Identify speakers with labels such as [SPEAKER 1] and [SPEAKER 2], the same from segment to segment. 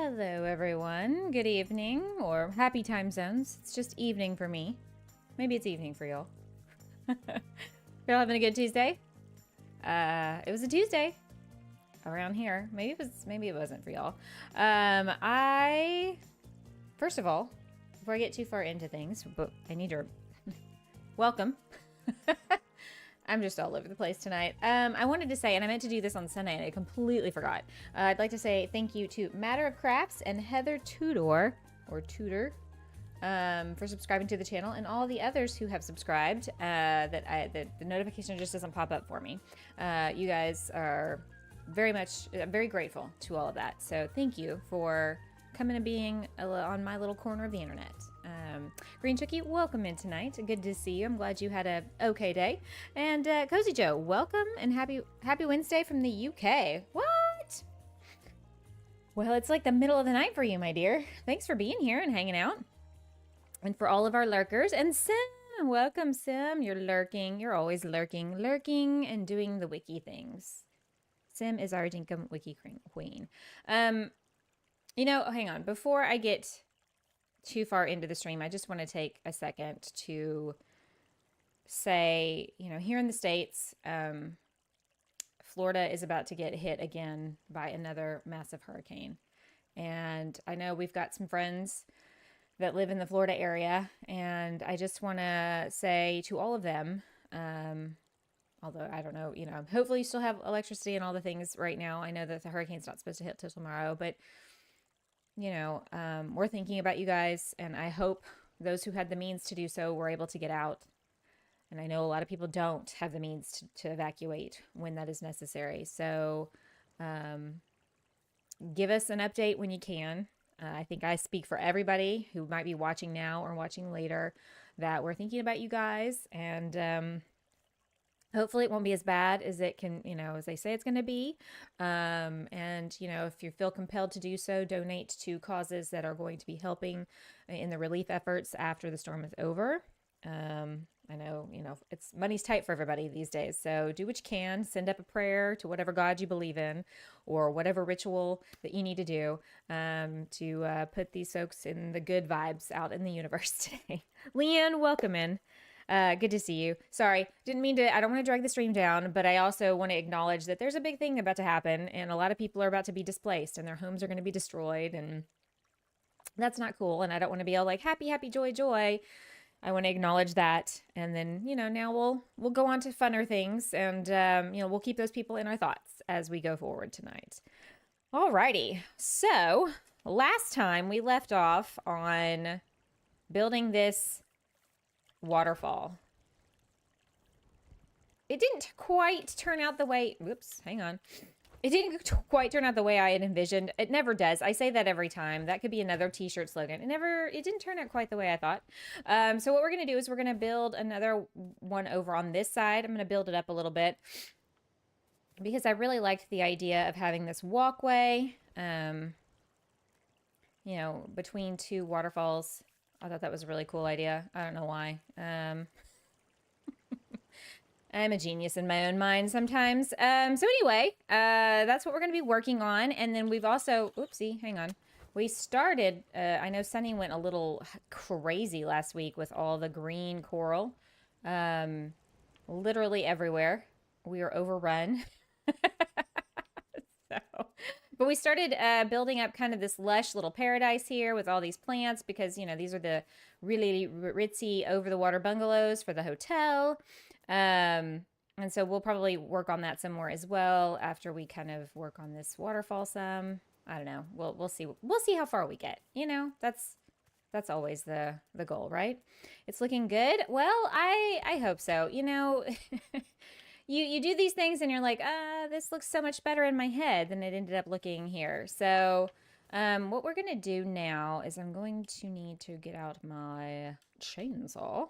[SPEAKER 1] Hello, everyone. Good evening, or happy time zones. It's just evening for me. Maybe it's evening for y'all. Y'all having a good Tuesday? It was a Tuesday around here. Maybe it wasn't for y'all. First of all, before I get too far into things, but I need to welcome. I'm just all over the place tonight. I wanted to say, and I meant to do this on Sunday, and I completely forgot. I'd like to say thank you to Matter of Crafts and Heather Tudor, for subscribing to the channel, and all the others who have subscribed. That the notification just doesn't pop up for me. You guys are I'm very grateful to all of that. So thank you for coming and being on my little corner of the internet. Green Chuie, welcome in tonight. Good to see you. I'm glad you had a okay day. And Cozy Joe, welcome and happy Wednesday from the UK. What? Well, it's like the middle of the night for you, my dear. Thanks for being here and hanging out. And for all of our lurkers. And Sim, welcome, Sim. You're lurking. You're always lurking and doing the wiki things. Sim is our Dinkum wiki queen. You know, hang on. Before I get too far into the stream, I just want to take a second to say, you know, here in the States, Florida is about to get hit again by another massive hurricane. And I know we've got some friends that live in the Florida area, and I just want to say to all of them, although I don't know, you know, hopefully you still have electricity and all the things right now. I know that the hurricane's not supposed to hit till tomorrow, but you know, we're thinking about you guys, and I hope those who had the means to do so were able to get out. And I know a lot of people don't have the means to evacuate when that is necessary. So give us an update when you can. I think I speak for everybody who might be watching now or watching later that we're thinking about you guys, and hopefully it won't be as bad as it can, you know, as they say it's going to be. And, you know, if you feel compelled to do so, donate to causes that are going to be helping in the relief efforts after the storm is over. I know, you know, money's tight for everybody these days. So do what you can. Send up a prayer to whatever God you believe in, or whatever ritual that you need to do to put these folks in the good vibes out in the universe today. Leanne, welcome in. Good to see you. Sorry, didn't mean to, I don't want to drag the stream down, but I also want to acknowledge that there's a big thing about to happen, and a lot of people are about to be displaced, and their homes are going to be destroyed, and that's not cool. And I don't want to be all like, happy, happy, joy, joy. I want to acknowledge that. And then, you know, now we'll go on to funner things, and, you know, we'll keep those people in our thoughts as we go forward tonight. Alrighty. So last time we left off on building this waterfall. It didn't quite turn out the way, whoops, hang on. It didn't quite turn out the way I had envisioned. It never does. I say that every time. That could be another t-shirt slogan. It didn't turn out quite the way I thought. So what we're going to do is we're going to build another one over on this side. I'm going to build it up a little bit because I really liked the idea of having this walkway, you know, between two waterfalls. I thought that was a really cool idea. I don't know why. I'm a genius in my own mind sometimes. So anyway, that's what we're going to be working on. And then we've also, oopsie, hang on. We started, I know Sunny went a little crazy last week with all the green coral. Literally everywhere. We are overrun. But we started building up kind of this lush little paradise here with all these plants because, you know, these are the really ritzy over-the-water bungalows for the hotel. And so we'll probably work on that some more as well after we kind of work on this waterfall some. I don't know. We'll see. We'll see how far we get. You know, that's always the goal, right? It's looking good. Well, I hope so. You know, You do these things and you're like, this looks so much better in my head than it ended up looking here. So what we're going to do now is I'm going to need to get out my chainsaw.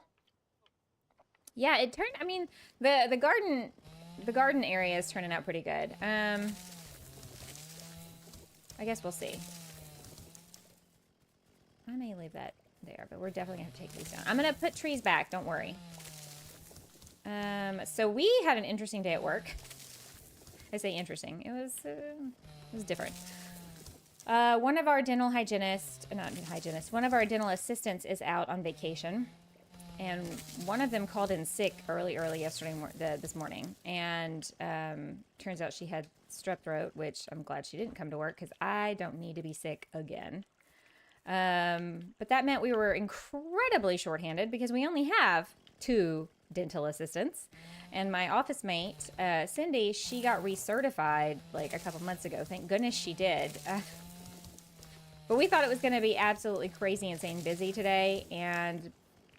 [SPEAKER 1] Yeah, it turned, I mean, the garden area is turning out pretty good. I guess we'll see. I may leave that there, but we're definitely going to take these down. I'm going to put trees back, don't worry. So we had an interesting day at work. I say interesting. It was different. One of our dental hygienists, not hygienist, one of our dental assistants is out on vacation. And one of them called in sick early yesterday, this morning. And turns out she had strep throat, which I'm glad she didn't come to work because I don't need to be sick again. But that meant we were incredibly shorthanded because we only have 2 dental assistants. And my office mate, Cindy, she got recertified like a couple months ago. Thank goodness she did. But we thought it was going to be absolutely crazy, insane busy today. And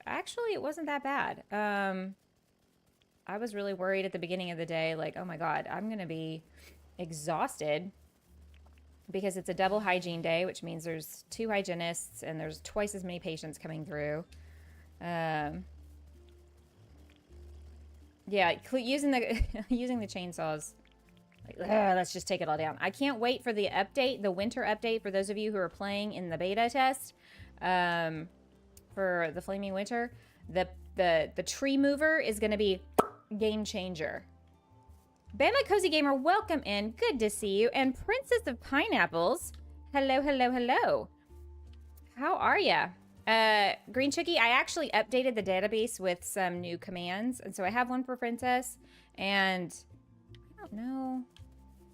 [SPEAKER 1] actually, it wasn't that bad. I was really worried at the beginning of the day, like, oh my God, I'm going to be exhausted because it's a double hygiene day, which means there's 2 hygienists and there's twice as many patients coming through. Yeah, using the using the chainsaws. Like, let's just take it all down. I can't wait for the update, the winter update, for those of you who are playing in the beta test for the Flaming Winter. The tree mover is going to be game changer. Bama Cozy Gamer, welcome in. Good to see you. And Princess of Pineapples, hello, hello, hello. How are ya? Green Chookie, I actually updated the database with some new commands. And so I have one for Princess. And I don't know.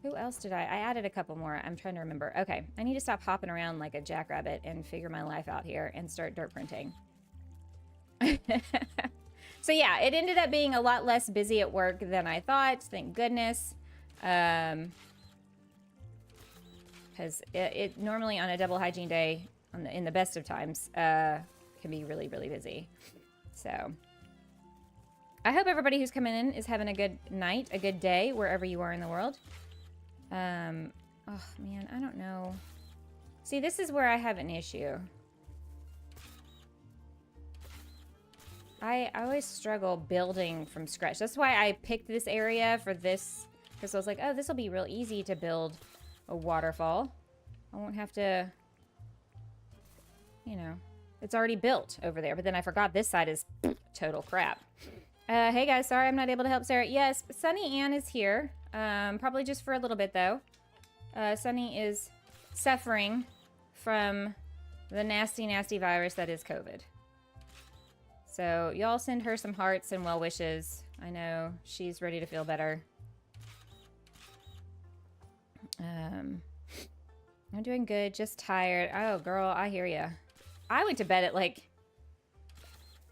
[SPEAKER 1] Who else did I added a couple more. I'm trying to remember. Okay, I need to stop hopping around like a jackrabbit and figure my life out here and start dirt printing. So yeah, it ended up being a lot less busy at work than I thought. Thank goodness. Because it normally on a double hygiene day, in the best of times, can be really, really busy. So I hope everybody who's coming in is having a good night, a good day, wherever you are in the world. Oh man, I don't know. See, this is where I have an issue. I always struggle building from scratch. That's why I picked this area for this, because I was like, oh, this will be real easy to build a waterfall. I won't have to, you know, it's already built over there. But then I forgot this side is total crap. Hey guys, sorry I'm not able to help Sarah. Yes, Sunny Ann is here. Probably just for a little bit though. Sunny is suffering from the nasty, nasty virus that is COVID. So y'all send her some hearts and well wishes. I know she's ready to feel better. I'm doing good, just tired. Oh girl, I hear ya. I went to bed at like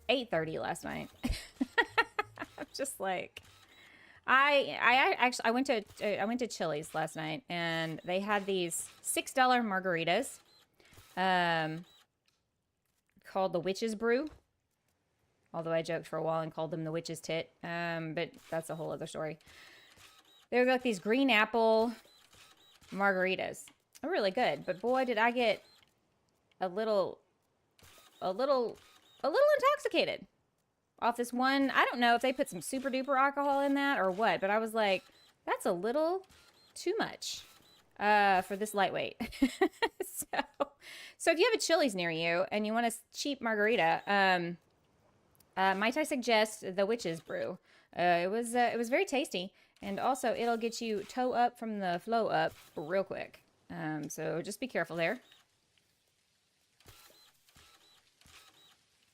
[SPEAKER 1] 8:30 last night. I'm just like, I went to Chili's last night and they had these $6 margaritas, called the Witch's Brew. Although I joked for a while and called them the Witch's Tit, but that's a whole other story. They're like these green apple margaritas. They're really good, but boy, did I get a little intoxicated off this one. I don't know if they put some super duper alcohol in that or what, but I was like, that's a little too much for this lightweight. So if you have a Chili's near you and you want a cheap margarita, might I suggest the Witch's Brew? It was very tasty, and also it'll get you toe up from the flow up real quick. So just be careful there.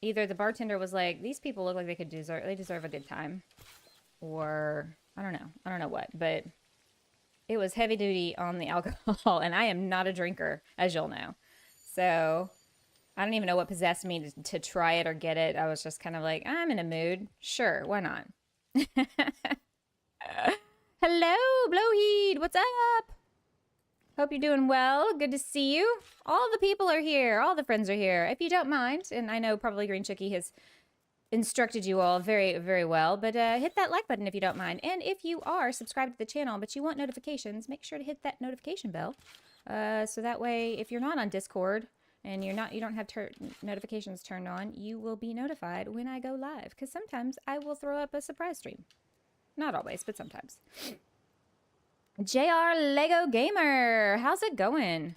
[SPEAKER 1] Either the bartender was like, these people look like they deserve a good time, or I don't know what, but it was heavy duty on the alcohol, and I am not a drinker, as you'll know. So I don't even know what possessed me to try it or get it. I was just kind of like, I'm in a mood. Sure, why not? Hello, Blowheed. What's up? Hope you're doing well. Good to see you. All the people are here. All the friends are here. If you don't mind, and I know probably Green Chookie has instructed you all very, very well, but hit that like button if you don't mind. And if you are subscribed to the channel, but you want notifications, make sure to hit that notification bell. So that way, if you're not on Discord and you don't have notifications turned on, you will be notified when I go live. Because sometimes I will throw up a surprise stream. Not always, but sometimes. JR Lego Gamer, how's it going?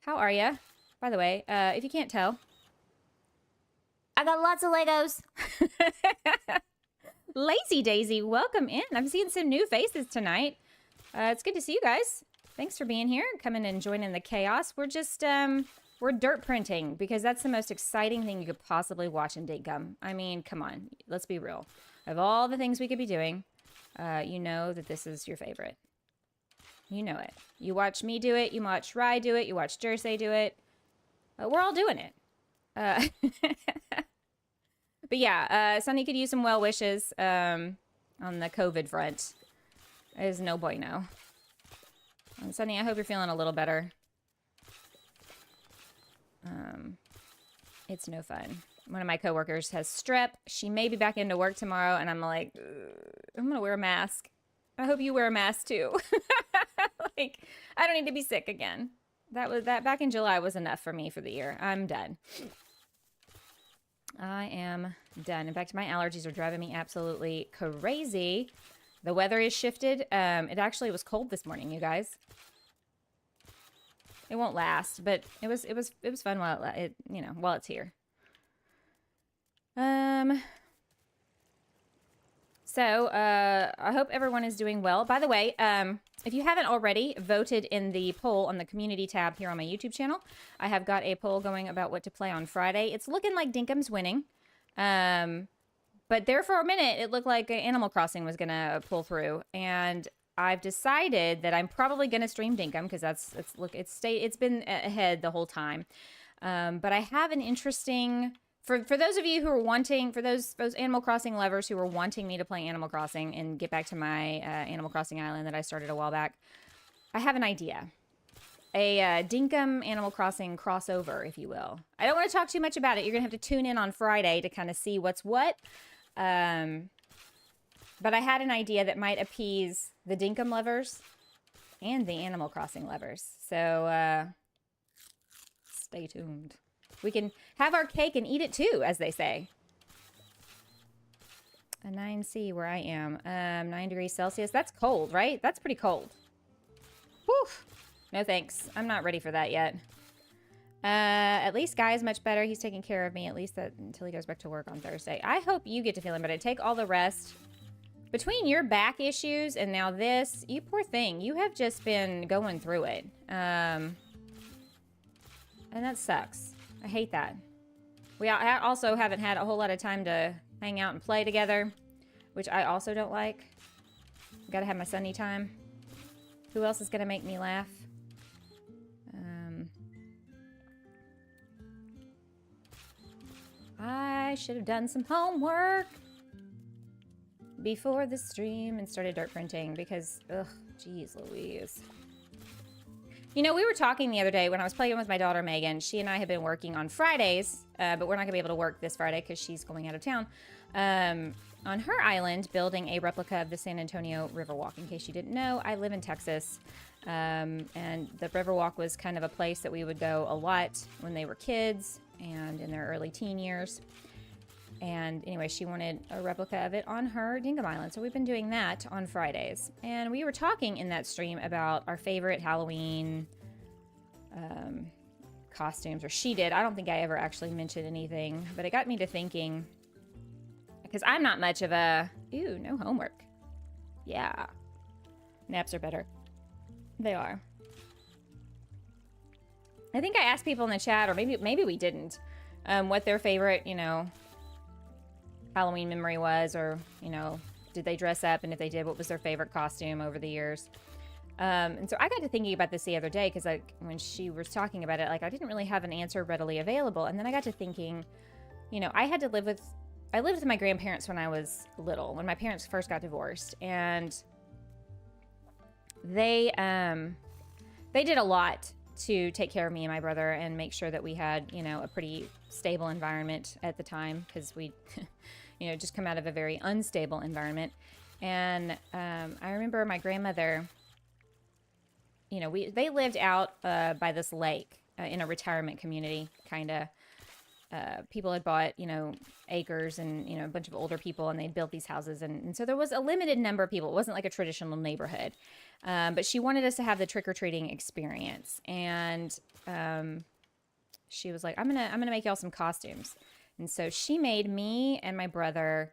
[SPEAKER 1] How are ya? By the way, if you can't tell, I got lots of Legos. Lazy Daisy, welcome in. I'm seeing some new faces tonight. It's good to see you guys. Thanks for being here, coming and joining the chaos. We're just, we're dirt printing because that's the most exciting thing you could possibly watch in Dinkum. I mean, come on, let's be real. Of all the things we could be doing, you know that this is your favorite. You know it. You watch me do it, you watch Rye do it, you watch Jersey do it. We're all doing it. But yeah, Sunny could use some well wishes on the COVID front. There's no bueno. And Sunny, I hope you're feeling a little better. It's no fun. One of my coworkers has strep. She may be back into work tomorrow, and I'm like, I'm gonna wear a mask. I hope you wear a mask too. Like, I don't need to be sick again. That back in July was enough for me for the year. I'm done. I am done. In fact, my allergies are driving me absolutely crazy. The weather is shifted. It actually was cold this morning, you guys. It won't last, but it was fun while while it's here. So I hope everyone is doing well. By the way, if you haven't already voted in the poll on the community tab here on my YouTube channel, I have got a poll going about what to play on Friday. It's looking like Dinkum's winning. But there for a minute, it looked like Animal Crossing was going to pull through. And I've decided that I'm probably going to stream Dinkum because it's been ahead the whole time. But I have an interesting... For those of you who are wanting, for those Animal Crossing lovers who are wanting me to play Animal Crossing and get back to my Animal Crossing island that I started a while back, I have an idea. A Dinkum Animal Crossing crossover, if you will. I don't want to talk too much about it. You're going to have to tune in on Friday to kind of see what's what. But I had an idea that might appease the Dinkum lovers and the Animal Crossing lovers. So stay tuned. We can have our cake and eat it too, as they say. A 9C where I am. 9 degrees Celsius. That's cold, right? That's pretty cold. Whew. No thanks. I'm not ready for that yet. At least Guy is much better. He's taking care of me, at least until he goes back to work on Thursday. I hope you get to feeling better. Take all the rest. Between your back issues and now this, you poor thing. You have just been going through it. And that sucks. I hate that. I also haven't had a whole lot of time to hang out and play together, which I also don't like. Gotta have my sunny time. Who else is gonna make me laugh? I should have done some homework before the stream and started dirt printing because, ugh, geez Louise. You know, we were talking the other day when I was playing with my daughter, Megan. She and I have been working on Fridays, but we're not going to be able to work this Friday because she's going out of town, on her island, building a replica of the San Antonio Riverwalk. In case you didn't know, I live in Texas, and the Riverwalk was kind of a place that we would go a lot when they were kids and in their early teen years. And anyway, she wanted a replica of it on her Dinkum Island. So we've been doing that on Fridays. And we were talking in that stream about our favorite Halloween costumes, or she did. I don't think I ever actually mentioned anything, but it got me to thinking, because I'm not much of a, ew, no homework. Yeah. Naps are better. They are. I think I asked people in the chat, or maybe we didn't, what their favorite, Halloween memory was, or, did they dress up? And if they did, what was their favorite costume over the years? And so I got to thinking about this the other day because when she was talking about it, I didn't really have an answer readily available. And then I got to thinking, I lived with my grandparents when I was little, when my parents first got divorced. And they did a lot to take care of me and my brother and make sure that we had, a pretty stable environment at the time, because we, just come out of a very unstable environment. And I remember my grandmother, they lived out by this lake in a retirement community, kind of. People had bought, acres and, a bunch of older people, and they'd built these houses. And so there was a limited number of people. It wasn't like a traditional neighborhood. But she wanted us to have the trick-or-treating experience. And she was like, I'm gonna make y'all some costumes. And so she made me and my brother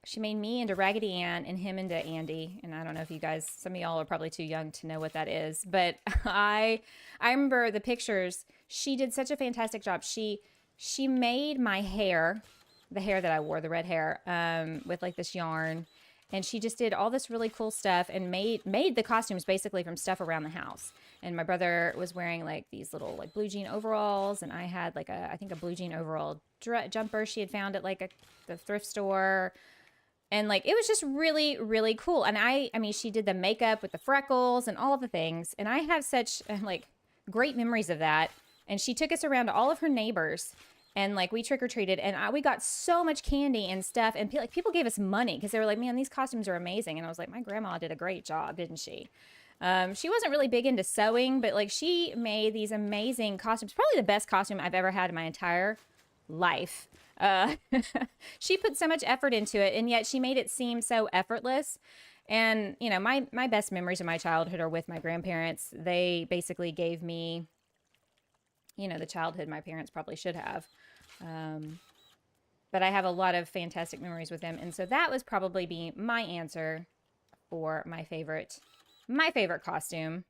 [SPEAKER 1] she made me into Raggedy Ann and him into Andy. And I don't know if you guys, some of y'all are probably too young to know what that is, but I remember the pictures. She did such a fantastic job. She made my hair, the hair that I wore, the red hair, with like this yarn. And she just did all this really cool stuff and made the costumes basically from stuff around the house. And my brother was wearing like these little like blue jean overalls, and I had like I think a blue jean overall jumper she had found at like the thrift store. And like it was just really, really cool. And I mean, she did the makeup with the freckles and all of the things. And I have such like great memories of that. And she took us around to all of her neighbors, and like we trick-or-treated, and we got so much candy and stuff. And like people gave us money because they were like, man, these costumes are amazing. And I was like, my grandma did a great job, didn't she? She wasn't really big into sewing, but like she made these amazing costumes. Probably the best costume I've ever had in my entire life. She put so much effort into it, and yet she made it seem so effortless. And you know, my best memories of my childhood are with my grandparents. They basically gave me, you know, the childhood my parents probably should have. But I have a lot of fantastic memories with them, and so that was probably be my answer for my favorite costume.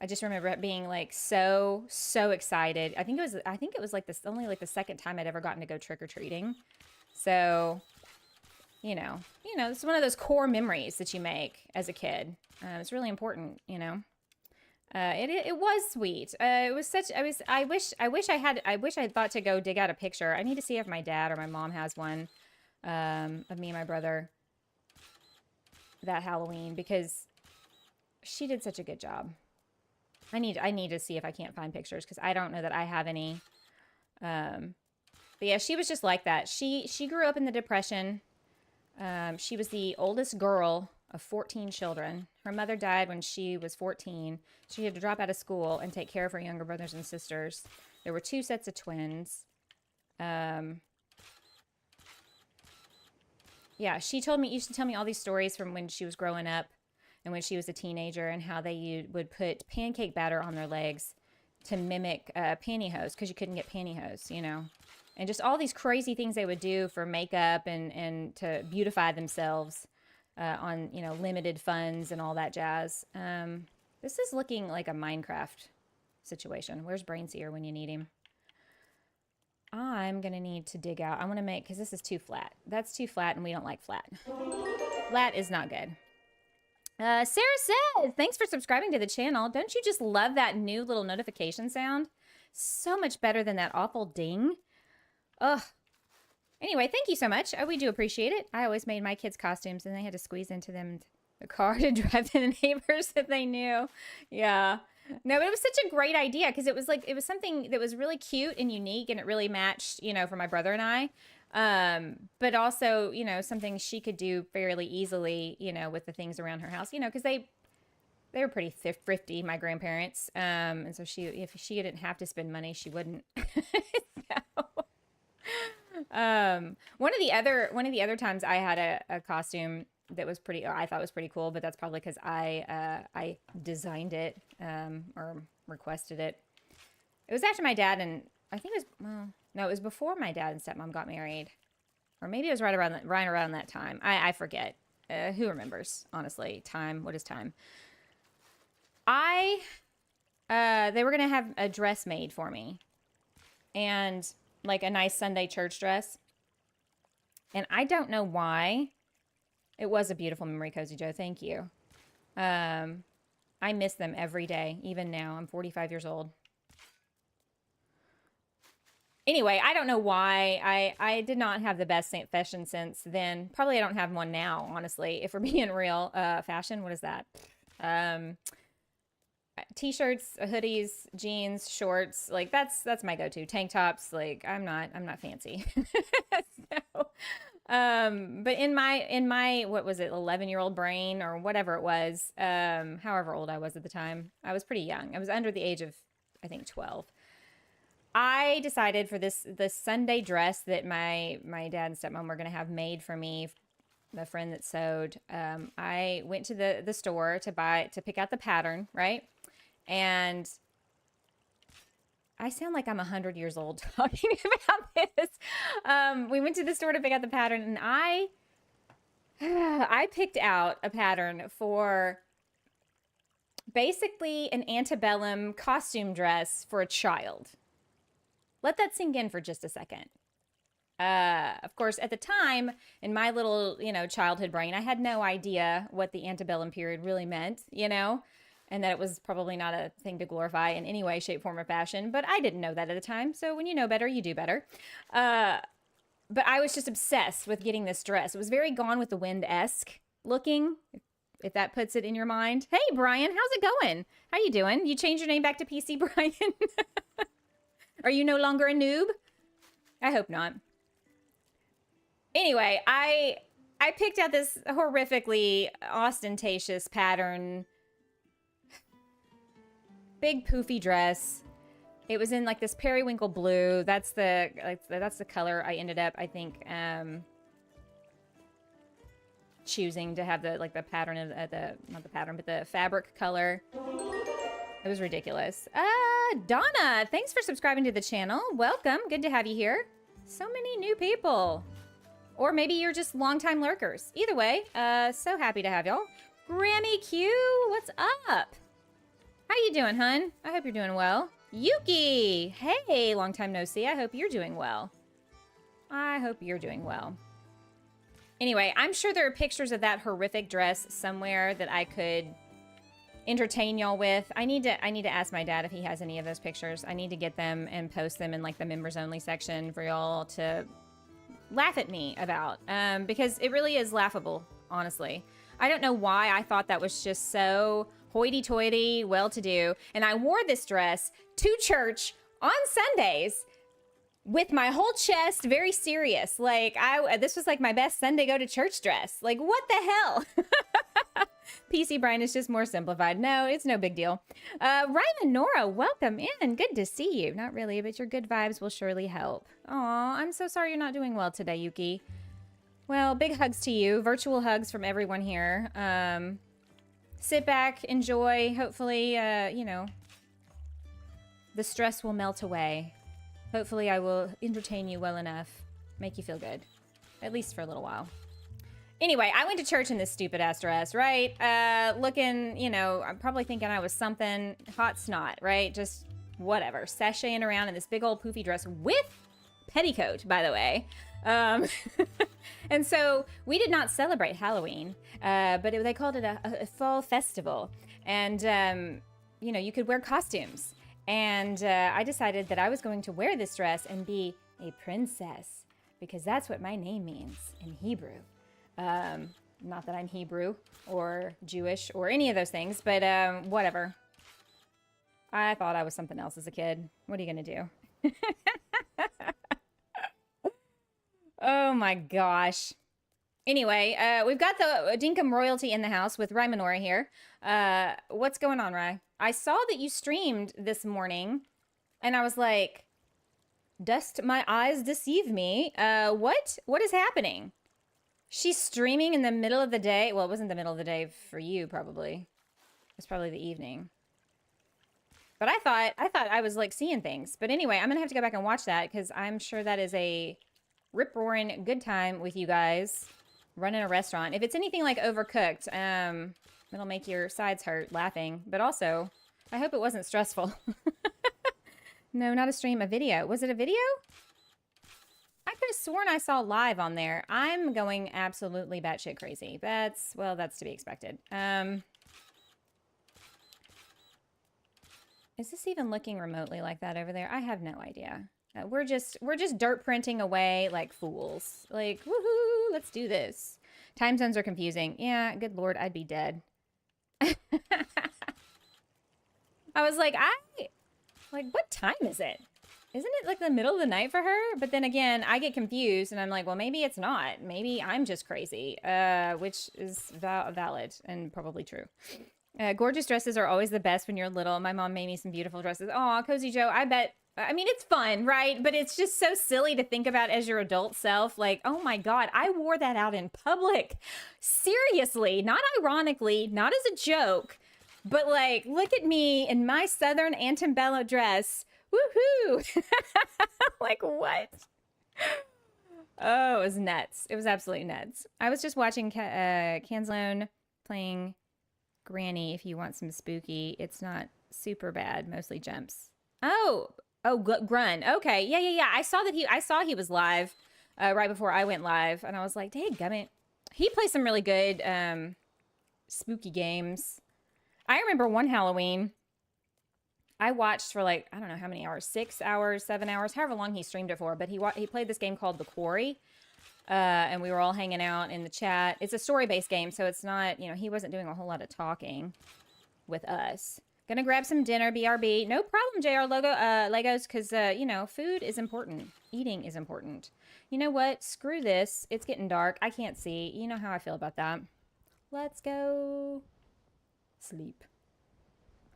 [SPEAKER 1] I just remember being like so excited. I think it was like this only like the second time I'd ever gotten to go trick or treating. So, you know, it's one of those core memories that you make as a kid. It's really important, you know. It was sweet. It was such. I wish I had thought to go dig out a picture. I need to see if my dad or my mom has one of me and my brother that Halloween, because she did such a good job. I need to see if I can't find pictures, because I don't know that I have any. But yeah, she was just like that. She grew up in the Depression. She was the oldest girl of 14 children. Her mother died when she was 14. She had to drop out of school and take care of her younger brothers and sisters. There were 2 sets of twins. Yeah, she used to tell me all these stories from when she was growing up and when she was a teenager, and how they would put pancake batter on their legs to mimic pantyhose, because you couldn't get pantyhose, you know. And just all these crazy things they would do for makeup and to beautify themselves on, you know, limited funds and all that jazz. This is looking like a Minecraft situation. Where's Brainseer when you need him? I'm going to need to dig out. I want to make, because this is too flat. That's too flat, and we don't like flat. Flat is not good. Sarah says, thanks for subscribing to the channel. Don't you just love that new little notification sound? So much better than that awful ding. Ugh. Anyway, thank you so much. We do appreciate it. I always made my kids costumes, and they had to squeeze into the car to drive to the neighbors that they knew. Yeah. No, but it was such a great idea, because it was something that was really cute and unique, and it really matched, you know, for my brother and I. But also, you know, something she could do fairly easily, you know, with the things around her house, you know, because they were pretty thrifty, my grandparents. And so if she didn't have to spend money, she wouldn't. So, one of the other times I had a costume that was I thought was pretty cool, but that's probably because I designed it, or requested it. It was after my dad, and I think it was, well, no, it was before my dad and stepmom got married, or maybe it was right around that time. I forget. Who remembers, honestly? Time. What is time? They were gonna have a dress made for me, and like a nice Sunday church dress. And I don't know why. It was a beautiful memory, Cozy Joe. Thank you. I miss them every day, even now. I'm 45 years old. Anyway, I don't know why. I did not have the best fashion sense then. Probably I don't have one now, honestly, if we're being real. Fashion, what is that? T-shirts, hoodies, jeans, shorts. Like that's my go-to. Tank tops. Like I'm not fancy. So, but in my what was it, 11-year-old brain or whatever it was, however old I was at the time, I was pretty young. I was under the age of, I think, 12. I decided for the Sunday dress that my dad and stepmom were going to have made for me, the friend that sewed. I went to the store to pick out the pattern, right? And I sound like I'm 100 years old talking about this. We went to the store to pick out the pattern, and I picked out a pattern for basically an antebellum costume dress for a child. Let that sink in for just a second. Of course, at the time, in my little, childhood brain, I had no idea what the antebellum period really meant, and that it was probably not a thing to glorify in any way, shape, form, or fashion. But I didn't know that at the time. So when you know better, you do better. But I was just obsessed with getting this dress. It was very Gone with the Wind-esque looking, if that puts it in your mind. Hey, Brian, how's it going? How you doing? You changed your name back to PC, Brian? Are you no longer a noob? I hope not. Anyway, I picked out this horrifically ostentatious pattern. Big poofy dress. It was in like this periwinkle blue. That's the color I ended up, I think, choosing to have the pattern of not the pattern, but the fabric color. It was ridiculous. Donna, thanks for subscribing to the channel. Welcome. Good to have you here. So many new people. Or maybe you're just longtime lurkers. Either way, so happy to have y'all. Grammy Q, what's up? How you doing, hun? I hope you're doing well. Yuki, hey, long time no see. I hope you're doing well. I hope you're doing well. Anyway, I'm sure there are pictures of that horrific dress somewhere that I could entertain y'all with. I need to ask my dad if he has any of those pictures. I need to get them and post them in like the members only section for y'all to laugh at me about, because it really is laughable, honestly. I don't know why I thought that was just so hoity-toity, well-to-do, and I wore this dress to church on Sundays with my whole chest very serious. Like, this was like my best Sunday go to church dress. Like, what the hell? PC Brian is just more simplified. No, it's no big deal. Ryan and Nora, welcome in. Good to see you. Not really, but your good vibes will surely help. Aw, I'm so sorry you're not doing well today, Yuki. Well, big hugs to you. Virtual hugs from everyone here. Sit back, enjoy. Hopefully, the stress will melt away. Hopefully I will entertain you well enough. Make you feel good. At least for a little while. Anyway, I went to church in this stupid-ass dress, right? Looking, I'm probably thinking I was something hot snot, right? Just whatever. Sashaying around in this big old poofy dress with petticoat, by the way. And so we did not celebrate Halloween, but they called it a fall festival. And, you could wear costumes. And I decided that I was going to wear this dress and be a princess, because that's what my name means in Hebrew. Not that I'm Hebrew or Jewish or any of those things, but whatever. I thought I was something else as a kid. What are you going to do? Oh my gosh. Anyway, we've got the Dinkum royalty in the house with Rai Minora here. What's going on, Rai? I saw that you streamed this morning, and I was like, "Dost my eyes deceive me? What is happening?" She's streaming in the middle of the day. Well, it wasn't the middle of the day for you, probably. It was probably the evening. But I thought I was like seeing things. But anyway, I'm gonna have to go back and watch that, because I'm sure that is a rip-roaring good time with you guys running a restaurant. If it's anything like Overcooked, it'll make your sides hurt laughing. But also, I hope it wasn't stressful. No, not a stream, a video. Was it a video? I could have sworn I saw live on there. I'm going absolutely batshit crazy. That's to be expected. Is this even looking remotely like that over there? I have no idea. We're just dirt printing away like fools. Like, woohoo, let's do this. Time zones are confusing. Yeah, good Lord, I'd be dead. I was like, what time is it? Isn't it like the middle of the night for her? But then again, I get confused and I'm like, well, maybe it's not. Maybe I'm just crazy, which is valid and probably true. Gorgeous dresses are always the best when you're little. My mom made me some beautiful dresses. Aw, Cozy Joe, I bet. I mean, it's fun, right? But it's just so silly to think about as your adult self. Like, oh my God, I wore that out in public. Seriously, not ironically, not as a joke, but like, look at me in my Southern antebellum dress Woohoo! Like, what? Oh, it was nuts. It was absolutely nuts. I was just watching Canzone playing Granny. If you want some spooky, it's not super bad. Mostly jumps. Oh, Grun. Okay, yeah. I saw he was live right before I went live, and I was like, "Dang, gummit!" He plays some really good spooky games. I remember one Halloween, I watched for like, I don't know how many hours, 6 hours, 7 hours, however long he streamed it for. But he played this game called The Quarry, and we were all hanging out in the chat. It's a story-based game, so it's not, he wasn't doing a whole lot of talking with us. Gonna grab some dinner, BRB. No problem, JR Legos, because, food is important. Eating is important. You know what? Screw this. It's getting dark. I can't see. You know how I feel about that. Let's go sleep.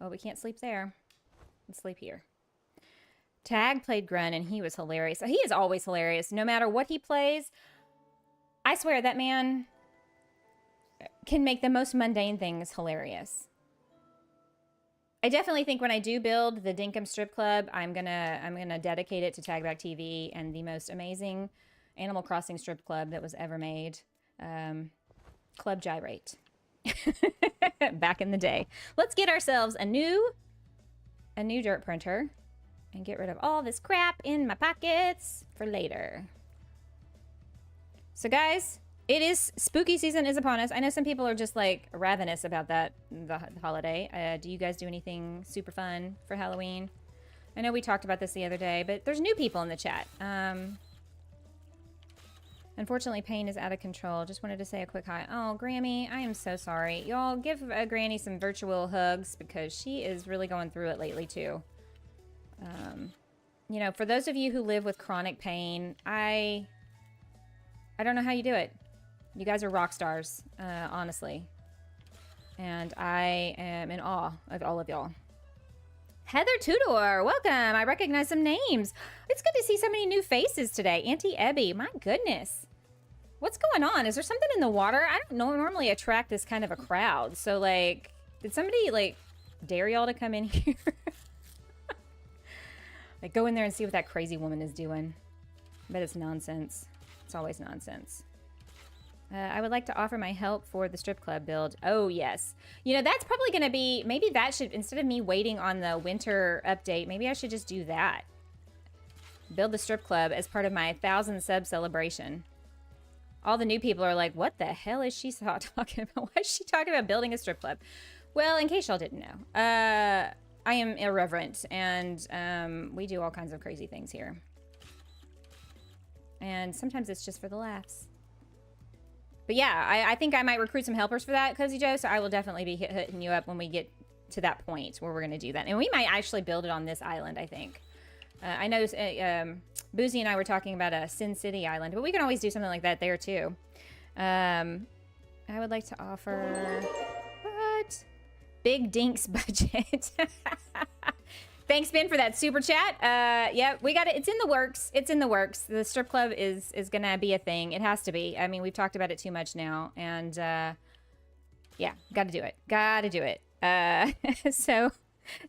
[SPEAKER 1] Oh, we can't sleep there. Let's sleep here. Tag played Grun, and he was hilarious. He is always hilarious. No matter what he plays, I swear that man can make the most mundane things hilarious. I definitely think when I do build the Dinkum Strip Club, I'm gonna dedicate it to Tagback TV and the most amazing Animal Crossing strip club that was ever made. Club Gyrate. Back in the day. Let's get ourselves a new dirt printer and get rid of all this crap in my pockets for later. So guys, it is spooky season is upon us. I know some people are just like ravenous about that, the holiday. Do you guys do anything super fun for Halloween? I know we talked about this the other day, but there's new people in the chat. Unfortunately, pain is out of control. Just wanted to say a quick hi. Oh, Grammy, I am so sorry. Y'all give Granny some virtual hugs because she is really going through it lately too. For those of you who live with chronic pain, I don't know how you do it. You guys are rock stars, honestly. And I am in awe of all of y'all. Heather Tudor, welcome. I recognize some names. It's good to see so many new faces today. Auntie Ebby, my goodness. What's going on? Is there something in the water? I don't normally attract this kind of a crowd. So, did somebody, dare y'all to come in here? Go in there and see what that crazy woman is doing. I bet it's nonsense. It's always nonsense. I would like to offer my help for the strip club build. Oh, yes. That's probably going to be, maybe that should, instead of me waiting on the winter update, maybe I should just do that. Build the strip club as part of my 1,000 sub celebration. All the new people are like, what the hell is she talking about? Why is she talking about building a strip club? Well, in case y'all didn't know, I am irreverent, and we do all kinds of crazy things here. And sometimes it's just for the laughs. But yeah, I think I might recruit some helpers for that, Cozy Joe, so I will definitely be hitting you up when we get to that point where we're going to do that. And we might actually build it on this island, I think. I know Boozy and I were talking about a Sin City island, but we can always do something like that there, too. I would like to offer... What? Big Dinks budget. Thanks, Ben, for that super chat. Yeah, we got it. It's in the works. It's in the works. The strip club is going to be a thing. It has to be. I mean, we've talked about it too much now. And, yeah, got to do it. Got to do it. So,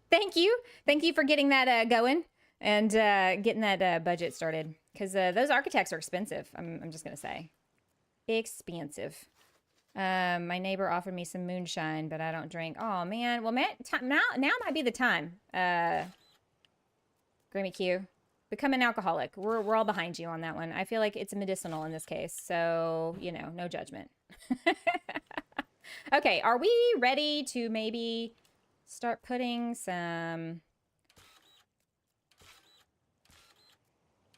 [SPEAKER 1] thank you. Thank you for getting that going and getting that budget started. Because those architects are expensive. I'm just going to say. Expensive. My neighbor offered me some moonshine, but I don't drink. Oh, man. Well, now might be the time. Grammy Q. Become an alcoholic. We're all behind you on that one. I feel like it's medicinal in this case. So, no judgment. Okay, are we ready to maybe start putting some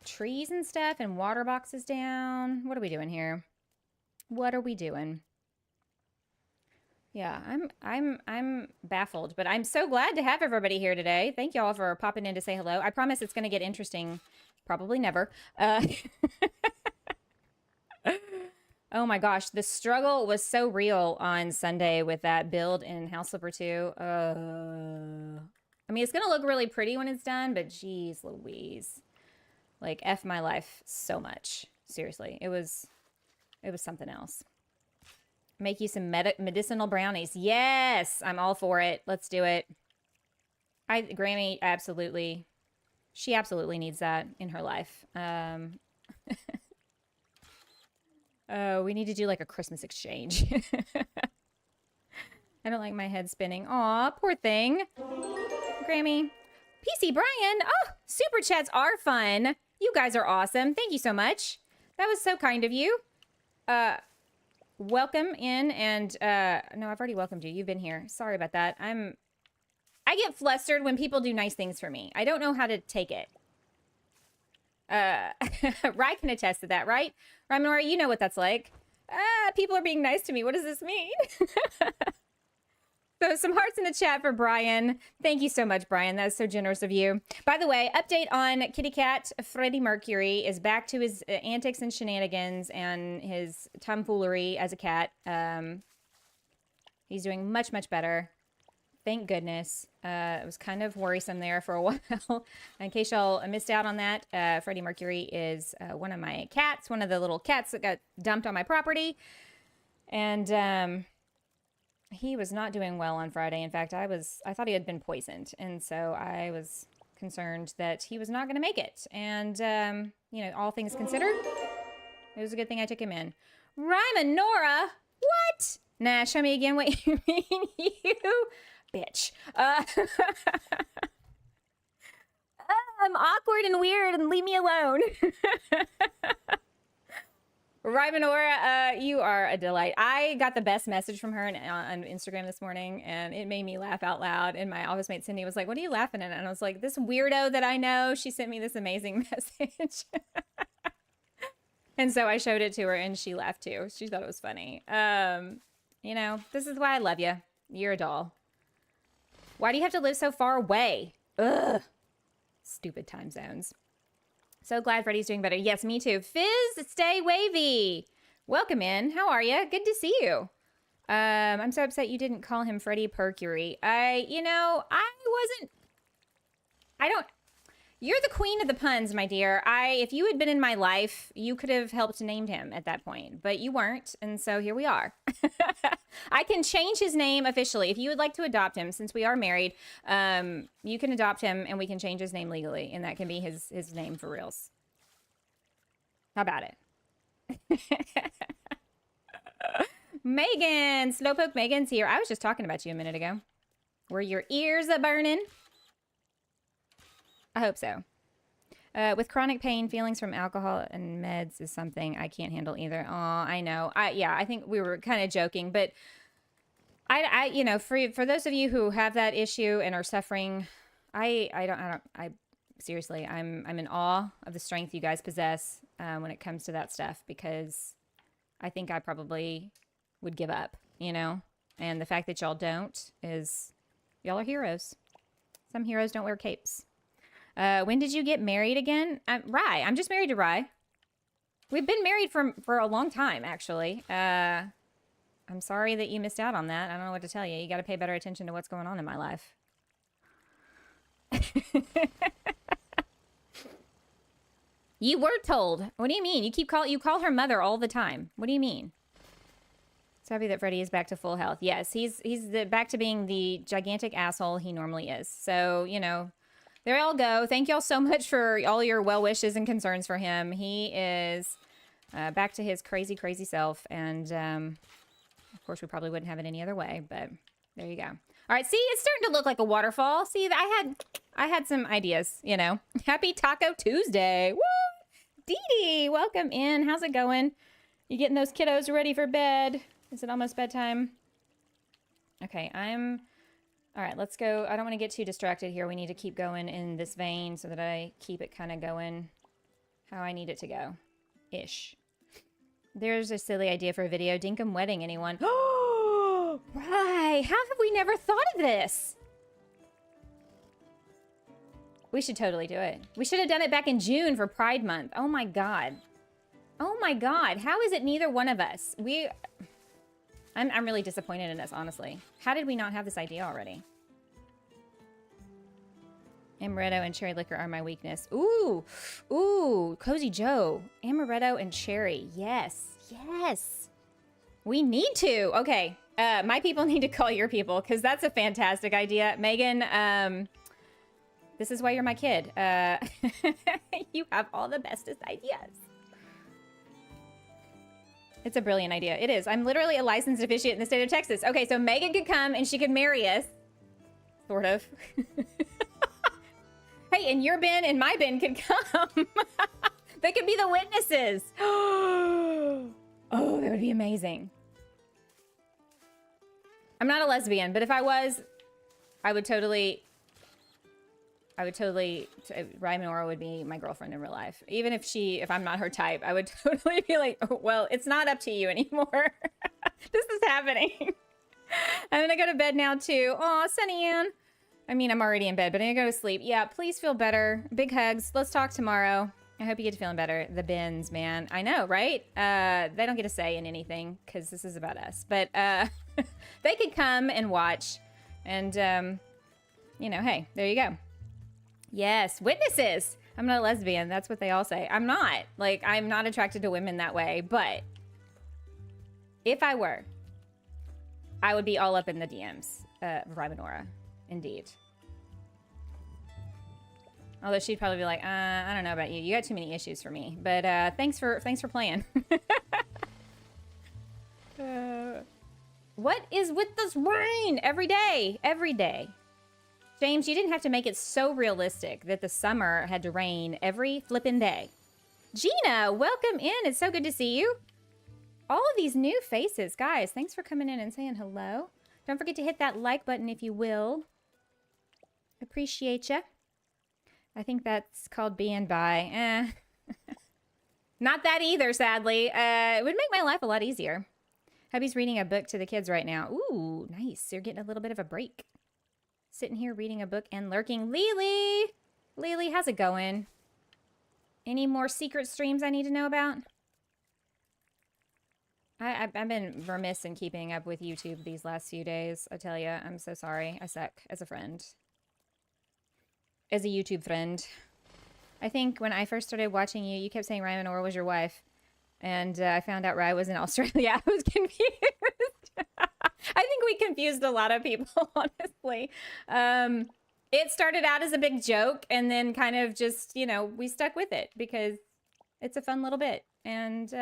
[SPEAKER 1] trees and stuff and water boxes down? What are we doing here? What are we doing? Yeah, I'm baffled, but I'm so glad to have everybody here today. Thank y'all for popping in to say hello. I promise it's going to get interesting. Probably never. Oh my gosh, the struggle was so real on Sunday with that build in House Flipper 2. I mean, it's going to look really pretty when it's done, but geez Louise. F my life so much. Seriously, it was something else. Make you some medicinal brownies. Yes, I'm all for it. Let's do it. Grammy, absolutely. She absolutely needs that in her life. Oh, we need to do like a Christmas exchange. I don't like my head spinning. Aw, poor thing. Grammy. PC Brian. Oh, super chats are fun. You guys are awesome. Thank you so much. That was so kind of you. Welcome in and no, I've already welcomed you. You've been here. Sorry about that. I get flustered when people do nice things for me. I don't know how to take it. Rye can attest to that, right? Ramonora, you know what that's like. People are being nice to me. What does this mean? So some hearts in the chat for Brian. Thank you so much, Brian. That is so generous of you. By the way, update on Kitty Cat. Freddie Mercury is back to his antics and shenanigans and his tomfoolery as a cat. He's doing much, much better. Thank goodness. It was kind of worrisome there for a while. In case y'all missed out on that, Freddie Mercury is one of my cats, one of the little cats that got dumped on my property. And he was not doing well on Friday. In fact, I thought he had been poisoned. And so I was concerned that he was not going to make it. And, you know, all things considered, it was a good thing I took him in. Ryman Nora, what? Nah, show me again what you mean, you bitch. I'm awkward and weird and leave me alone. Rymanora, you are a delight. I got the best message from her on Instagram this morning, and it made me laugh out loud. And my office mate Cindy was like, "What are you laughing at?" And I was like, "This weirdo that I know, she sent me this amazing message." And so I showed it to her, and she laughed too. She thought it was funny. You know, this is why I love you. You're a doll. Why do you have to live so far away? Ugh. Stupid time zones. So glad Freddie's doing better. Yes, me too. Fizz, stay wavy. Welcome in. How are you? Good to see you. I'm so upset you didn't call him Freddie Mercury. You're the queen of the puns, my dear. If you had been in my life, you could have helped name him at that point, but you weren't, and so here we are. I can change his name officially. If you would like to adopt him, since we are married, you can adopt him, and we can change his name legally, and that can be his name for reals. How about it? Megan, Slowpoke Megan's here. I was just talking about you a minute ago. Were your ears a-burning? I hope so. With chronic pain, feelings from alcohol and meds is something I can't handle either. Oh, I know. I think we were kind of joking, but you know, for those of you who have that issue and are suffering, seriously, I'm in awe of the strength you guys possess when it comes to that stuff, because I think I probably would give up, you know, and the fact that y'all don't is y'all are heroes. Some heroes don't wear capes. When did you get married again? Rye. I'm just married to Rye. We've been married for a long time, actually. I'm sorry that you missed out on that. I don't know what to tell you. You got to pay better attention to what's going on in my life. You were told. What do you mean? You call her mother all the time. What do you mean? It's happy that Freddie is back to full health. Yes, he's back to being the gigantic asshole he normally is. So, you know, there y'all go. Thank y'all so much for all your well wishes and concerns for him. He is back to his crazy, crazy self. And, of course, we probably wouldn't have it any other way. But there you go. All right. See, it's starting to look like a waterfall. See, I had some ideas, you know. Happy Taco Tuesday. Woo! Dee Dee, welcome in. How's it going? You getting those kiddos ready for bed? Is it almost bedtime? Okay, all right, let's go. I don't want to get too distracted here. We need to keep going in this vein so that I keep it kind of going how I need it to go. Ish. There's a silly idea for a video. Dinkum wedding, anyone? Oh, right. How have we never thought of this? We should totally do it. We should have done it back in June for Pride Month. Oh my God. Oh my God. How is it neither one of us? I'm really disappointed in us, honestly. How did we not have this idea already? Amaretto and cherry liquor are my weakness. Ooh, Cozy Joe. Amaretto and cherry. Yes, yes. We need to. Okay, my people need to call your people, because that's a fantastic idea. Megan, This is why you're my kid. You have all the bestest ideas. It's a brilliant idea. It is. I'm literally a licensed officiate in the state of Texas. Okay, so Megan could come and she could marry us. Sort of. Hey, and your bin and my bin could come. They could be the witnesses. Oh, that would be amazing. I'm not a lesbian, but if I was, I would totally, Rhymenora would be my girlfriend in real life. Even if I'm not her type, I would totally be like, oh, well, it's not up to you anymore. This is happening. I'm gonna go to bed now too. Aw, Sunny Ann. I mean, I'm already in bed, but I'm gonna go to sleep. Yeah, please feel better. Big hugs. Let's talk tomorrow. I hope you get to feeling better. The bins, man. I know, right? They don't get a say in anything because this is about us. But they could come and watch. And, you know, hey, there you go. Yes, witnesses. I'm not a lesbian. That's what they all say. I'm not. Like, I'm not attracted to women that way. But if I were, I would be all up in the DMs of Rhymenora. Indeed. Although she'd probably be like, I don't know about you. You got too many issues for me. But thanks for playing. What is with this rain? Every day. Every day. James, you didn't have to make it so realistic that the summer had to rain every flippin' day. Gina, welcome in. It's so good to see you. All of these new faces. Guys, thanks for coming in and saying hello. Don't forget to hit that like button if you will. Appreciate ya. I think that's called being bi. Not that either, sadly. It would make my life a lot easier. Hubby's reading a book to the kids right now. Ooh, nice. You're getting a little bit of a break. Sitting here reading a book and lurking. Lily! Lily, how's it going? Any more secret streams I need to know about? I've been remiss in keeping up with YouTube these last few days. I tell you, I'm so sorry. I suck as a friend. As a YouTube friend. I think when I first started watching you, you kept saying Rhymenora was your wife. And I found out Rye was in Australia. I was confused. I think we confused a lot of people, honestly. It started out as a big joke and then kind of just, you know, we stuck with it because it's a fun little bit. And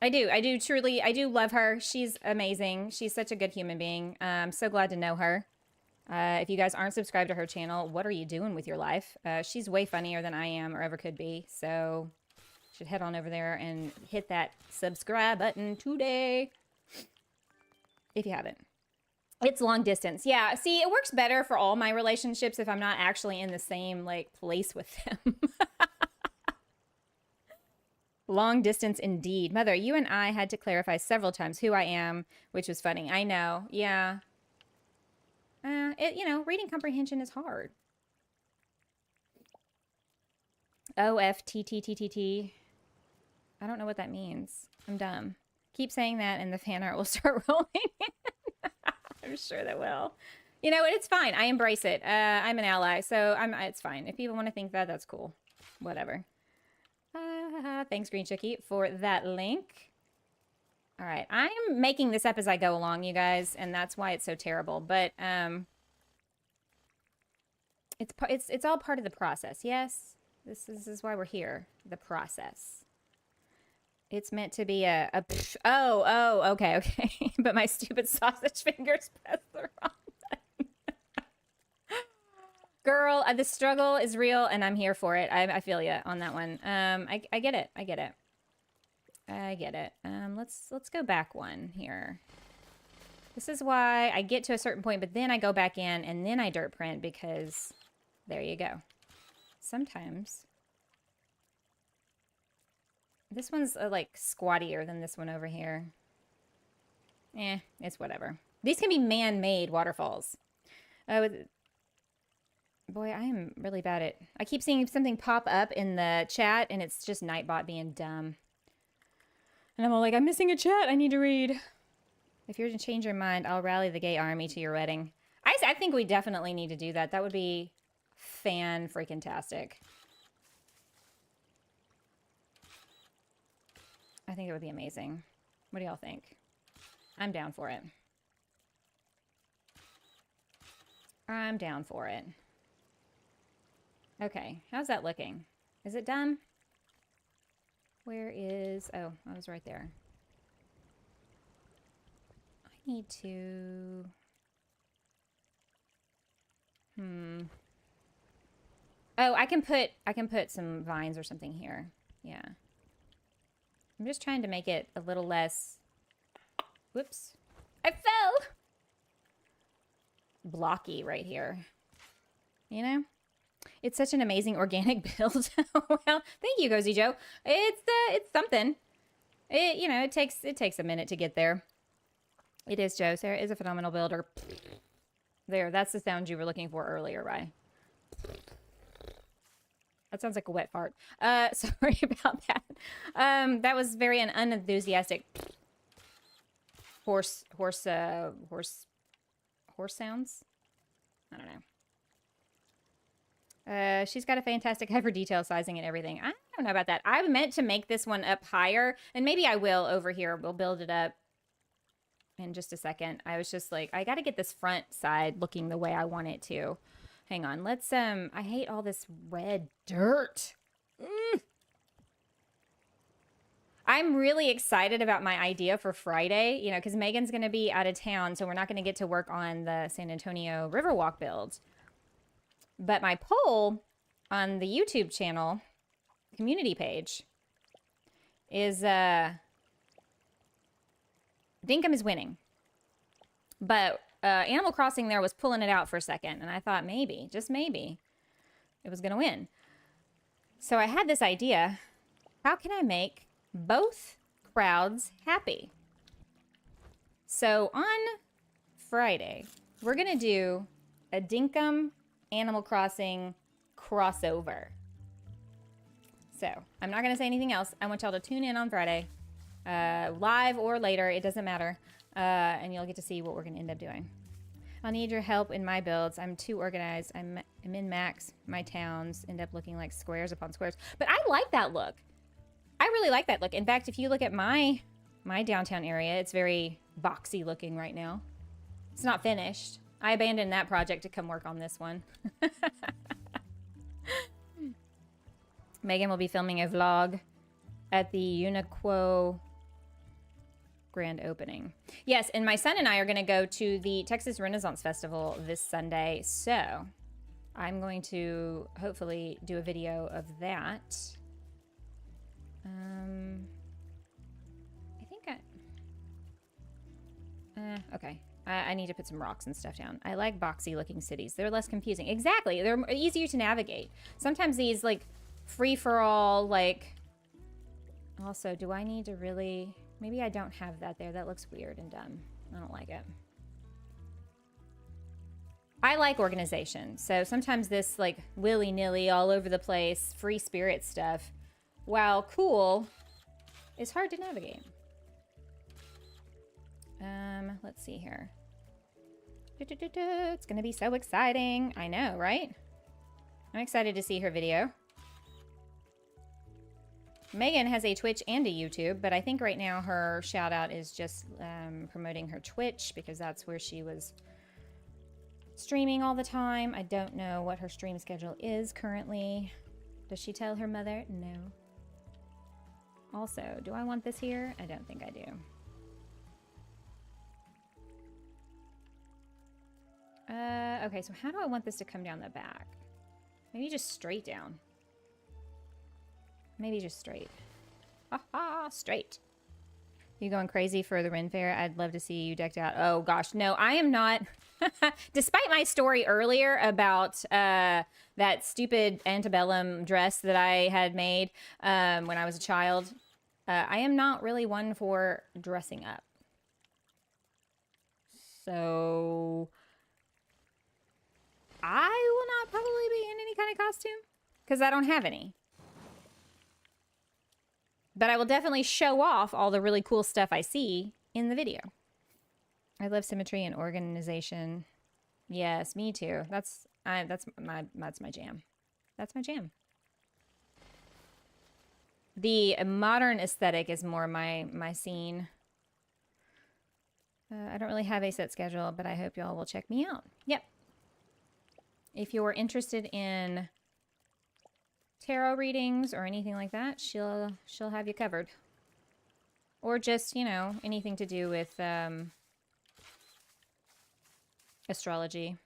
[SPEAKER 1] I do truly love her. She's amazing. She's such a good human being. I'm so glad to know her. If you guys aren't subscribed to her channel, what are you doing with your life? She's way funnier than I am or ever could be. So you should head on over there and hit that subscribe button today. If you haven't. It's long distance. Yeah, see, it works better for all my relationships if I'm not actually in the same, like, place with them. Long distance indeed. Mother, you and I had to clarify several times who I am, which was funny. I know. Yeah. You know, reading comprehension is hard. O-F-T-T-T-T-T. I don't know what that means. I'm dumb. Keep saying that and the fan art will start rolling in. I'm sure that will. You know, it's fine. I embrace it. I'm an ally, so it's fine. If people want to think that, that's cool. Whatever. Thanks, Green Chookie, for that link. All right, I'm making this up as I go along, you guys, and that's why it's so terrible. But it's all part of the process. Yes, this is why we're here. The process. It's meant to be okay. But my stupid sausage fingers pressed the wrong button. Girl, the struggle is real, and I'm here for it. I feel you on that one. I get it. I get it. I get it. Let's go back one here. This is why I get to a certain point, but then I go back in and then I dirt print because there you go. Sometimes this one's like squattier than this one over here. It's whatever. These can be man-made waterfalls. Boy, I am really bad at... I keep seeing something pop up in the chat and it's just Nightbot being dumb. And I'm all like, I'm missing a chat. I need to read. If you're to change your mind, I'll rally the gay army to your wedding. I think we definitely need to do that. That would be fan-freaking-tastic. I think it would be amazing. What do y'all think? I'm down for it. I'm down for it. Okay, how's that looking? Is it done? Where is... Oh, I was right there. I need to... Oh, I can put some vines or something here. Yeah. I'm just trying to make it a little less... Whoops. I fell! Blocky right here. You know? It's such an amazing organic build. Well, thank you, Cozy Joe. It's something. It takes a minute to get there. It is, Joe. Sarah is a phenomenal builder. There, that's the sound you were looking for earlier, right? That sounds like a wet fart. Sorry about that. That was very unenthusiastic horse sounds. I don't know. She's got a fantastic eye for detail sizing and everything. I don't know about that. I meant to make this one up higher, and maybe I will over here. We'll build it up in just a second. I was just like, I got to get this front side looking the way I want it to. Hang on. Let's, I hate all this red dirt. I'm really excited about my idea for Friday, you know, because Megan's going to be out of town, so we're not going to get to work on the San Antonio Riverwalk build. But my poll on the YouTube channel community page is Dinkum is winning. But Animal Crossing there was pulling it out for a second, and I thought maybe, just maybe, it was going to win. So I had this idea. How can I make both crowds happy? So on Friday, we're going to do a Dinkum Animal Crossing crossover. So I'm not going to say anything else. I want y'all to tune in on Friday, live or later. It doesn't matter. And you'll get to see what we're going to end up doing. I'll need your help in my builds. I'm too organized. I'm in Max. My towns end up looking like squares upon squares. But I like that look. I really like that look. In fact, if you look at my downtown area, it's very boxy looking right now. It's not finished. I abandoned that project to come work on this one. Megan will be filming a vlog at the Uniqlo grand opening. Yes, and my son and I are going to go to the Texas Renaissance Festival this Sunday, so I'm going to hopefully do a video of that. I think okay. I need to put some rocks and stuff down. I like boxy looking cities. They're less confusing. Exactly. They're easier to navigate. Sometimes these like free-for-all, like, also, do I need to really, maybe I don't have that there. That looks weird and dumb. I don't like it. I like organization. So sometimes this like willy-nilly all over the place, free spirit stuff, while cool, is hard to navigate. Let's see here. It's gonna be so exciting. I know, right? I'm excited to see her video. Megan has a Twitch and a YouTube, but I think right now her shout out is just promoting her Twitch because that's where she was streaming all the time. I don't know what her stream schedule is currently. Does she tell her mother? No. Also, do I want this here? I don't think I do. Okay, so how do I want this to come down the back? Maybe just straight down. Maybe just straight. Ha ha, straight. You going crazy for the Ren Fair? I'd love to see you decked out. Oh gosh, no, I am not. Despite my story earlier about that stupid antebellum dress that I had made when I was a child, I am not really one for dressing up. So I will not probably be in any kind of costume because I don't have any. But I will definitely show off all the really cool stuff I see in the video. I love symmetry and organization. Yes, me too. That's my jam. That's my jam. The modern aesthetic is more my scene. I don't really have a set schedule, but I hope y'all will check me out. Yep. if you're interested in tarot readings or anything like that, she'll have you covered. Or just, you know, anything to do with astrology.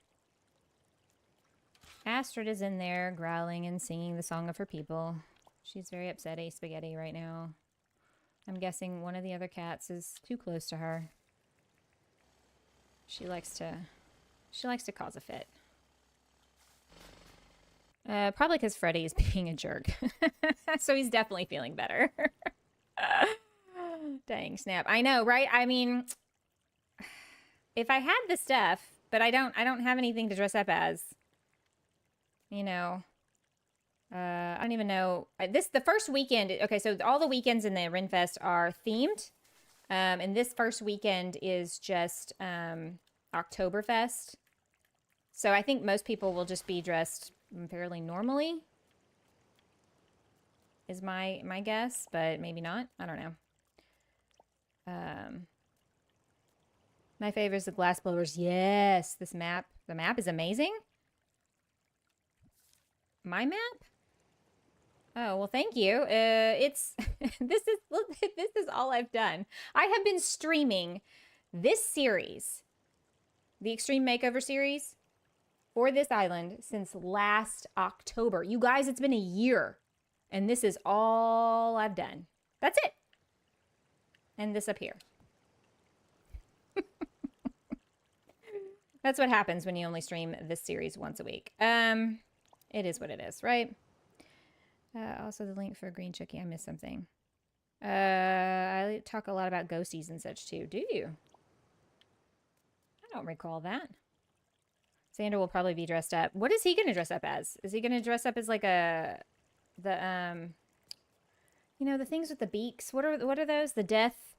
[SPEAKER 1] Astrid is in there growling and singing the song of her people. She's very upset, spaghetti, right now. I'm guessing one of the other cats is too close to her. She likes to cause a fit. Probably because Freddy is being a jerk. So he's definitely feeling better. Dang, snap. I know, right? I mean, if I had the stuff, but I don't have anything to dress up as. You know, I don't even know. The first weekend, okay, so all the weekends in the Renfest are themed. And this first weekend is just Oktoberfest. So I think most people will just be dressed fairly normally, is my guess, but maybe not. I don't know. My favorite is the glass blowers. Yes, this map. The map is amazing. My map? Oh, well, thank you. It's this is all I've done. I have been streaming this series, the Extreme Makeover series, for this island since last October. You guys, it's been a year, and this is all I've done. That's it. And this up here. That's what happens when you only stream this series once a week. It is what it is, right? Also, the link for Green Chuie. I missed something. I talk a lot about ghosties and such too. Do you? I don't recall that. Xander will probably be dressed up. What is he going to dress up as? Is he going to dress up as like you know, the things with the beaks? What are those? The death.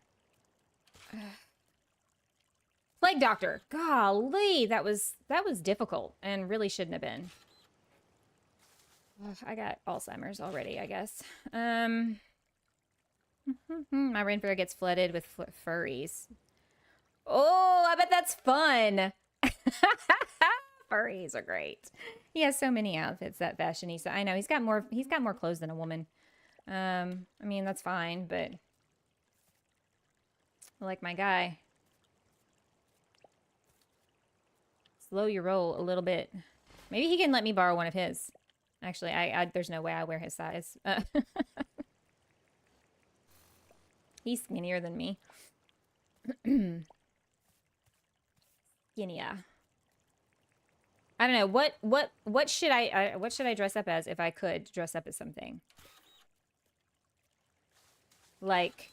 [SPEAKER 1] Plague Doctor. Golly, that was difficult and really shouldn't have been. Ugh, I got Alzheimer's already, I guess. My rainfare gets flooded with furries. Oh, I bet that's fun. Furries are great. He has so many outfits, that fashionista. I know he's got more clothes than a woman. I mean, that's fine, but I like my guy. Slow your roll a little bit. Maybe he can let me borrow one of his. Actually, there's no way I wear his size. He's skinnier than me. Skinnier. I don't know what should I dress up as if I could dress up as something like,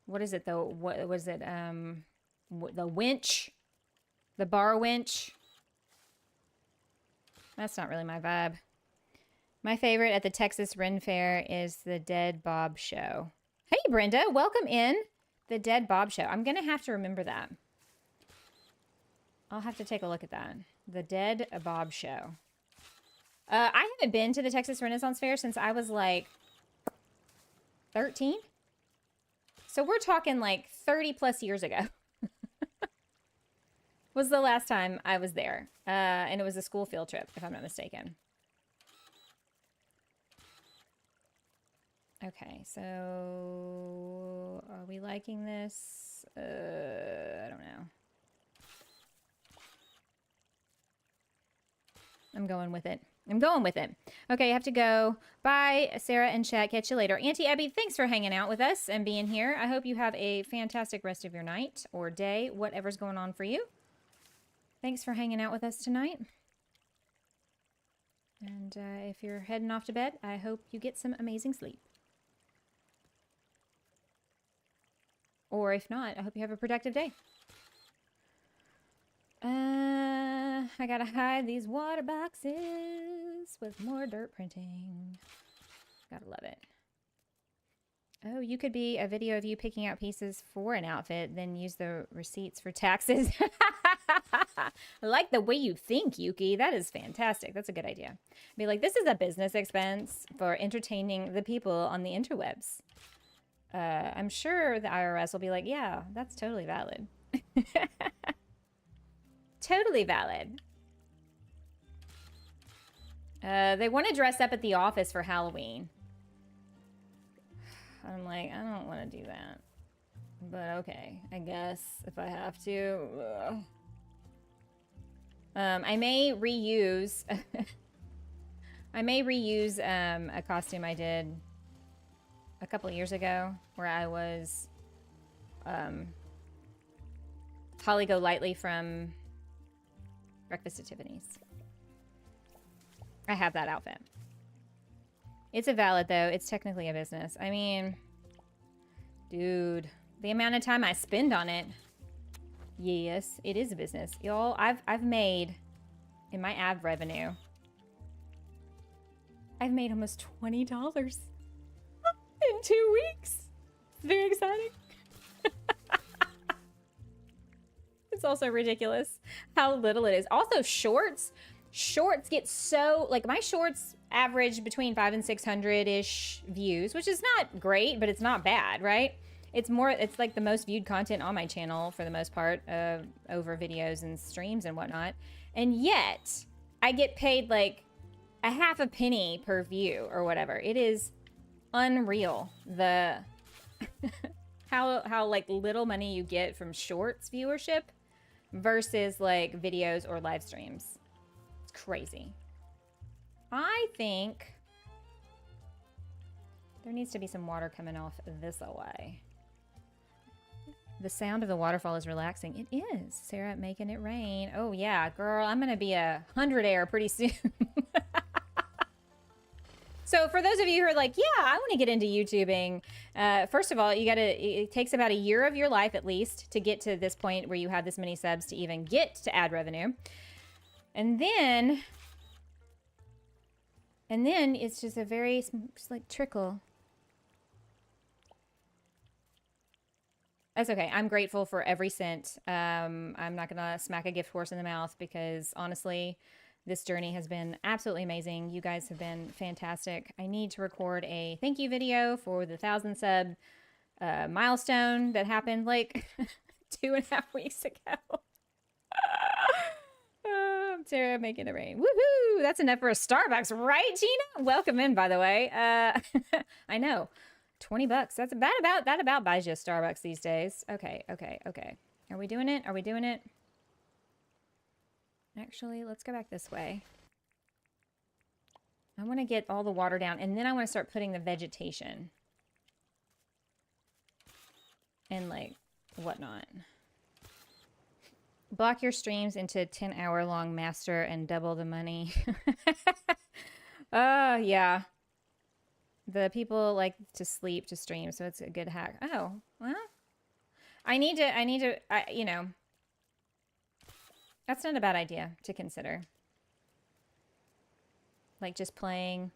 [SPEAKER 1] what is it though? What was it? The winch, the bar winch. That's not really my vibe. My favorite at the Texas Ren Fair is the Dead Bob Show. Hey, Brenda, welcome in. The Dead Bob Show. I'm going to have to remember that. I'll have to take a look at that. The Dead Bob Show. I haven't been to the Texas Renaissance Fair since I was like 13. So we're talking like 30 plus years ago. Was the last time I was there. And it was a school field trip, if I'm not mistaken. Okay, so are we liking this? I don't know. I'm going with it. Okay, I have to go. Bye, Sarah and Chat. Catch you later. Auntie Abby, thanks for hanging out with us and being here. I hope you have a fantastic rest of your night or day, whatever's going on for you. Thanks for hanging out with us tonight. And if you're heading off to bed, I hope you get some amazing sleep. Or if not, I hope you have a productive day. I gotta hide these water boxes with more dirt printing. Gotta love it. Oh, you could be a video of you picking out pieces for an outfit, then use the receipts for taxes. I like the way you think, Yuki. That is fantastic. That's a good idea. Be like, this is a business expense for entertaining the people on the interwebs. I'm sure the IRS will be like, yeah, that's totally valid. Totally valid. They want to dress up at the office for Halloween. I'm like, I don't want to do that. But okay, I guess if I have to. I may reuse. I may reuse a costume I did a couple of years ago where I was Holly Golightly from Breakfast at Tiffany's. I have that outfit. It's a valid, though. It's technically a business. I mean, dude, the amount of time I spend on it. Yes, it is a business. Y'all, I've made, in my ad revenue, I've made almost $20 in 2 weeks. It's very exciting. It's also ridiculous how little it is. Also, shorts get so, like, my shorts average between 500 and 600-ish views, which is not great, but it's not bad, right? It's like the most viewed content on my channel for the most part, over videos and streams and whatnot. And yet, I get paid like a half a penny per view or whatever. It is unreal, the how like little money you get from shorts viewership versus like videos or live streams. It's crazy. I think there needs to be some water coming off this way. The sound of the waterfall is relaxing. It is. Sarah making it rain. Oh yeah, girl, I'm gonna be 100 air pretty soon. So for those of you who are like, yeah, I want to get into YouTubing, first of all, it takes about a year of your life at least to get to this point where you have this many subs to even get to ad revenue. And then it's just a very, just like trickle. That's okay. I'm grateful for every cent. I'm not going to smack a gift horse in the mouth because honestly, this journey has been absolutely amazing. You guys have been fantastic. I need to record a thank you video for the 1,000 sub milestone that happened like 2.5 weeks ago. Sarah making it rain. Woohoo! That's enough for a Starbucks, right, Gina? Welcome in, by the way. I know. $20. That's about buys you a Starbucks these days. Okay. Are we doing it? Actually, let's go back this way. I want to get all the water down, and then I want to start putting the vegetation and like whatnot. Block your streams into 10-hour-long master and double the money. Yeah. The people like to sleep to stream, so it's a good hack. Oh, well, I need to, you know, that's not a bad idea to consider. Like just playing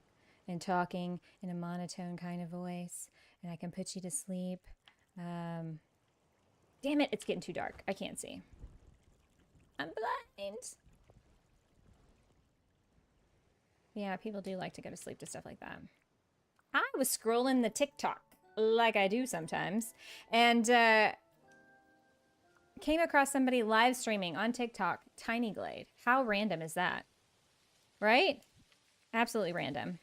[SPEAKER 1] and talking in a monotone kind of voice, and I can put you to sleep. Damn it, it's getting too dark. I can't see. I'm blind. Yeah, people do like to go to sleep to stuff like that. I was scrolling the TikTok, like I do sometimes, and came across somebody live streaming on TikTok, Tiny Glade. How random is that? Right? Absolutely random.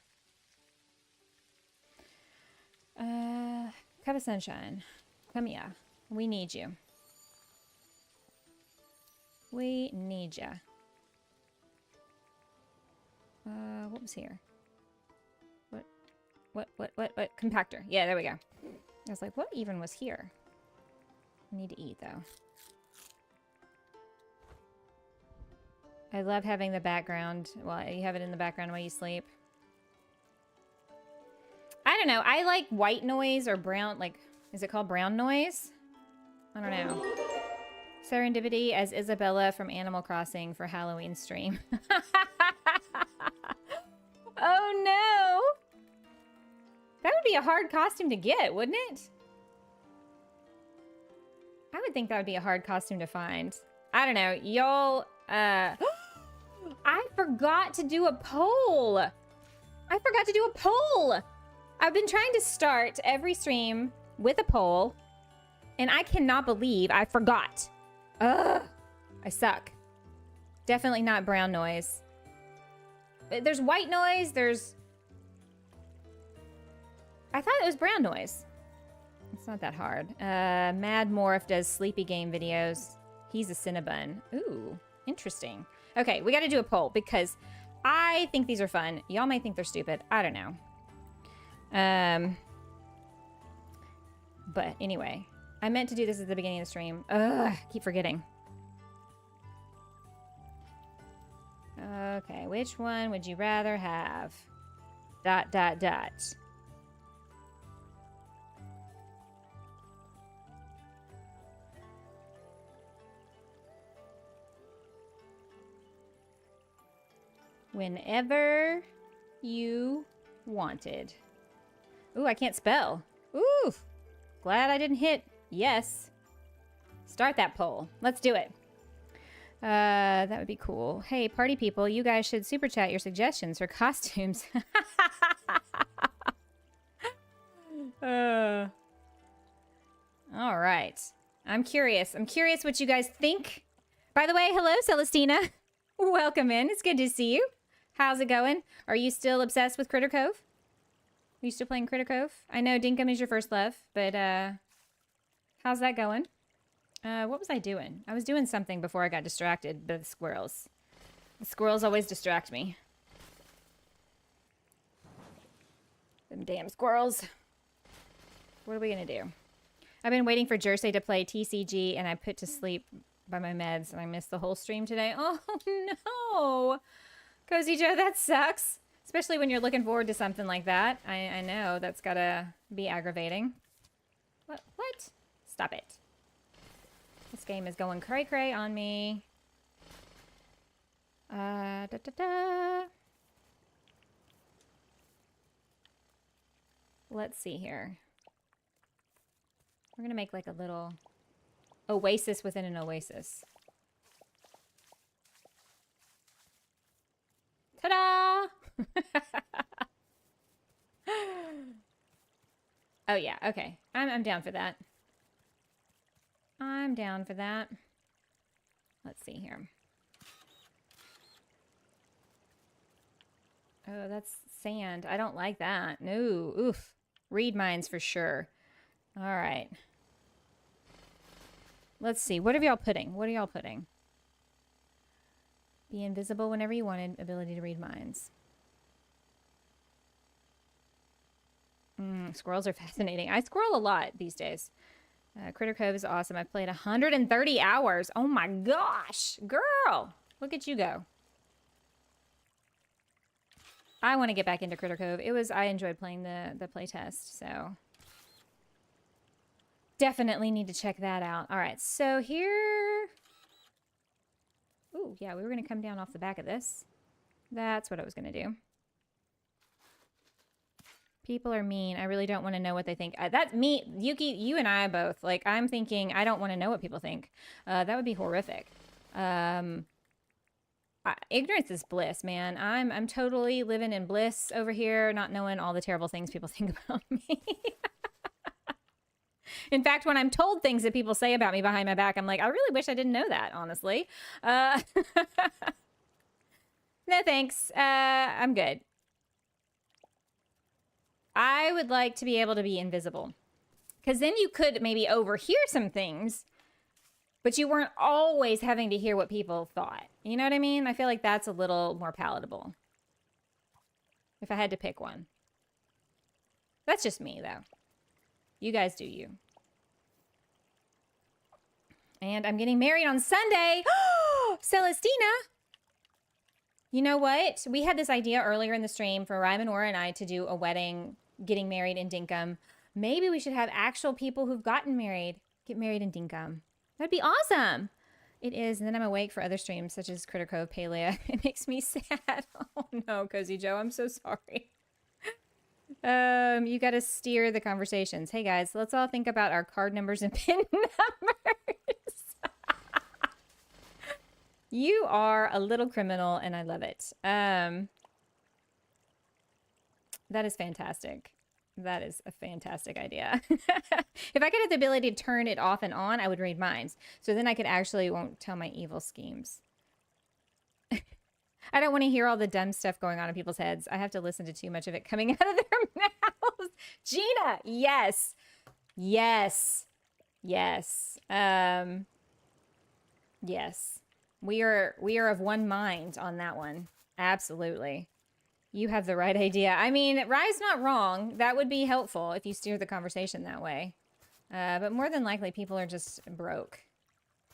[SPEAKER 1] Cup of Sunshine. Come here. We need you. We need ya. What was here? What? Compactor. Yeah, there we go. I was like, what even was here? I need to eat, though. I love having the background. Well, you have it in the background while you sleep. I don't know. I like white noise or brown, like, is it called brown noise? I don't know. Serendipity as Isabella from Animal Crossing for Halloween stream. Oh, no. That would be a hard costume to get, wouldn't it? I would think that would be a hard costume to find. I don't know. Y'all, I forgot to do a poll. I've been trying to start every stream with a poll, and I cannot believe I forgot. Ugh. I suck. Definitely not brown noise. There's white noise. There's... I thought it was brown noise. It's not that hard. Mad Morph does sleepy game videos. He's a Cinnabon. Ooh, interesting. Okay, we got to do a poll because I think these are fun. Y'all might think they're stupid. I don't know. But anyway, I meant to do this at the beginning of the stream. Ugh, keep forgetting. Okay, which one would you rather have? ... Whenever you wanted. Ooh, I can't spell. Ooh, glad I didn't hit yes. Start that poll. Let's do it. That would be cool. Hey, party people, you guys should super chat your suggestions for costumes. All right. I'm curious. I'm curious what you guys think. By the way, hello, Celestina. Welcome in. It's good to see you. How's it going? Are you still obsessed with Critter Cove? Are you still playing Critter Cove? I know Dinkum is your first love, but how's that going? What was I doing? I was doing something before I got distracted by the squirrels. The squirrels always distract me. Them damn squirrels. What are we gonna do? I've been waiting for Jersey to play TCG, and I put to sleep by my meds, and I missed the whole stream today. Oh, no! Cozy Joe, that sucks. Especially when you're looking forward to something like that. I know, that's gotta be aggravating. What? Stop it. This game is going cray-cray on me. Let's see here. We're gonna make like a little oasis within an oasis. Ta-da! Oh yeah, okay. I'm down for that. I'm down for that. Let's see here. Oh, that's sand. I don't like that. No, oof. Read minds for sure. All right. Let's see. What are y'all putting? What are y'all putting? Be invisible whenever you wanted. Ability to read minds. Squirrels are fascinating. I squirrel a lot these days. Critter Cove is awesome. I've played 130 hours. Oh my gosh. Girl. Look at you go. I want to get back into Critter Cove. I enjoyed playing the playtest, so definitely need to check that out. All right, so here. Ooh, yeah, we were going to come down off the back of this. That's what I was going to do. People are mean. I really don't want to know what they think. That's me. Yuki, you and I both. Like, I'm thinking I don't want to know what people think. That would be horrific. Ignorance is bliss, man. I'm totally living in bliss over here, not knowing all the terrible things people think about me. In fact, when I'm told things that people say about me behind my back, I'm like, I really wish I didn't know that, honestly. No thanks. I'm good. I would like to be able to be invisible. Because then you could maybe overhear some things, but you weren't always having to hear what people thought. You know what I mean? I feel like that's a little more palatable. If I had to pick one. That's just me, though. You guys do you. And I'm getting married on Sunday. Celestina! You know what? We had this idea earlier in the stream for Rymanora and I to do a wedding, getting married in Dinkum. Maybe we should have actual people who've gotten married get married in Dinkum. That'd be awesome. It is. And then I'm awake for other streams such as Critter Cove Palea. It makes me sad. Oh no, Cozy Joe. I'm so sorry. You got to steer the conversations. Hey guys, let's all think about our card numbers and pin numbers. You are a little criminal and I love it. That is fantastic. That is a fantastic idea. If I could have the ability to turn it off and on, I would read minds. So then I could actually won't tell my evil schemes. I don't want to hear all the dumb stuff going on in people's heads. I have to listen to too much of it coming out of their mouths. Gina, yes. Yes. Yes. Yes. We are of one mind on that one. Absolutely. You have the right idea. I mean, Rye's not wrong. That would be helpful if you steer the conversation that way. But more than likely, people are just broke.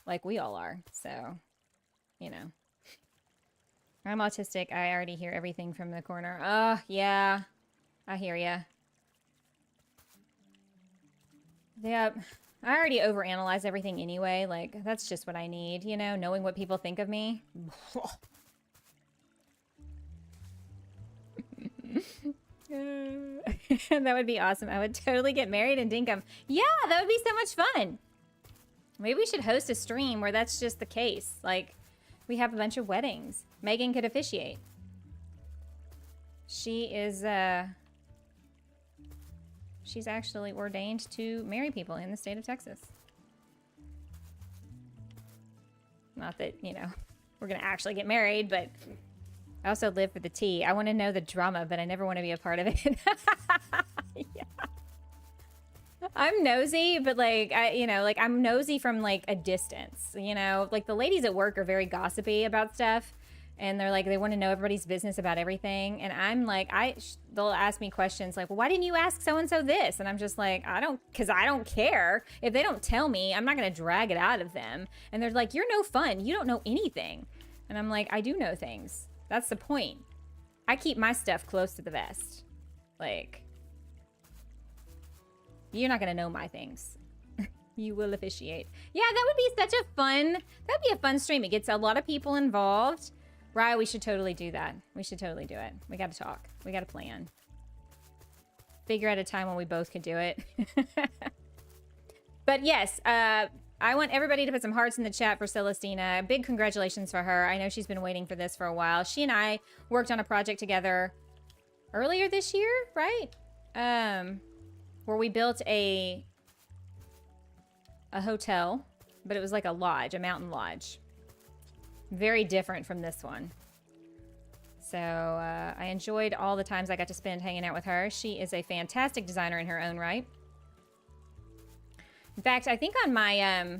[SPEAKER 1] Like we all are. So, you know. I'm autistic. I already hear everything from the corner. Oh, yeah. I hear ya. Yep. I already overanalyze everything anyway. Like, that's just what I need, you know? Knowing what people think of me. That would be awesome. I would totally get married in Dinkum. Yeah, that would be so much fun. Maybe we should host a stream where that's just the case. Like, we have a bunch of weddings. Megan could officiate. She is, she's actually ordained to marry people in the state of Texas. Not that, you know, we're going to actually get married, but I also live for the tea. I want to know the drama, but I never want to be a part of it. Yeah. I'm nosy, but like, I'm nosy from like a distance, you know, like the ladies at work are very gossipy about stuff. And they're like, they want to know everybody's business about everything. And I'm like, they'll ask me questions like, well, why didn't you ask so-and-so this? And I'm just like, because I don't care. If they don't tell me, I'm not going to drag it out of them. And they're like, you're no fun. You don't know anything. And I'm like, I do know things. That's the point. I keep my stuff close to the vest. Like, you're not going to know my things. You will officiate. Yeah, that would be such a fun, that'd be a fun stream. It gets a lot of people involved. Rye, we should totally do that. We should totally do it. We got to talk. We got to plan. Figure out a time when we both could do it. But yes, I want everybody to put some hearts in the chat for Celestina. Big congratulations for her. I know she's been waiting for this for a while. She and I worked on a project together earlier this year, right? Where we built a hotel, but it was like a lodge, a mountain lodge. Very different from this one. So I enjoyed all the times I got to spend hanging out with her. She is a fantastic designer in her own right. In fact, I think on my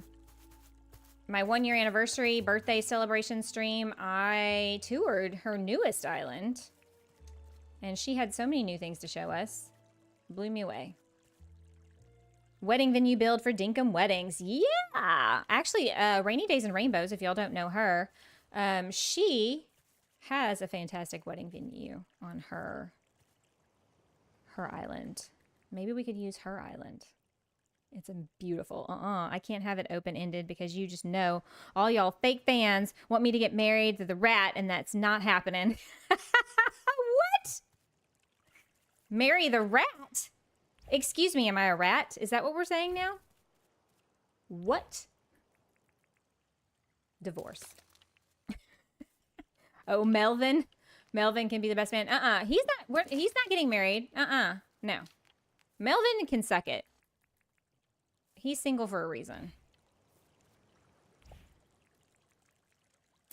[SPEAKER 1] my 1-year anniversary birthday celebration stream, I toured her newest island. And she had so many new things to show us. Blew me away. Wedding venue build for Dinkum weddings. Yeah! Actually, Rainy Days and Rainbows, if y'all don't know her, she has a fantastic wedding venue on her island. Maybe we could use her island. It's a beautiful. I can't have it open-ended because you just know all y'all fake fans want me to get married to the rat, and that's not happening. What? Marry the rat? Excuse me, am I a rat? Is that what we're saying now? What? Divorce. Oh, Melvin. Melvin can be the best man. He's not getting married. No. Melvin can suck it. He's single for a reason.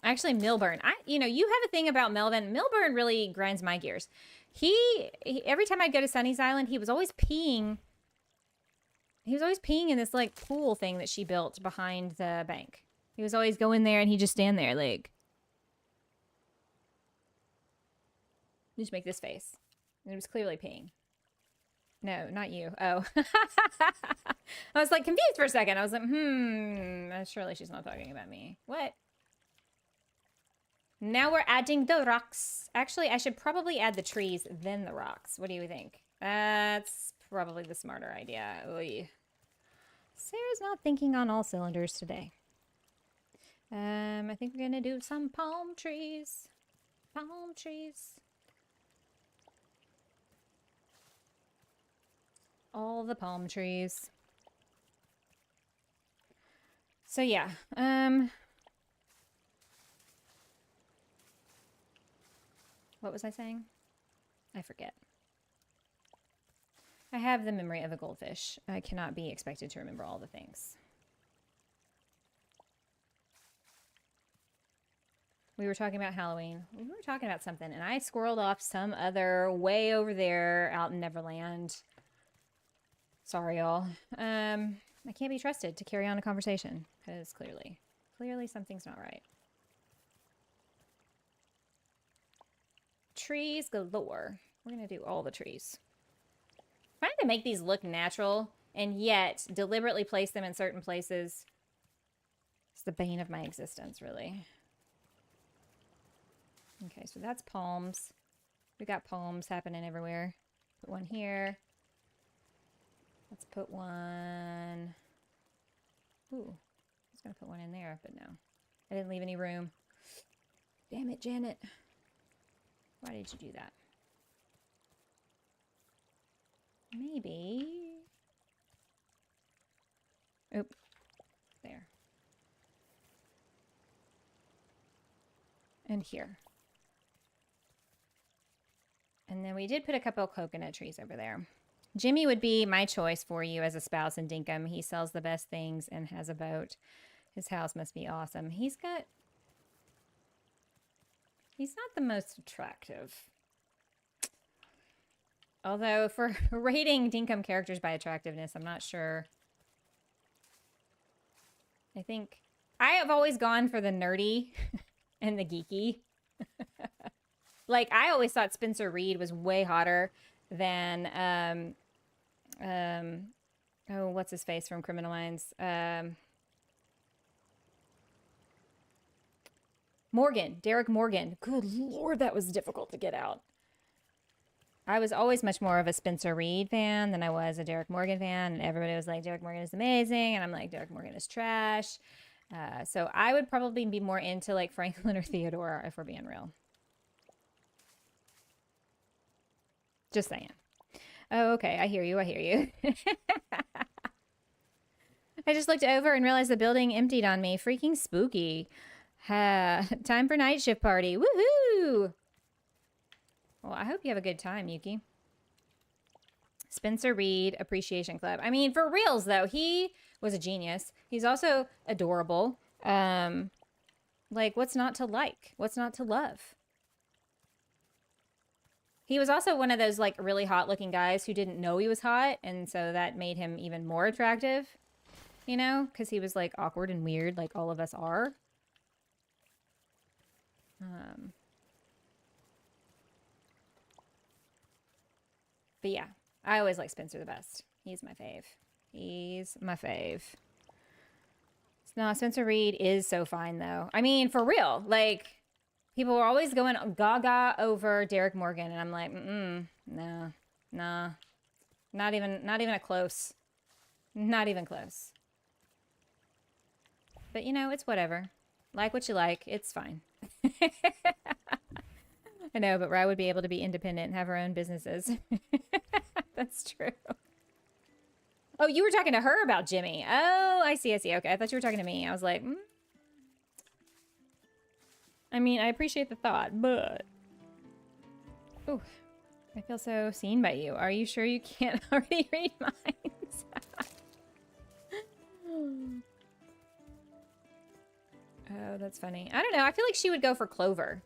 [SPEAKER 1] Actually, Milburn. You have a thing about Melvin. Milburn really grinds my gears. He every time I'd go to Sunny's Island, he was always peeing. He was always peeing in this like pool thing that she built behind the bank. He was always going there and he'd just stand there like, just make this face. And it was clearly peeing. No, not you. Oh. I was like confused for a second. I was like, surely she's not talking about me. What? Now we're adding the rocks. Actually, I should probably add the trees, then the rocks. What do you think? That's probably the smarter idea. Oy. Sarah's not thinking on all cylinders today. I think we're gonna do some palm trees. Palm trees. All the palm trees. So yeah, what was I saying? I forget. I have the memory of a goldfish. I cannot be expected to remember all the things. We were talking about Halloween. We were talking about something, and I squirreled off some other way over there out in Neverland. Sorry, y'all. I can't be trusted to carry on a conversation because clearly something's not right. Trees galore. We're gonna do all the trees. Trying to make these look natural and yet deliberately place them in certain places. It's the bane of my existence, really. Okay, so that's palms. We got palms happening everywhere. Put one here. Let's put one... Ooh, I was gonna put one in there, but no. I didn't leave any room. Damn it, Janet. Why did you do that? Maybe... Oop. There. And here. And then we did put a couple of coconut trees over there. Jimmy would be my choice for you as a spouse in Dinkum. He sells the best things and has a boat. His house must be awesome. He's not the most attractive. Although, if we're rating Dinkum characters by attractiveness, I'm not sure. I think I have always gone for the nerdy and the geeky. Like, I always thought Spencer Reed was way hotter than, oh, what's his face from Criminal Minds? Derek Morgan. Good Lord, that was difficult to get out. I was always much more of a Spencer Reed fan than I was a Derek Morgan fan, and everybody was like, Derek Morgan is amazing, and I'm like, Derek Morgan is trash. So I would probably be more into, like, Franklin or Theodore, if we're being real. Just saying. Oh, okay. I hear you. I hear you. I just looked over and realized the building emptied on me. Freaking spooky. Time for night shift party. Woohoo! Well, I hope you have a good time, Yuki. Spencer Reed Appreciation Club. I mean, for reals, though, he was a genius. He's also adorable. Like, what's not to like? What's not to love? He was also one of those, like, really hot-looking guys who didn't know he was hot, and so that made him even more attractive, you know? Because he was, like, awkward and weird, like all of us are. But yeah, I always like Spencer the best. He's my fave. He's my fave. No, Spencer Reed is so fine, though. I mean, for real, like... People were always going gaga over Derek Morgan, and I'm like, no, nah, not even a close, not even close. But you know, it's whatever. Like what you like, it's fine. I know, but Rye would be able to be independent and have her own businesses. That's true. Oh, you were talking to her about Jimmy. Oh, I see. Okay, I thought you were talking to me. I was like, I mean, I appreciate the thought, but... Ooh, I feel so seen by you. Are you sure you can't already read minds? Oh, that's funny. I don't know. I feel like she would go for Clover.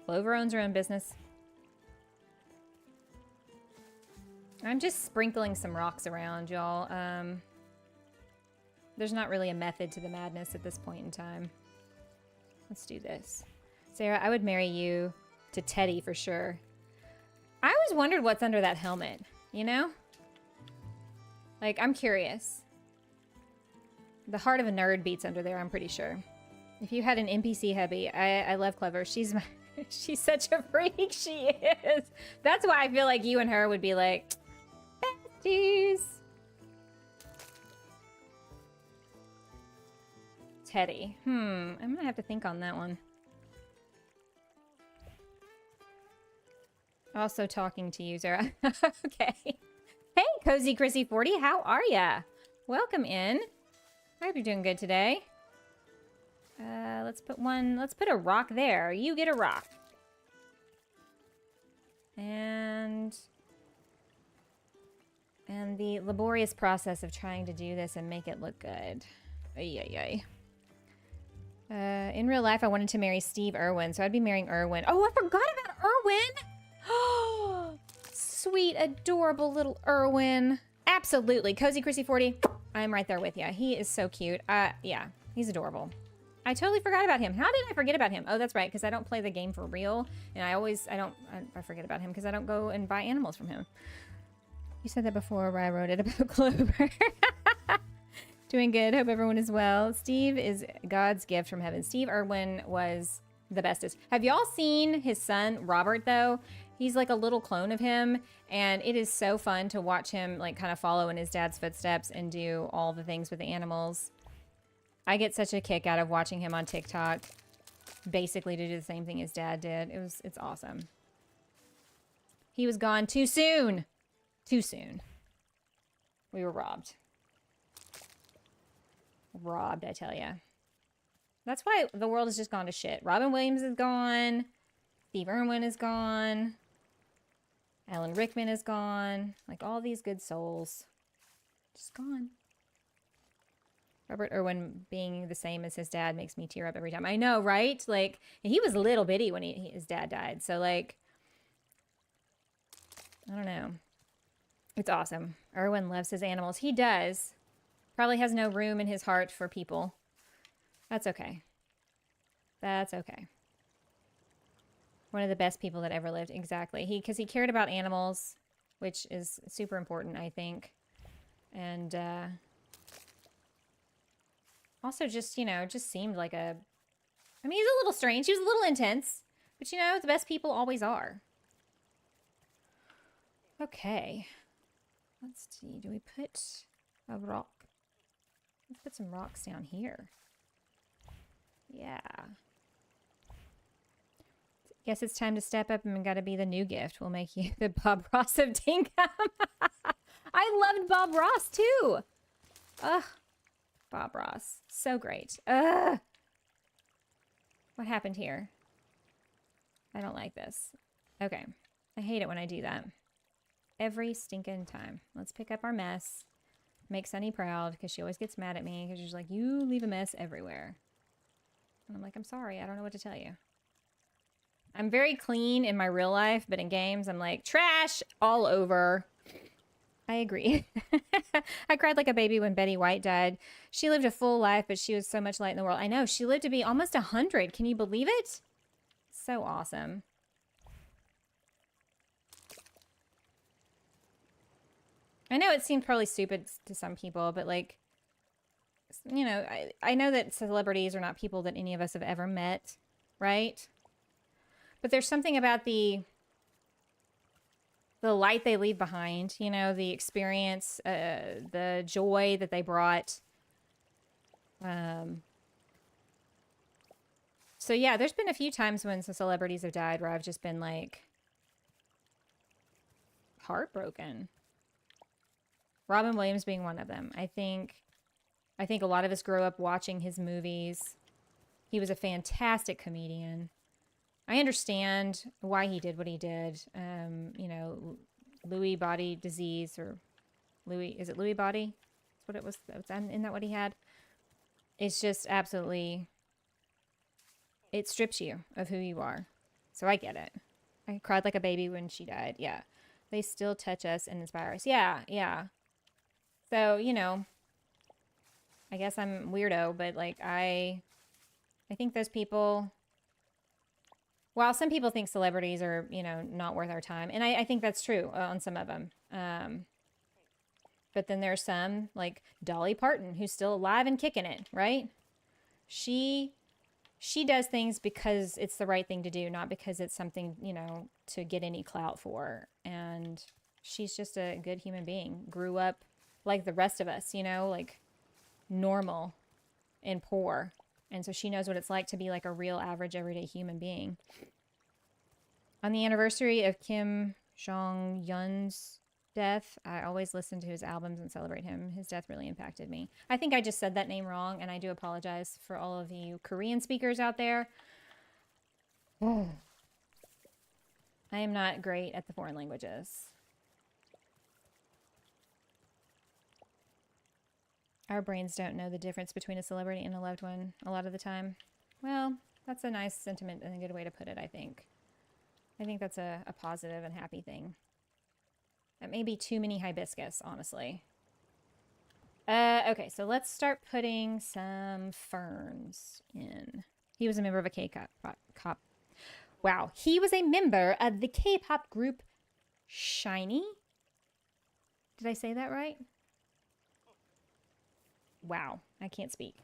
[SPEAKER 1] Clover owns her own business. I'm just sprinkling some rocks around, y'all. There's not really a method to the madness at this point in time. Let's do this. Sarah, I would marry you to Teddy for sure. I always wondered what's under that helmet, you know? Like, I'm curious. The heart of a nerd beats under there, I'm pretty sure. If you had an NPC hubby, I love Clever. She's such a freak, she is. That's why I feel like you and her would be like, besties. Teddy. I'm gonna have to think on that one. Also talking to you, Zara. Okay. Hey, Cozy Chrissy 40, how are ya? Welcome in. I hope you're doing good today. Let's put a rock there. You get a rock. And the laborious process of trying to do this and make it look good. Ay, ay, ay. In real life, I wanted to marry Steve Irwin, so I'd be marrying Irwin. Oh, I forgot about Irwin! Oh, sweet, adorable little Irwin. Absolutely. Cozy Chrissy 40, I'm right there with you. He is so cute. Yeah, he's adorable. I totally forgot about him. How did I forget about him? Oh, that's right, because I don't play the game for real, and I forget about him because I don't go and buy animals from him. You said that before where I wrote it about Clover. Doing good. Hope everyone is well. Steve is God's gift from heaven. Steve Irwin was the bestest. Have y'all seen his son, Robert, though? He's like a little clone of him, and it is so fun to watch him like kind of follow in his dad's footsteps and do all the things with the animals. I get such a kick out of watching him on TikTok, basically to do the same thing his dad did. It's awesome. He was gone too soon. Too soon. We were robbed. Robbed, I tell ya. That's why the world has just gone to shit. Robin Williams is gone. Steve Irwin is gone. Alan Rickman is gone. Like all these good souls. Just gone. Robert Irwin being the same as his dad makes me tear up every time. I know, right? Like, he was little bitty when his dad died. So, like, I don't know. It's awesome. Irwin loves his animals. He does. Probably has no room in his heart for people. That's okay. That's okay. One of the best people that ever lived. Exactly. Because he cared about animals, which is super important, I think. And also just, you know, just seemed like a... I mean, he's a little strange. He was a little intense. But, you know, the best people always are. Okay. Let's see. Do we put a rock? Let's put some rocks down here. Yeah. Guess it's time to step up and gotta be the new gift. We'll make you the Bob Ross of Dinkum. I loved Bob Ross too. Ugh. Bob Ross. So great. Ugh. What happened here? I don't like this. Okay. I hate it when I do that. Every stinking time. Let's pick up our mess. Make Sunny proud because she always gets mad at me because she's like, you leave a mess everywhere. And I'm like, I'm sorry. I don't know what to tell you. I'm very clean in my real life, but in games, I'm like, trash all over. I agree. I cried like a baby when Betty White died. She lived a full life, but she was so much light in the world. I know. She lived to be almost 100. Can you believe it? So awesome. I know it seems probably stupid to some people, but like, you know, I know that celebrities are not people that any of us have ever met, right? But there's something about the light they leave behind, you know, the experience, the joy that they brought. So yeah, there's been a few times when some celebrities have died where I've just been like heartbroken. Robin Williams being one of them. I think a lot of us grew up watching his movies. He was a fantastic comedian. I understand why he did what he did. You know, Lewy body disease or is it Lewy body? That's what it was. Isn't that what he had? It's just absolutely, it strips you of who you are. So I get it. I cried like a baby when she died. Yeah. They still touch us and inspire us. Yeah, yeah. So, you know, I guess I'm weirdo, but like I think those people, while some people think celebrities are, you know, not worth our time, and I think that's true on some of them. But then there's some like Dolly Parton who's still alive and kicking it, right? She does things because it's the right thing to do, not because it's something, you know, to get any clout for. And she's just a good human being. Grew up like the rest of us, you know, like normal and poor. And so she knows what it's like to be like a real average everyday human being. On the anniversary of Kim Jong-un's death, I always listen to his albums and celebrate him. His death really impacted me. I think I just said that name wrong, and I do apologize for all of you Korean speakers out there. I am not great at the foreign languages. Our brains don't know the difference between a celebrity and a loved one a lot of the time. Well, that's a nice sentiment and a good way to put it, I think. I think that's a positive and happy thing. That may be too many hibiscus, honestly. Okay, so let's start putting some ferns in. He was a member of a K-pop. Wow, he was a member of the K-pop group Shiny. Did I say that right? Wow, I can't speak.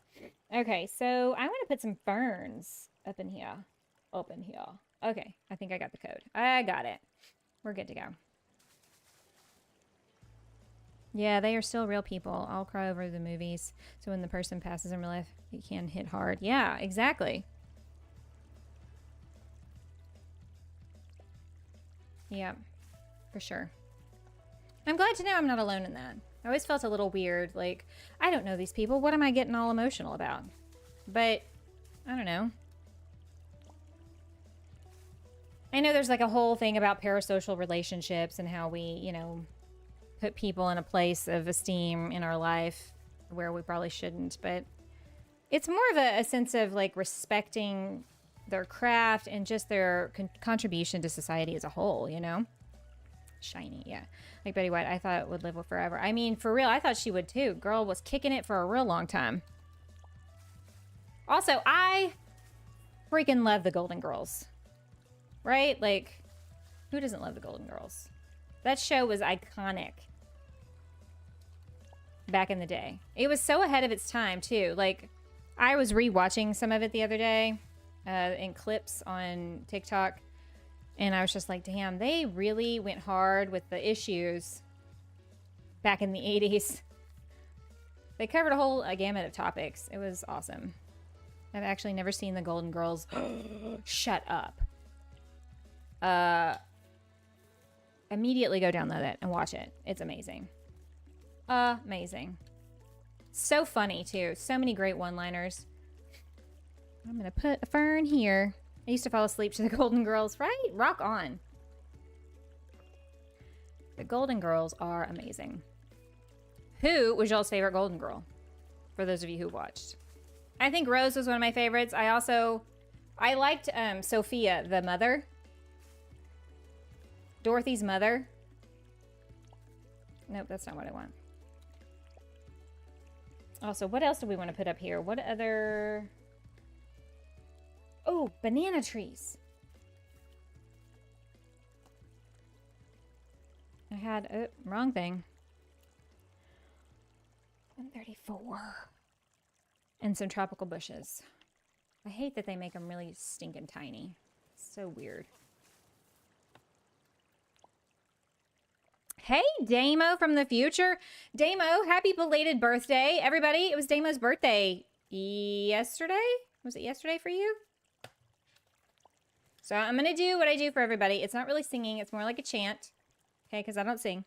[SPEAKER 1] Okay, so I want to put some ferns up in here. Okay, I think I got the code. I got it. We're good to go. Yeah, they are still real people. I'll cry over the movies. So when the person passes in real life, it can hit hard. Yeah, exactly. Yeah, for sure. I'm glad to know I'm not alone in that. I always felt a little weird. Like, I don't know these people. What am I getting all emotional about? But, I don't know. I know there's like a whole thing about parasocial relationships and how we, you know, put people in a place of esteem in our life where we probably shouldn't. But it's more of a sense of like respecting their craft and just their contribution to society as a whole, you know? Shiny, yeah. Like Betty White, I thought it would live forever. I mean, for real, I thought she would too. Girl was kicking it for a real long time. Also, I freaking love the Golden Girls. Right? Like, who doesn't love the Golden Girls? That show was iconic back in the day. It was so ahead of its time, too. Like, I was rewatching some of it the other day in clips on TikTok. And I was just like, damn, they really went hard with the issues back in the 80s. They covered a whole gamut of topics. It was awesome. I've actually never seen the Golden Girls. Shut up. Immediately go download it and watch it. It's amazing. Amazing. So funny, too. So many great one-liners. I'm going to put a fern here. I used to fall asleep to the Golden Girls, right? Rock on. The Golden Girls are amazing. Who was y'all's favorite Golden Girl? For those of you who watched. I think Rose was one of my favorites. I liked Sophia, the mother. Dorothy's mother. Nope, that's not what I want. Also, what else do we want to put up here? What other... Oh, banana trees. I had... wrong thing. 134. And some tropical bushes. I hate that they make them really stinking tiny. It's so weird. Hey, Damo from the future. Damo, happy belated birthday. Everybody, it was Damo's birthday yesterday. Was it yesterday for you? So I'm going to do what I do for everybody. It's not really singing. It's more like a chant. Okay, because I don't sing.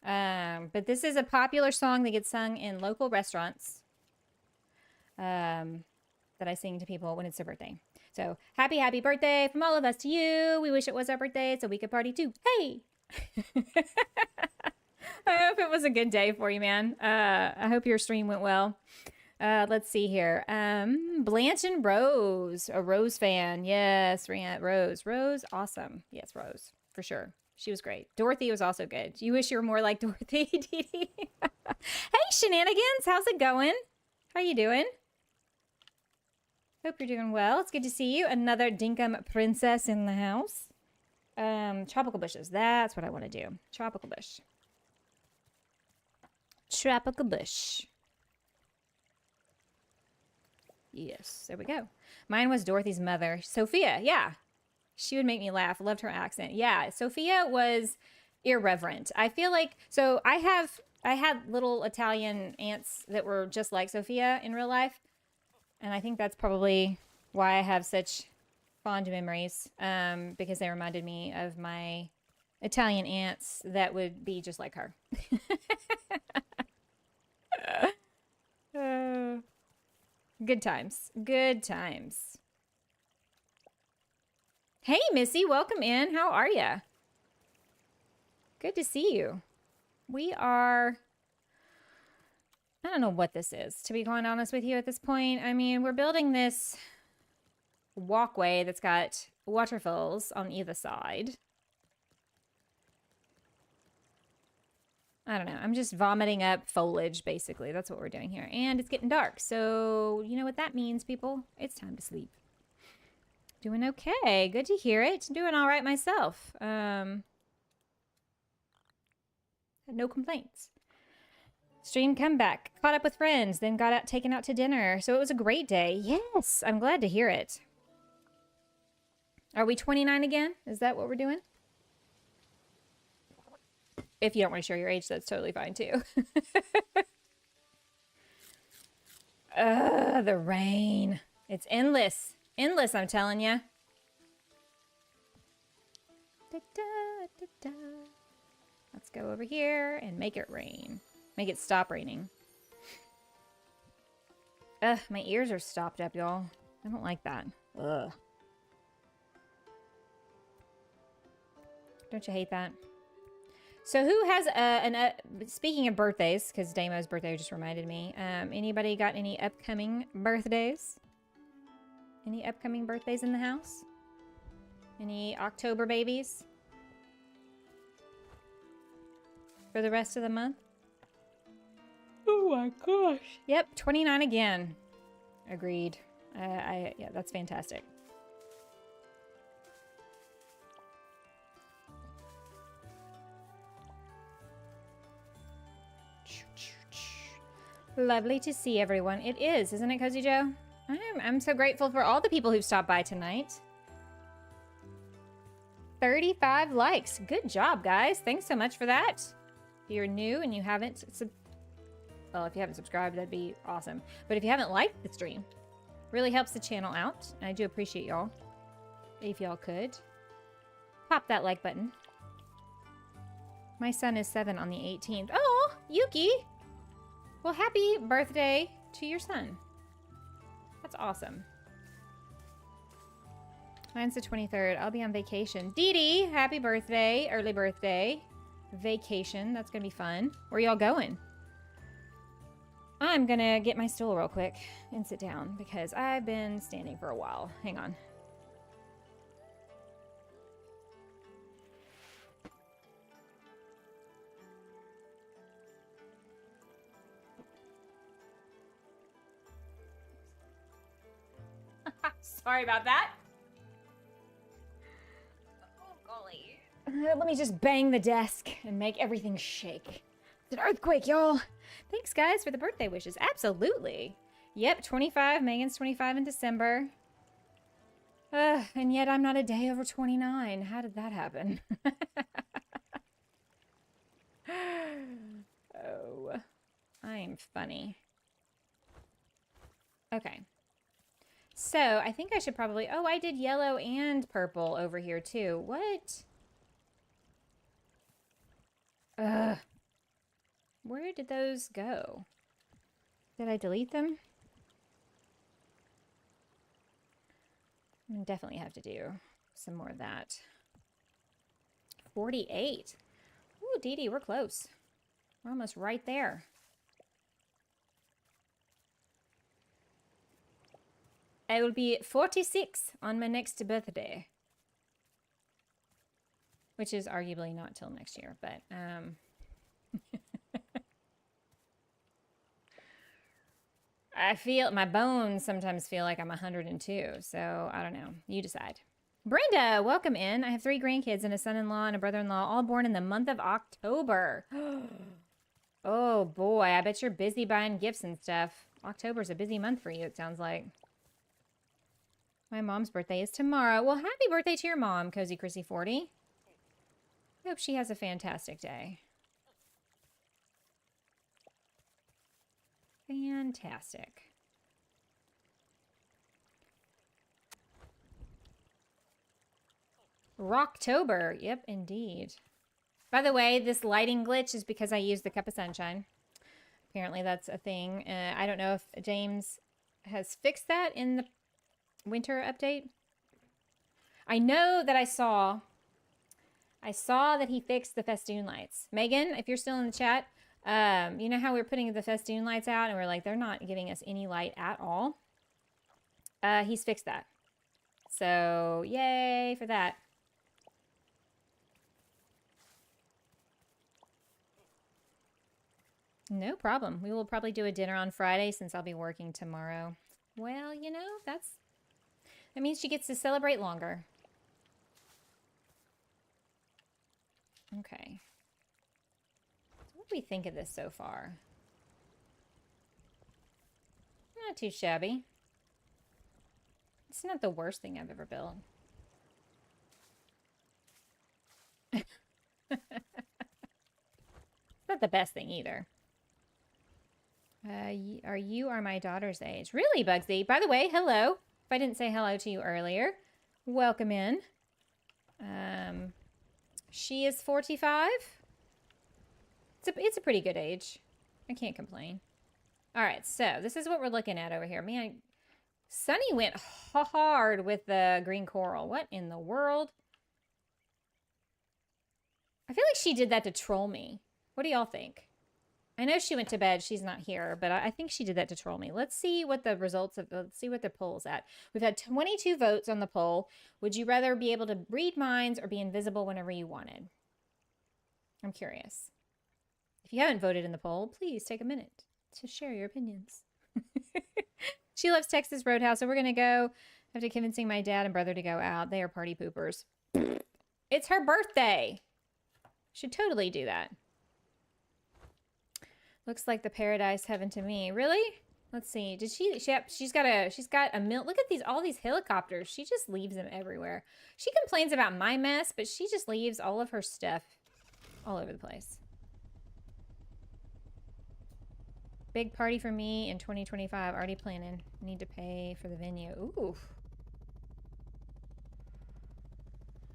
[SPEAKER 1] But this is a popular song that gets sung in local restaurants. That I sing to people when it's their birthday. So, happy, happy birthday from all of us to you. We wish it was our birthday so we could party too. Hey! I hope it was a good day for you, man. I hope your stream went well. Let's see here. Blanche and Rose, a Rose fan. Yes, Rose. Rose, awesome. Yes, Rose, for sure. She was great. Dorothy was also good. You wish you were more like Dorothy, Dee Dee. Hey, Shenanigans, how's it going? How you doing? Hope you're doing well. It's good to see you. Another Dinkum princess in the house. Tropical bushes. That's what I want to do. Tropical bush. Tropical bush. Yes, there we go. Mine was Dorothy's mother, Sophia. Yeah, she would make me laugh. Loved her accent. Yeah, Sophia was irreverent. I feel like I had little Italian aunts that were just like Sophia in real life, and I think that's probably why I have such fond memories. Because they reminded me of my Italian aunts that would be just like her. Good times. Good times. Hey, Missy, welcome in. How are you? Good to see you. We are I don't know what this is, to be quite honest with you at this point. I mean, we're building this walkway that's got waterfalls on either side. I don't know. I'm just vomiting up foliage, basically. That's what we're doing here. And it's getting dark. So, you know what that means, people? It's time to sleep. Doing okay. Good to hear it. Doing all right myself. Had no complaints. Stream comeback. Caught up with friends. Then got taken out to dinner. So it was a great day. Yes. I'm glad to hear it. Are we 29 again? Is that what we're doing? If you don't want to share your age, that's totally fine too. The rain. It's endless. Endless, I'm telling you. Let's go over here and make it rain. Make it stop raining. Ugh, my ears are stopped up, y'all. I don't like that. Ugh. Don't you hate that? So who has speaking of birthdays, because Damo's birthday just reminded me, anybody got any upcoming birthdays? Any upcoming birthdays in the house? Any October babies? For the rest of the month? Oh my gosh. Yep, 29 again. Agreed. Yeah, that's fantastic. Lovely to see everyone. It is, isn't it, Cozy Joe? I'm so grateful for all the people who've stopped by tonight. 35 likes. Good job, guys. Thanks so much for that. If you're new and you haven't, well, if you haven't subscribed, that'd be awesome. But if you haven't liked the stream, really helps the channel out. And I do appreciate y'all. If y'all could, pop that like button. My son is 7 on the 18th. Oh, Yuki. Well, happy birthday to your son. That's awesome. Mine's the 23rd. I'll be on vacation. Dee Dee, happy birthday. Early birthday. Vacation. That's going to be fun. Where y'all going? I'm going to get my stool real quick and sit down because I've been standing for a while. Hang on. Sorry about that. Oh, golly. Let me just bang the desk and make everything shake. It's an earthquake, y'all. Thanks, guys, for the birthday wishes. Absolutely. Yep, 25. Megan's 25 in December. And yet I'm not a day over 29. How did that happen? Oh, I'm funny. Okay. So, I think I should probably... Oh, I did yellow and purple over here, too. What? Where did those go? Did I delete them? I definitely have to do some more of that. 48. Ooh, Dee Dee, we're close. We're almost right there. I will be 46 on my next birthday. Which is arguably not till next year, but I feel, my bones sometimes feel like I'm 102, so I don't know. You decide. Brenda, welcome in. I have 3 grandkids and a son-in-law and a brother-in-law, all born in the month of October. Oh boy, I bet you're busy buying gifts and stuff. October's a busy month for you, it sounds like. My mom's birthday is tomorrow. Well, happy birthday to your mom, Cozy Chrissy 40. I hope she has a fantastic day. Fantastic. Rocktober. Yep, indeed. By the way, this lighting glitch is because I used the cup of sunshine. Apparently that's a thing. I don't know if James has fixed that in the winter update. I know that I saw that he fixed the festoon lights. Megan, if you're still in the chat, You know how we're putting the festoon lights out and we're like, they're not giving us any light at all? He's fixed that. So, yay for that. No problem. We will probably do a dinner on Friday since I'll be working tomorrow. Well, you know, that means she gets to celebrate longer. Okay. What do we think of this so far? Not too shabby. It's not the worst thing I've ever built. It's not the best thing either. You are my daughter's age. Really, Bugsy? By the way, hello. If I didn't say hello to you earlier, welcome in. She is 45. It's a pretty good age. I can't complain. All right, so this is what we're looking at over here. Man, Sunny went hard with the green coral. What in the world? I feel like she did that to troll me. What do y'all think? I know she went to bed. She's not here, but I think she did that to troll me. Let's see what the results of, let's see what the poll's at. We've had 22 votes on the poll. Would you rather be able to read minds or be invisible whenever you wanted? I'm curious. If you haven't voted in the poll, please take a minute to share your opinions. She loves Texas Roadhouse, so we're going to go after convincing my dad and brother to go out. They are party poopers. It's her birthday. Should totally do that. Looks like the paradise heaven to me. Really? Let's see. Did she? Yep. She's got a mill. Look at all these helicopters. She just leaves them everywhere. She complains about my mess, but she just leaves all of her stuff all over the place. Big party for me in 2025. Already planning. Need to pay for the venue. Ooh.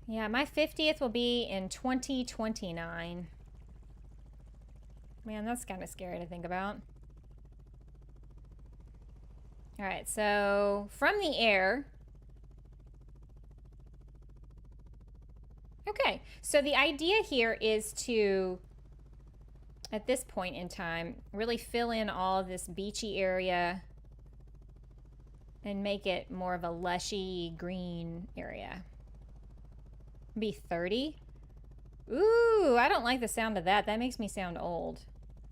[SPEAKER 1] Yeah, my 50th will be in 2029. Man, that's kind of scary to think about. All right, so from the air. Okay, so the idea here is to, at this point in time, really fill in all of this beachy area and make it more of a lushy green area. Be 30. Ooh, I don't like the sound of that. That makes me sound old.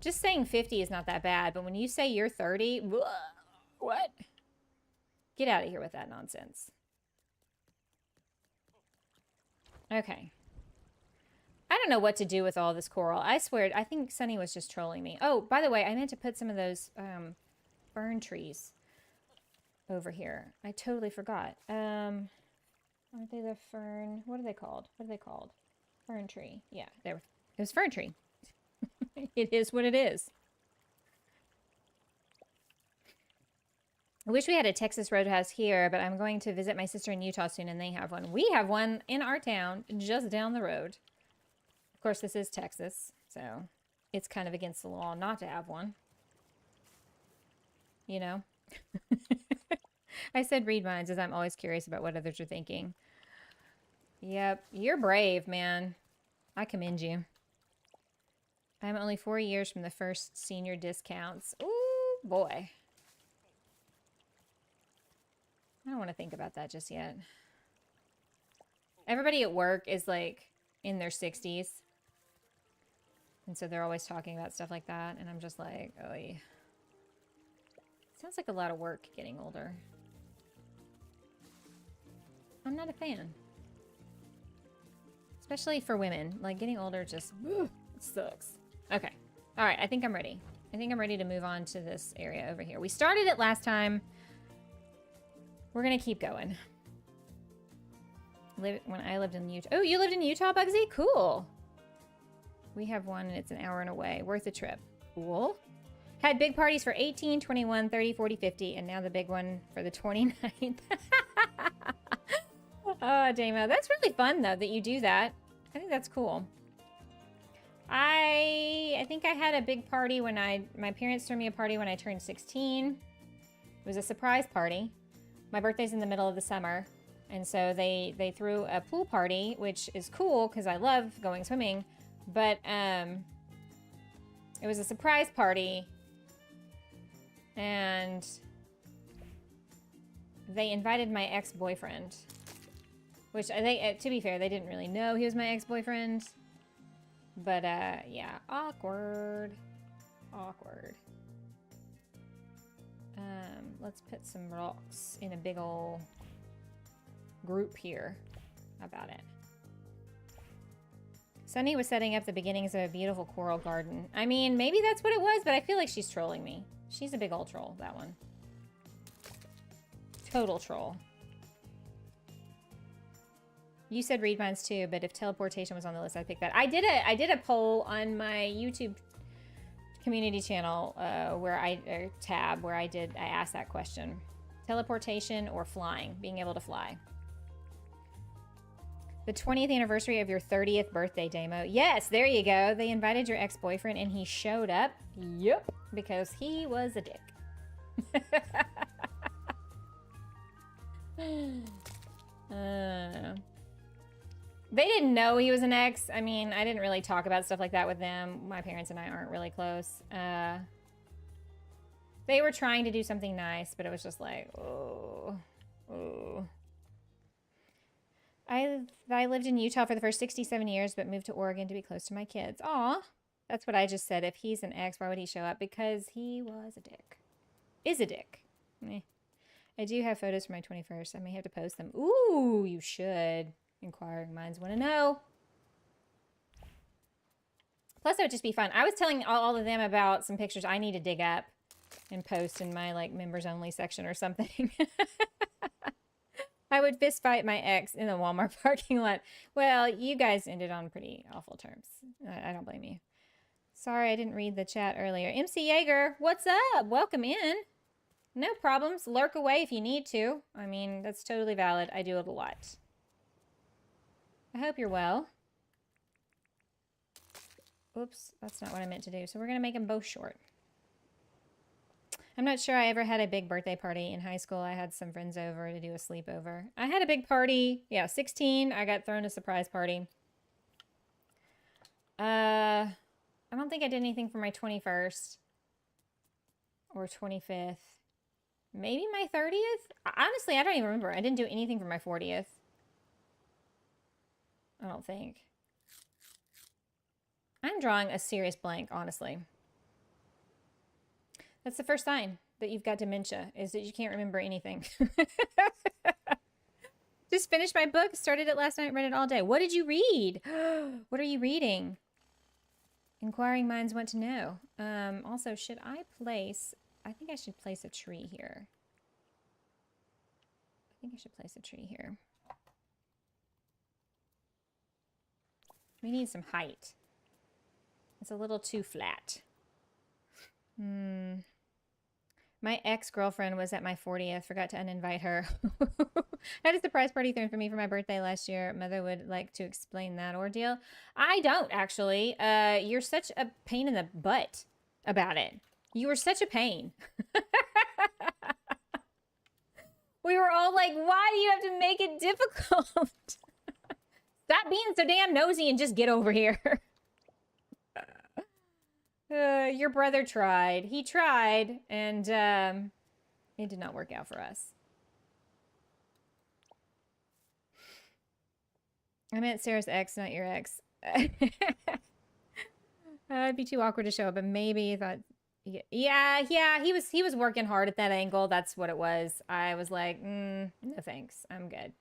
[SPEAKER 1] Just saying 50 is not that bad, but when you say you're 30, what? Get out of here with that nonsense. Okay. I don't know what to do with all this coral. I swear, I think Sunny was just trolling me. Oh, by the way, I meant to put some of those fern trees over here. I totally forgot. Aren't they the fern? What are they called? What are they called? Fern tree. Yeah, there. It was fern tree. It is what it is. I wish we had a Texas Roadhouse here, but I'm going to visit my sister in Utah soon, and they have one. We have one in our town, just down the road. Of course, this is Texas, so it's kind of against the law not to have one. You know? I said read minds, as I'm always curious about what others are thinking. Yep, you're brave, man. I commend you. I'm only 4 years from the first senior discounts. Ooh, boy. I don't want to think about that just yet. Everybody at work is like in their 60s. And so they're always talking about stuff like that. And I'm just like, oh, yeah. Sounds like a lot of work getting older. I'm not a fan. Especially for women. Like, getting older just, ugh, it sucks. Okay. All right, I think I'm ready. I think I'm ready to move on to this area over here. We started it last time. We're going to keep going. When I lived in Utah. Oh, you lived in Utah, Bugsy? Cool. We have one, and it's an hour and away. Worth a trip. Cool. Had big parties for 18, 21, 30, 40, 50, and now the big one for the 29th. Oh, Damo. That's really fun, though, that you do that. I think that's cool. I think I had a big party when my parents threw me a party when I turned 16. It was a surprise party. My birthday's in the middle of the summer. And so they threw a pool party, which is cool because I love going swimming. But it It was a surprise party. And they invited my ex-boyfriend. Which, I think, to be fair, they didn't really know he was my ex-boyfriend. But, yeah. Awkward. Awkward. Let's put some rocks in a big ol' group here. How about it? Sunny was setting up the beginnings of a beautiful coral garden. I mean, maybe that's what it was, but I feel like she's trolling me. She's a big old troll, that one. Total troll. You said read minds too, but if teleportation was on the list, I'd pick that. I did a poll on my YouTube community channel where I asked that question. Teleportation or flying, being able to fly. The 20th anniversary of your 30th birthday, Damo. Yes, there you go. They invited your ex-boyfriend and he showed up. Yep, because he was a dick. They didn't know he was an ex. I mean, I didn't really talk about stuff like that with them. My parents and I aren't really close. They were trying to do something nice, but it was just like, oh. I lived in Utah for the first 67 years, but moved to Oregon to be close to my kids. Aw, that's what I just said. If he's an ex, why would he show up? Because he was a dick. Is a dick. Eh. I do have photos for my 21st. I may have to post them. Ooh, you should. Inquiring minds want to know. Plus, it would just be fun. I was telling all of them about some pictures I need to dig up and post in my, like, members only section or something. I would fist fight my ex in the Walmart parking lot. Well, you guys ended on pretty awful terms. I don't blame you. Sorry, I didn't read the chat earlier. MC Yeager, what's up? Welcome in. No problems. Lurk away if you need to. I mean, that's totally valid. I do it a lot. I hope you're well. Oops, that's not what I meant to do. So we're going to make them both short. I'm not sure I ever had a big birthday party in high school. I had some friends over to do a sleepover. I had a big party. Yeah, 16. I got thrown a surprise party. I don't think I did anything for my 21st or 25th. Maybe my 30th? Honestly, I don't even remember. I didn't do anything for my 40th. I don't think. I'm drawing a serious blank, honestly. That's the first sign that you've got dementia, is that you can't remember anything. Just finished my book, started it last night, read it all day. What did you read? What are you reading? Inquiring minds want to know. Also, should I place... I think I should place a tree here. We need some height. It's a little too flat. My ex-girlfriend was at my 40th. Forgot to uninvite her. Had a surprise party thrown for me for my birthday last year. Mother would like to explain that ordeal. I don't, actually. You're such a pain in the butt about it. You were such a pain. We were all like, why do you have to make it difficult? Stop being so damn nosy and just get over here. Your brother tried. He tried, and it did not work out for us. I meant Sarah's ex, not your ex. It'd be too awkward to show up, but maybe he thought... Yeah, he was working hard at that angle. That's what it was. I was like, no thanks. I'm good.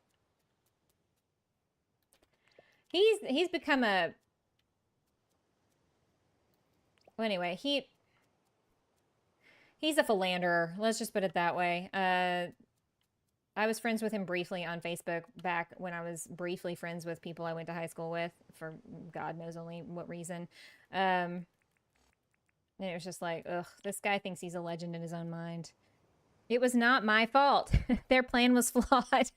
[SPEAKER 1] He's become a... Well, anyway, he's a philanderer. Let's just put it that way. I was friends with him briefly on Facebook back when I was briefly friends with people I went to high school with for God knows only what reason. And it was just like, ugh, this guy thinks he's a legend in his own mind. It was not my fault. Their plan was flawed. It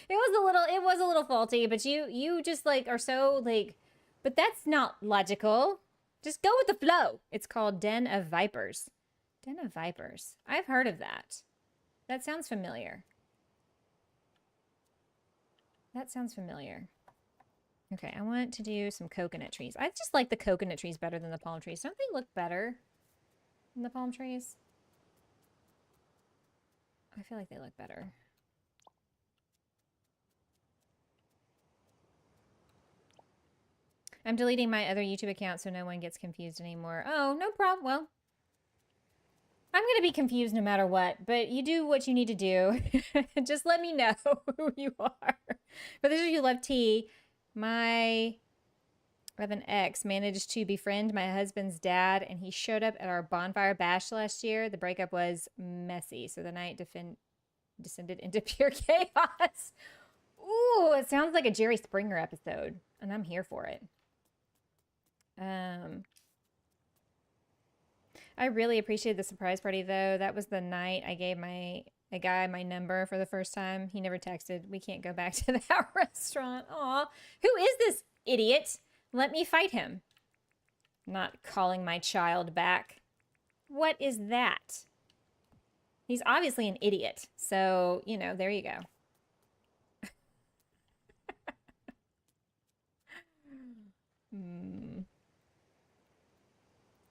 [SPEAKER 1] was a little faulty, but you just like are so like, but that's not logical. Just go with the flow. It's called Den of Vipers. Den of Vipers. I've heard of that. That sounds familiar. Okay, I want to do some coconut trees. I just like the coconut trees better than the palm trees. Don't they look better than the palm trees? I feel like they look better. I'm deleting my other YouTube account so no one gets confused anymore. Oh, no problem. Well, I'm going to be confused no matter what, but you do what you need to do. Just let me know who you are. For those of you who love tea, I have an ex managed to befriend my husband's dad, and he showed up at our bonfire bash last year. The breakup was messy, so the night descended into pure chaos. Ooh, it sounds like a Jerry Springer episode, and I'm here for it. I really appreciated the surprise party, though. That was the night I gave a guy my number for the first time. He never texted. We can't go back to that restaurant. Aw, who is this idiot? Let me fight him. Not calling my child back. What is that? He's obviously an idiot. So, you know, there you go.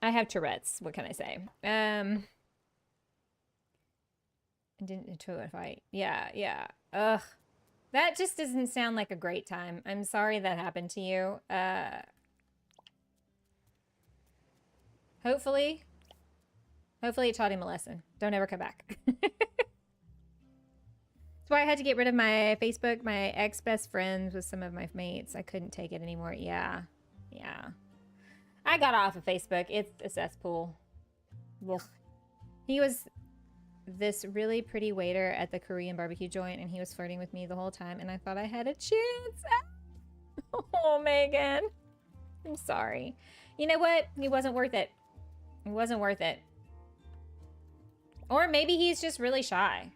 [SPEAKER 1] I have Tourette's. What can I say? I didn't into a fight. Yeah. Ugh. That just doesn't sound like a great time. I'm sorry that happened to you. Hopefully it taught him a lesson. Don't ever come back. That's why I had to get rid of my Facebook. My ex-best friends with some of my mates. I couldn't take it anymore. Yeah. I got off of Facebook. It's a cesspool. Ugh. He was this really pretty waiter at the Korean barbecue joint, and he was flirting with me the whole time, and I thought I had a chance. Oh, Megan. I'm sorry. You know what? He wasn't worth it. It wasn't worth it. Or maybe he's just really shy.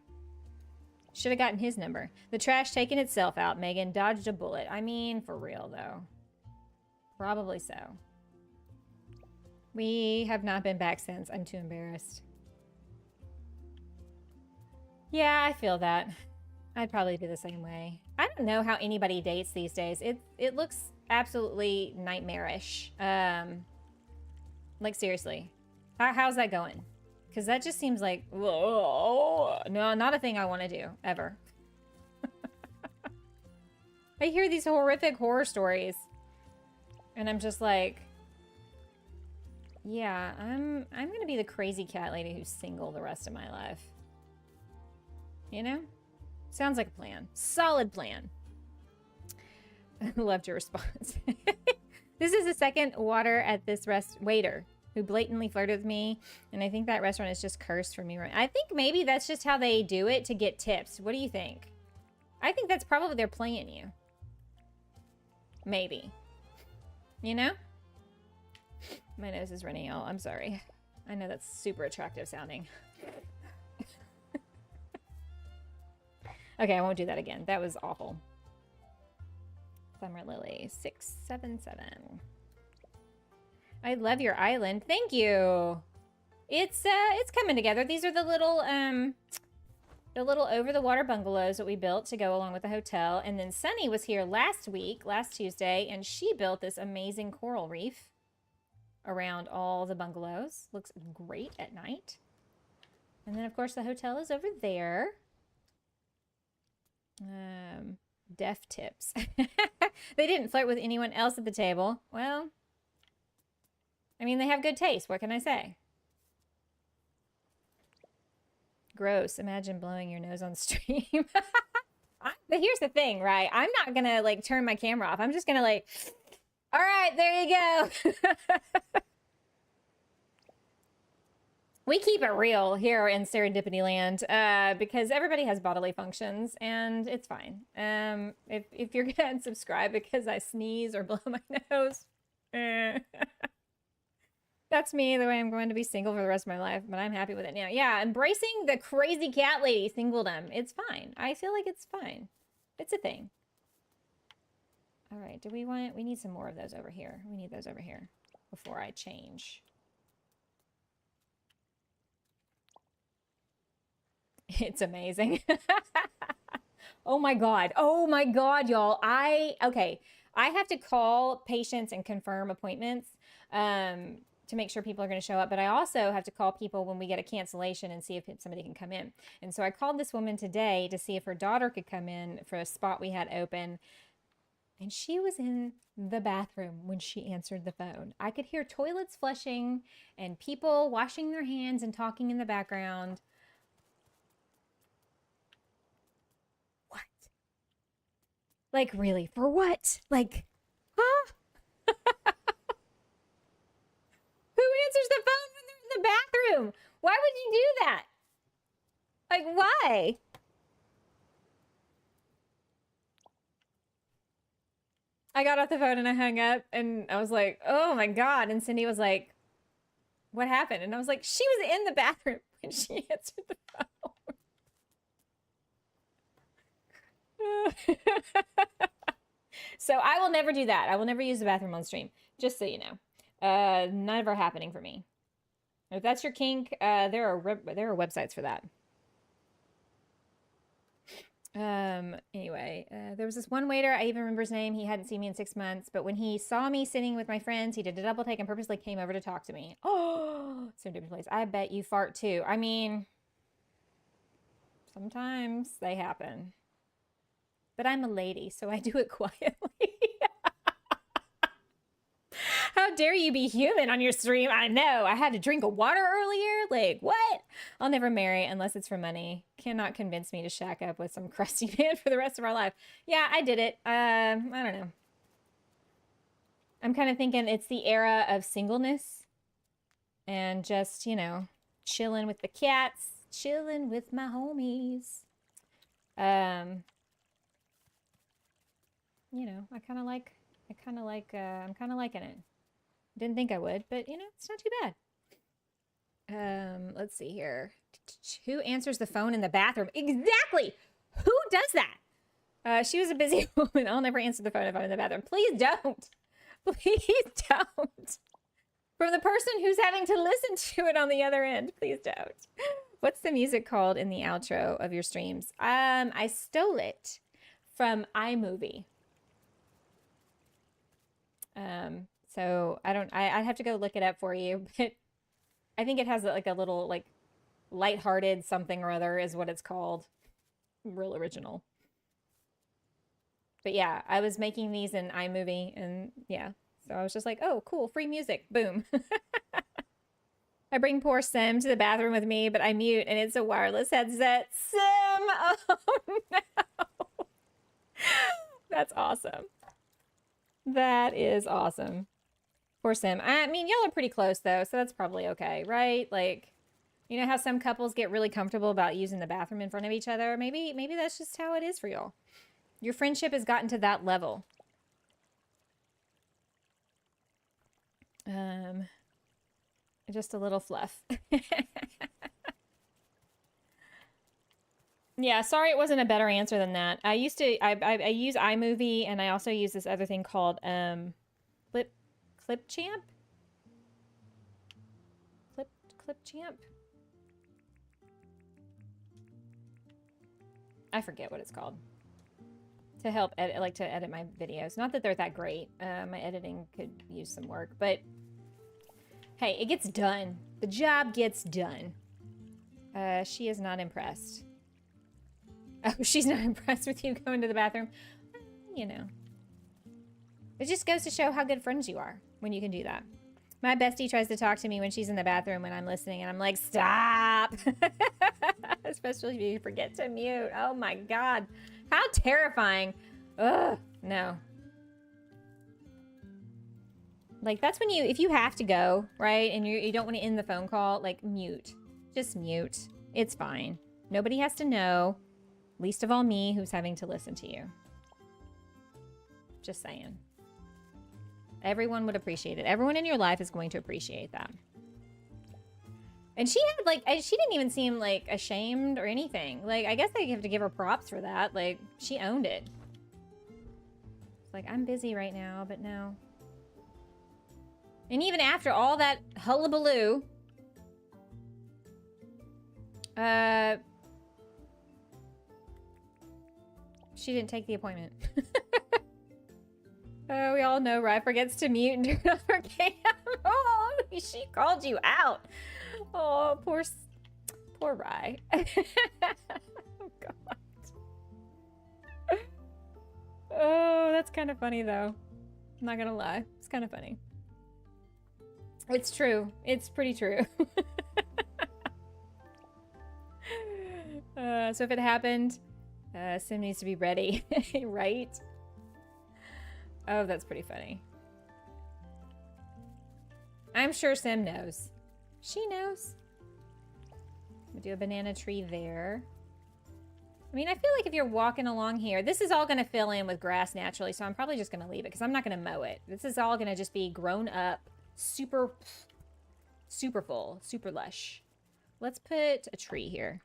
[SPEAKER 1] Should have gotten his number. The trash taking itself out, Megan. Dodged a bullet. I mean, for real, though. Probably so. We have not been back since. I'm too embarrassed. Yeah, I feel that. I'd probably be the same way. I don't know how anybody dates these days. It looks absolutely nightmarish. Like, seriously. How's that going? Because that just seems like, whoa, no, not a thing I want to do, ever. I hear these horrific horror stories. And I'm just like, yeah, I'm going to be the crazy cat lady who's single the rest of my life. You know? Sounds like a plan. Solid plan. I loved your response. This is the second waiter at this waiter who blatantly flirted with me, and I think that restaurant is just cursed for me. Right? I think maybe that's just how they do it to get tips. What do you think? I think that's probably they're playing you. Maybe. You know? My nose is running out. I'm sorry. I know that's super attractive sounding. Okay, I won't do that again. That was awful. Summer Lily 677. I love your island. Thank you. It's coming together. These are the little over the water bungalows that we built to go along with the hotel. And then Sunny was here last Tuesday, and she built this amazing coral reef around all the bungalows. Looks great at night. And then of course the hotel is over there. Deaf tips. They didn't flirt with anyone else at the table. Well, I mean, they have good taste. What can I say? Gross. Imagine blowing your nose on stream. But here's the thing, right? I'm not gonna like turn my camera off. I'm just gonna like, all right, there you go. We keep it real here in Serendipity Land because everybody has bodily functions and it's fine. If you're gonna unsubscribe because I sneeze or blow my nose, that's me, the way I'm going to be single for the rest of my life, but I'm happy with it now. Yeah, embracing the crazy cat lady singledom. It's fine. I feel like it's fine. It's a thing. All right, we need some more of those over here. We need those over here before I change. It's amazing. Oh my God, y'all. I I have to call patients and confirm appointments to make sure people are going to show up. But I also have to call people when we get a cancellation and see if somebody can come in. And so I called this woman today to see if her daughter could come in for a spot we had open. And she was in the bathroom when she answered the phone. I could hear toilets flushing and people washing their hands and talking in the background. What? Like, really? For what? Like, huh? Who answers the phone when they're in the bathroom? Why would you do that? Like, why? I got off the phone and I hung up and I was like, oh my God. And Cindy was like, what happened? And I was like, she was in the bathroom when she answered the phone. So I will never do that. I will never use the bathroom on stream, just so you know. Never happening for me. If that's your kink, there are websites for that. Anyway, there was this one waiter, I even remember his name. He hadn't seen me in 6 months, but when he saw me sitting with my friends, he did a double take and purposely came over to talk to me. Oh, so different place. I bet you fart too. I mean, sometimes they happen, but I'm a lady, so I do it quietly. How dare you be human on your stream? I know. I had to drink a water earlier. Like, what? I'll never marry unless it's for money. Cannot convince me to shack up with some crusty man for the rest of our life. Yeah, I did it. I don't know. I'm kind of thinking it's the era of singleness and just, you know, chilling with the cats, chilling with my homies. You know, I'm kind of liking it. Didn't think I would, but you know, it's not too bad. Let's see here. Who answers the phone in the bathroom? Exactly. Who does that? She was a busy woman. I'll never answer the phone if I'm in the bathroom. Please don't. Please don't. From the person who's having to listen to it on the other end, please don't. What's the music called in the outro of your streams? I stole it from iMovie. So I'd have to go look it up for you, but I think it has like a little like lighthearted something or other is what it's called. Real original. But yeah, I was making these in iMovie and yeah, so I was just like, oh, cool, free music, boom. I bring poor Sim to the bathroom with me, but I mute and it's a wireless headset. Sim, oh no. That's awesome. That is awesome. Poor Sim. I mean, y'all are pretty close though, so that's probably okay, right? Like, you know how some couples get really comfortable about using the bathroom in front of each other? Maybe that's just how it is for y'all. Your friendship has gotten to that level. Just a little fluff. Yeah, sorry it wasn't a better answer than that. I use iMovie and I also use this other thing called Clipchamp. Clipchamp. I forget what it's called. To help edit, to edit my videos. Not that they're that great. My editing could use some work, but hey, it gets done. The job gets done. She is not impressed. Oh, she's not impressed with you going to the bathroom. You know. It just goes to show how good friends you are when you can do that. My bestie tries to talk to me when she's in the bathroom when I'm listening, and I'm like, stop! Especially if you forget to mute. Oh my God. How terrifying. Ugh, no. Like, that's when if you have to go, right, and you don't want to end the phone call, like, mute. Just mute. It's fine. Nobody has to know. Least of all me, who's having to listen to you. Just saying. Everyone would appreciate it. Everyone in your life is going to appreciate that. And she had, like, she didn't even seem, like, ashamed or anything. Like, I guess I have to give her props for that. Like, she owned it. It's like, I'm busy right now, but no. And even after all that hullabaloo, she didn't take the appointment. We all know Rye forgets to mute and turn off her cam. Oh, she called you out. Oh, poor Rye. Oh, God. Oh, that's kind of funny, though. I'm not gonna lie. It's kind of funny. It's true. It's pretty true. So if it happened, Sim needs to be ready, right? Oh, that's pretty funny. I'm sure Sim knows. She knows. We do a banana tree there. I mean, I feel like if you're walking along here, this is all going to fill in with grass naturally, so I'm probably just going to leave it because I'm not going to mow it. This is all going to just be grown up, super full, super lush. Let's put a tree here.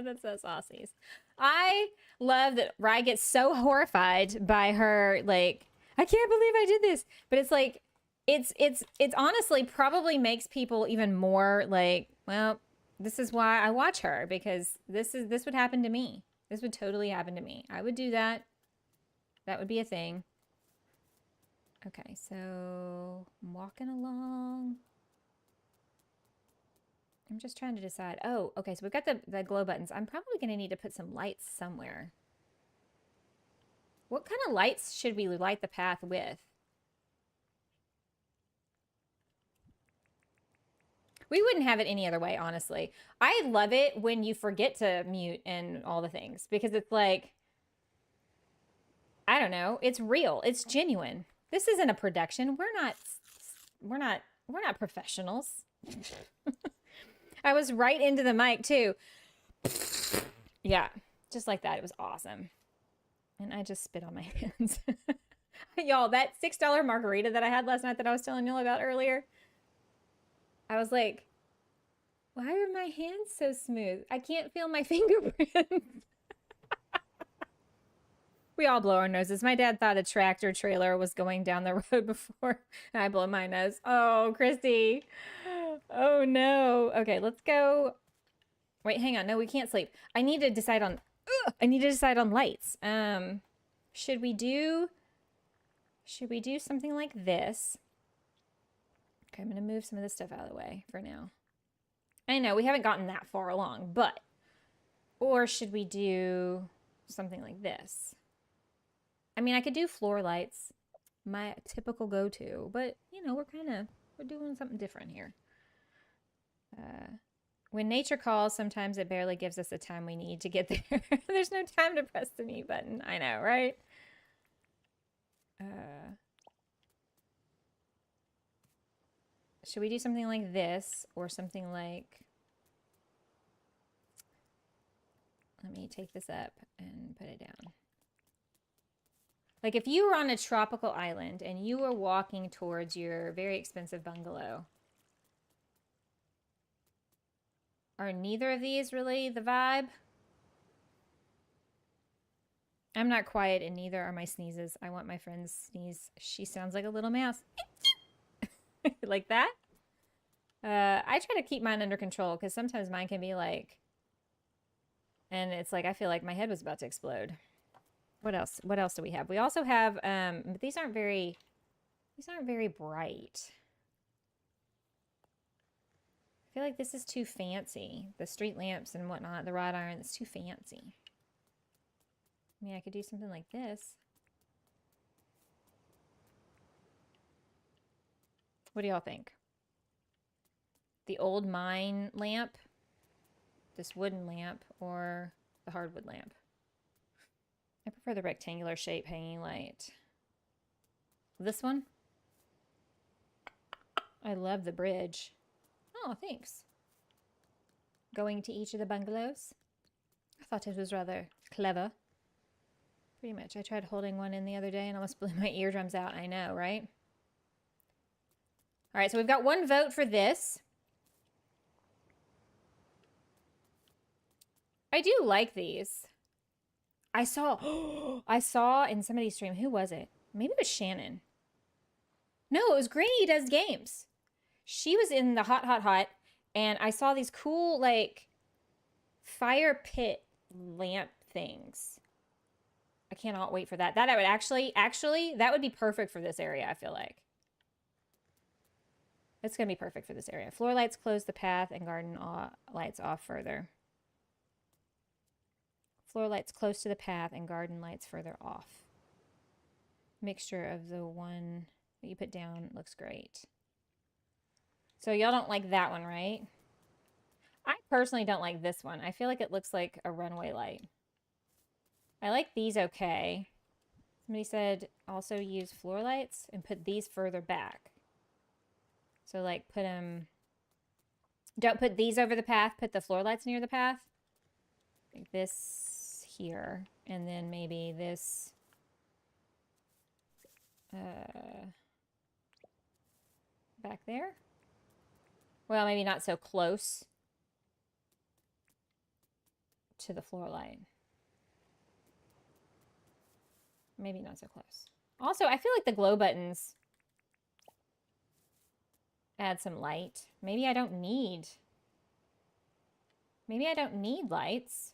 [SPEAKER 1] That's so saucy. I love that Rye gets so horrified by her, like, I can't believe I did this. But it's like, it's honestly probably makes people even more like, well, this is why I watch her, because this would happen to me. This would totally happen to me. I would do that. That would be a thing. Okay, so I'm walking along. I'm just trying to decide. Oh, okay, so we've got the glow buttons. I'm probably going to need to put some lights somewhere. What kind of lights should we light the path with? We wouldn't have it any other way, honestly. I love it when you forget to mute and all the things, because it's like, I don't know, it's real, it's genuine. This isn't a production. We're not professionals. I was right into the mic too. Yeah, just like that. It was awesome. And I just spit on my hands. Y'all, that $6 margarita that I had last night that I was telling y'all about earlier, I was like, why are my hands so smooth? I can't feel my fingerprints. We all blow our noses. My dad thought a tractor trailer was going down the road before I blow my nose. Oh, Christy. Oh, no. Okay, let's go. Wait, hang on. No, we can't sleep. I need to decide on lights. Should we do something like this? Okay, I'm going to move some of this stuff out of the way for now. I know we haven't gotten that far along, but, or should we do something like this? I mean, I could do floor lights, my typical go-to, but you know, we're doing something different here. When nature calls, sometimes it barely gives us the time we need to get there. There's no time to press the mute button. I know, right? Should we do something like this or something like, let me take this up and put it down. Like if you were on a tropical island and you were walking towards your very expensive bungalow, are neither of these really the vibe? I'm not quiet and neither are my sneezes. I want my friend's sneeze. She sounds like a little mouse. Like that? I try to keep mine under control because sometimes mine can be like, and it's like I feel like my head was about to explode. What else? What else do we have? We also have, but these aren't very bright. I feel like this is too fancy. The street lamps and whatnot, the wrought iron, it's too fancy. I mean, I could do something like this. What do y'all think? The old mine lamp, this wooden lamp, or the hardwood lamp? I prefer the rectangular shape hanging light. This one? I love the bridge. Oh, thanks. Going to each of the bungalows. I thought it was rather clever. Pretty much. I tried holding one in the other day and almost blew my eardrums out. I know, right? All right, so we've got one vote for this. I do like these. I saw in somebody's stream, who was it? Maybe it was Shannon. No, it was Granny Does Games. She was in the hot, and I saw these cool, like, fire pit lamp things. I cannot wait for that. That I would actually, that would be perfect for this area, I feel like. It's going to be perfect for this area. Floor lights close the path and garden lights off further. Floor lights close to the path and garden lights further off. Mixture of the one that you put down looks great. So y'all don't like that one, right? I personally don't like this one. I feel like it looks like a runway light. I like these okay. Somebody said also use floor lights and put these further back. So like put them, don't put these over the path, put the floor lights near the path. Like this here, and then maybe this back there. Well, maybe not so close to the floor light. Maybe not so close. Also, I feel like the glow buttons add some light. Maybe I don't need lights.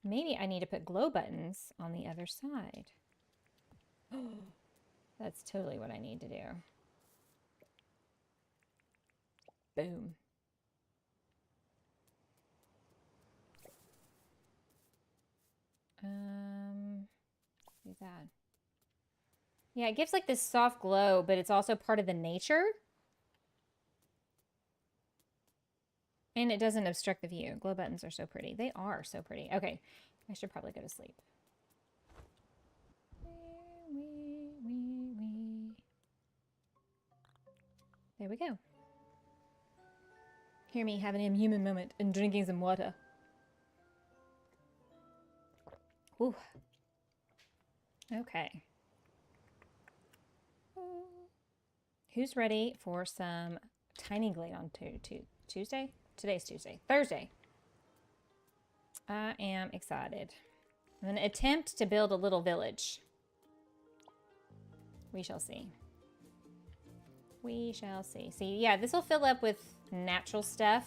[SPEAKER 1] Maybe I need to put glow buttons on the other side. That's totally what I need to do. Boom. Do that. Yeah, it gives like this soft glow, but it's also part of the nature. And it doesn't obstruct the view. Glow buttons are so pretty. They are so pretty. Okay, I should probably go to sleep. There we go. Hear me having a human moment and drinking some water. Ooh. Okay. Who's ready for some tiny glade on Tuesday? Today's Tuesday. Thursday. I am excited. I'm going to attempt to build a little village. We shall see. We shall see. See, yeah, this will fill up with natural stuff.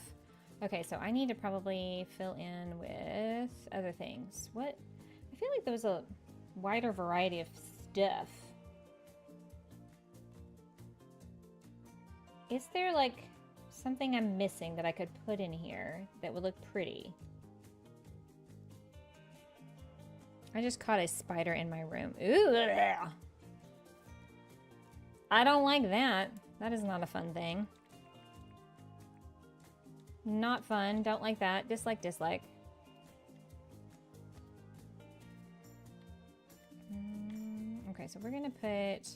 [SPEAKER 1] Okay, so I need to probably fill in with other things. What? I feel like there was a wider variety of stuff. Is there like something I'm missing that I could put in here that would look pretty? I just caught a spider in my room. Ooh. I don't like that. That is not a fun thing. Not fun. Don't like that. Dislike, dislike. Okay, so we're gonna put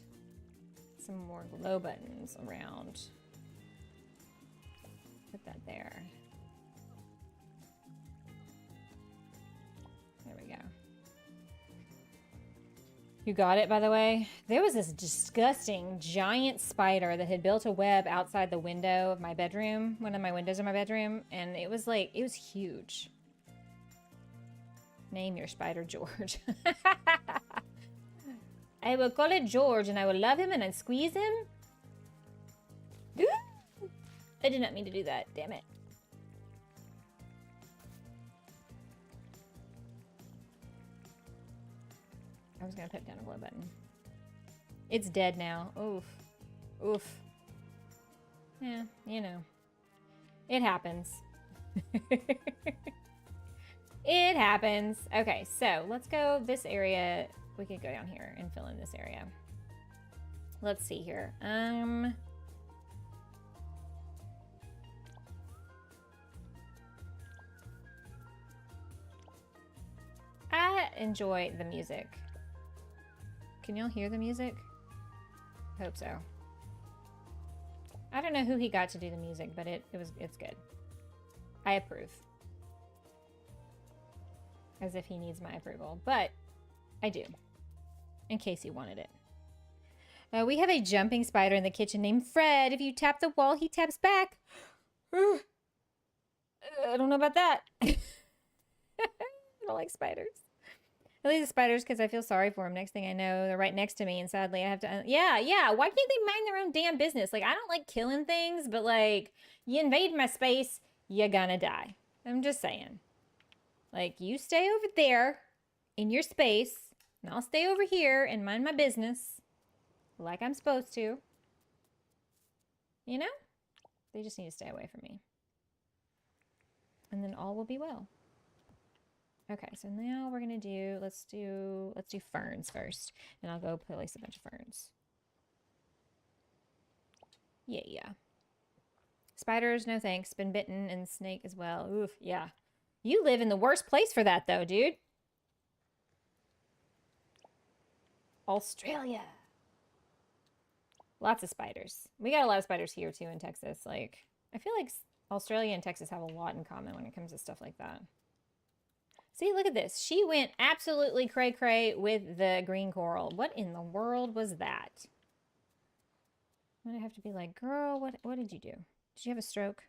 [SPEAKER 1] some more glow buttons around. Put that there. There we go. You got it, by the way? There was this disgusting giant spider that had built a web outside the window of my bedroom, one of my windows in my bedroom, and it was like, it was huge. Name your spider George. I will call it George, and I will love him, and I'd squeeze him. I did not mean to do that. Damn it. I was going to put down a glow button. It's dead now. Oof. Oof. Yeah, you know. It happens. It happens. Okay, so let's go this area. We could go down here and fill in this area. Let's see here. I enjoy the music. Can y'all hear the music? I hope so. I don't know who he got to do the music, but it's good. I approve. As if he needs my approval, but I do. In case he wanted it. We have a jumping spider in the kitchen named Fred. If you tap the wall, he taps back. I don't know about that. I don't like spiders. I like the spiders because I feel sorry for them. Next thing I know, they're right next to me, and sadly I have to... Yeah. Why can't they mind their own damn business? Like, I don't like killing things, but like, you invade my space, you're gonna die. I'm just saying. Like, you stay over there in your space, and I'll stay over here and mind my business like I'm supposed to. You know? They just need to stay away from me. And then all will be well. Okay, so now we're gonna do, let's do ferns first. And I'll go place a bunch of ferns. Yeah. Spiders, no thanks. Been bitten, and snake as well. Oof, yeah. You live in the worst place for that, though, dude. Australia. Lots of spiders. We got a lot of spiders here, too, in Texas. Like, I feel like Australia and Texas have a lot in common when it comes to stuff like that. See, look at this. She went absolutely cray-cray with the green coral. What in the world was that? I'm gonna have to be like, girl, what did you do? Did you have a stroke?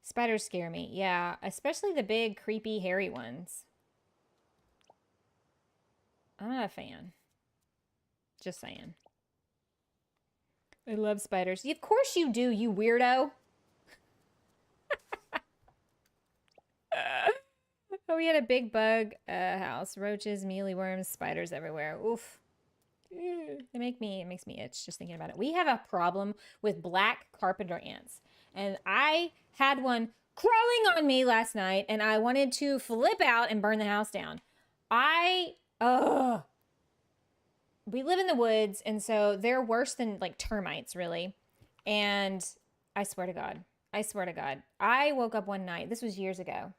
[SPEAKER 1] Spiders scare me. Yeah, especially the big, creepy, hairy ones. I'm not a fan. Just saying. I love spiders. Of course you do, you weirdo. Oh, we had a big bug house. Roaches, mealyworms, spiders everywhere. Oof. It makes me itch just thinking about it. We have a problem with black carpenter ants. And I had one crawling on me last night, and I wanted to flip out and burn the house down. We live in the woods, and so they're worse than like termites, really. And I swear to God, I woke up one night, this was years ago,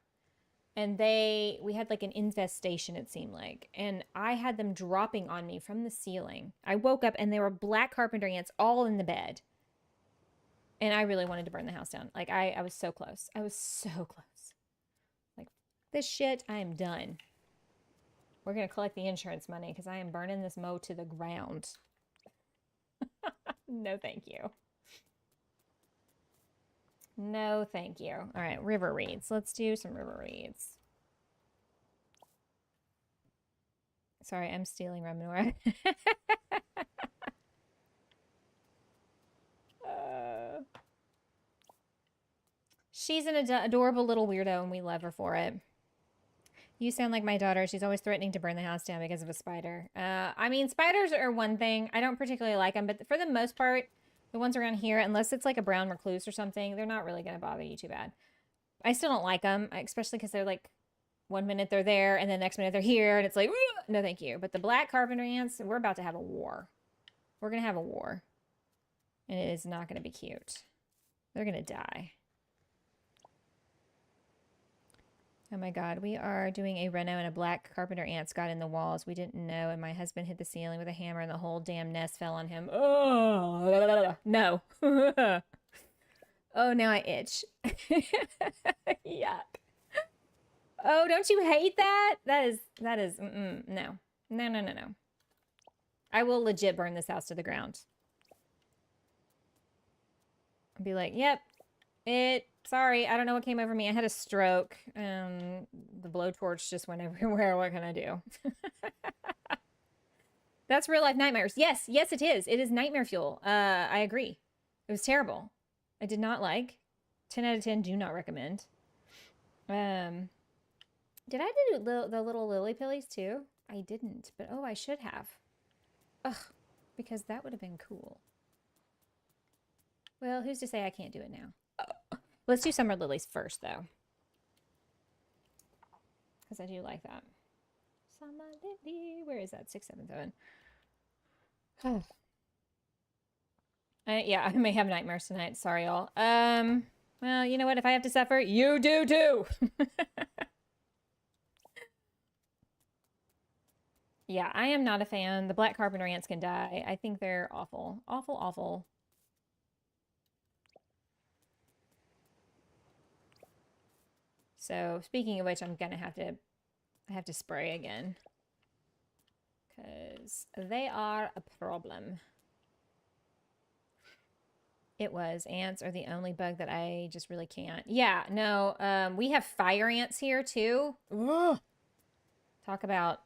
[SPEAKER 1] and we had like an infestation, it seemed like, and I had them dropping on me from the ceiling. I woke up and there were black carpenter ants all in the bed. And I really wanted to burn the house down. Like, I was so close. I was so close. Like, this shit, I am done. We're going to collect the insurance money because I am burning this mow to the ground. No, thank you. No, thank you. All right, river reeds. Let's do some river reeds. Sorry, I'm stealing Reminora. She's an adorable little weirdo, and we love her for it. You sound like my daughter. She's always threatening to burn the house down because of a spider. I mean, spiders are one thing. I don't particularly like them, but for the most part, the ones around here, unless it's like a brown recluse or something, they're not really going to bother you too bad. I still don't like them, especially because they're like, one minute they're there, and the next minute they're here, and it's like, no thank you. But the black carpenter ants, we're about to have a war. We're going to have a war. And it is not going to be cute. They're going to die. Oh my God, we are doing a reno and a black carpenter ants got in the walls. We didn't know, and my husband hit the ceiling with a hammer and the whole damn nest fell on him. Oh, no. Oh, now I itch. Yuck. Oh, don't you hate that? That is, no. No. I will legit burn this house to the ground. I'll be like, yep, sorry, I don't know what came over me. I had a stroke. The blowtorch just went everywhere. What can I do? That's real life nightmares. Yes, it is. It is nightmare fuel. I agree. It was terrible. I did not like. 10 out of 10, do not recommend. Did I do the little lily pillies too? I didn't, but oh, I should have. Ugh, because that would have been cool. Well, who's to say I can't do it now? Let's do summer lilies first, though. Because I do like that. Summer lily. Where is that? 677. Yeah, I may have nightmares tonight. Sorry, y'all. Well, you know what? If I have to suffer, you do too. Yeah, I am not a fan. The black carpenter ants can die. I think they're awful. Awful, awful. So, speaking of which, I'm gonna have to spray again. Because they are a problem. It was. Ants are the only bug that I just really can't. Yeah, no, we have fire ants here too. Ugh. Talk about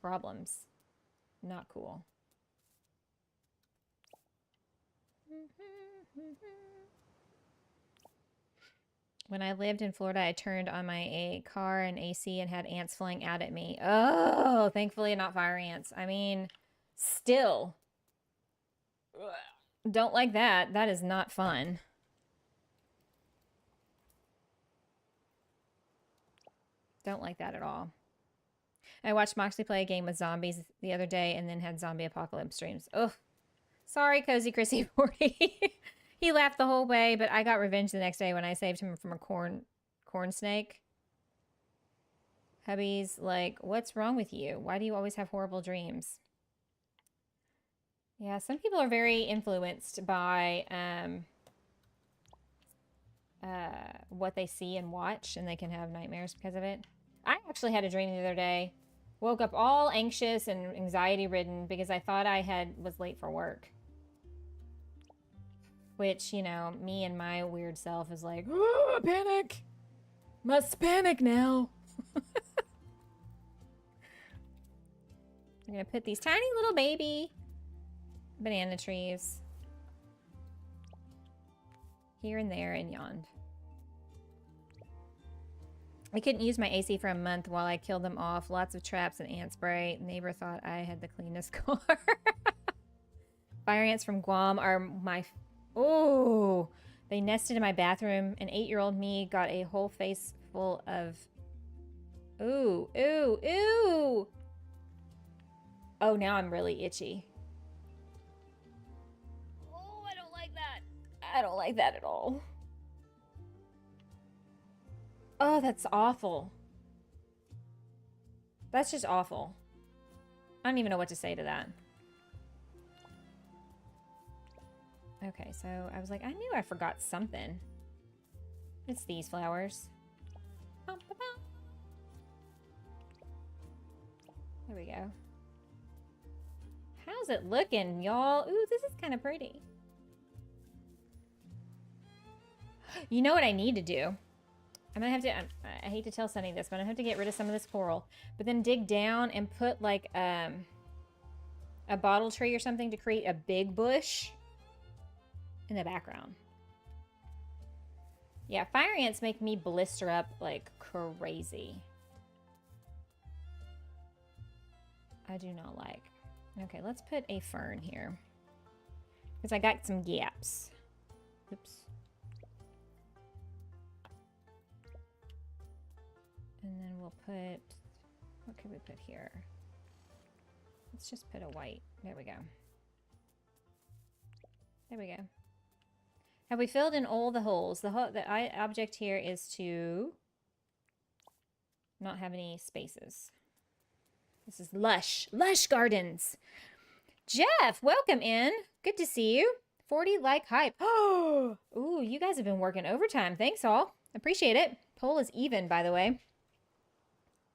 [SPEAKER 1] problems. Not cool. When I lived in Florida, I turned on my car and AC and had ants flying out at me. Oh, thankfully not fire ants. I mean, still. Don't like that. That is not fun. Don't like that at all. I watched Moxley play a game with zombies the other day and then had zombie apocalypse dreams. Ugh. Sorry, Cozy Chrissy 40. He laughed the whole way, but I got revenge the next day when I saved him from a corn snake. Hubby's like, what's wrong with you? Why do you always have horrible dreams? Yeah, some people are very influenced by what they see and watch, and they can have nightmares because of it. I actually had a dream the other day. Woke up all anxious and anxiety-ridden because I thought I was late for work. Which, you know, me and my weird self is like, oh, panic! Must panic now! I'm gonna put these tiny little baby banana trees here and there and yond. I couldn't use my AC for a month while I killed them off. Lots of traps and ant spray. Neighbor thought I had the cleanest car. Fire ants from Guam are my... Oh! They nested in my bathroom. An 8-year-old me got a whole face full of... Ooh, ooh, ooh! Oh, now I'm really itchy. Oh, I don't like that. I don't like that at all. Oh, that's awful. That's just awful. I don't even know what to say to that. Okay, so I was like, I knew I forgot something. It's these flowers. There we go. How's it looking, y'all? Ooh, this is kind of pretty. You know what I need to do? I'm gonna have to, I hate to tell Sunny this, but I'm gonna have to get rid of some of this coral, but then dig down and put like a bottle tree or something to create a big bush in the background. Yeah, fire ants make me blister up like crazy. I do not like. Okay, let's put a fern here because I got some gaps. Oops. And then we'll put, what could we put here? Let's just put a white. There we go. There we go. Have we filled in all the holes? The object here is to not have any spaces. This is Lush. Lush Gardens. Jeff, welcome in. Good to see you. 40 like hype. Oh, ooh, you guys have been working overtime. Thanks all. Appreciate it. Poll is even, by the way.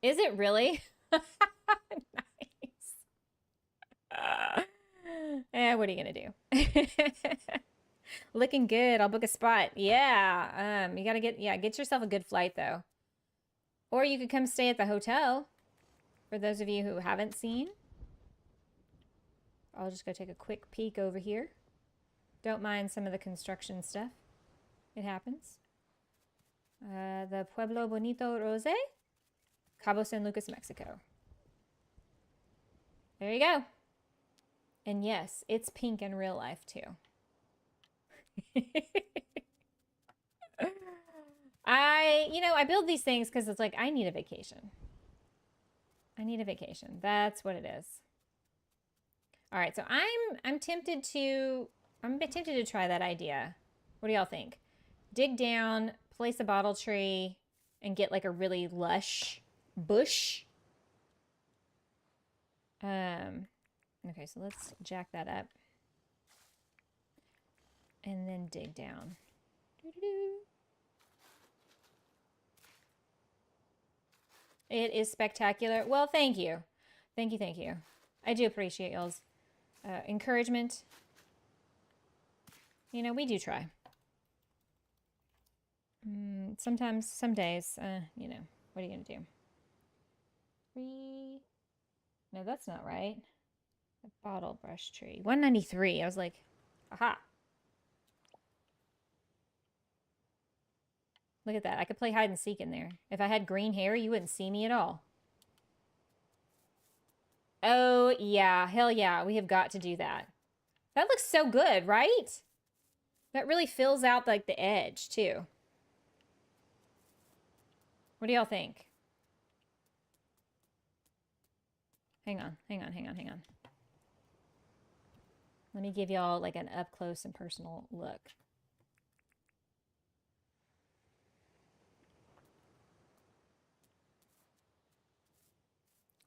[SPEAKER 1] Is it really? Nice. What are you gonna do? Looking good. I'll book a spot. Yeah. You gotta get yourself a good flight though. Or you could come stay at the hotel. For those of you who haven't seen. I'll just go take a quick peek over here. Don't mind some of the construction stuff. It happens. The Pueblo Bonito Rose. Cabo San Lucas, Mexico. There you go. And yes, it's pink in real life too. I build these things because it's like, I need a vacation. I need a vacation. That's what it is. All right, so I'm tempted to try that idea. What do y'all think? Dig down, place a bottle tree, and get like a really lush bush. Okay, so let's jack that up. And then dig down. It is spectacular. Well, thank you. Thank you, thank you. I do appreciate y'all's encouragement. You know, we do try. Sometimes, some days, you know, what are you going to do? No, that's not right. The bottle brush tree. 193. I was like, aha. Look at that. I could play hide and seek in there. If I had green hair, you wouldn't see me at all. Oh, yeah. Hell yeah. We have got to do that. That looks so good, right? That really fills out like the edge too. What do y'all think? Hang on. Let me give y'all like an up close and personal look.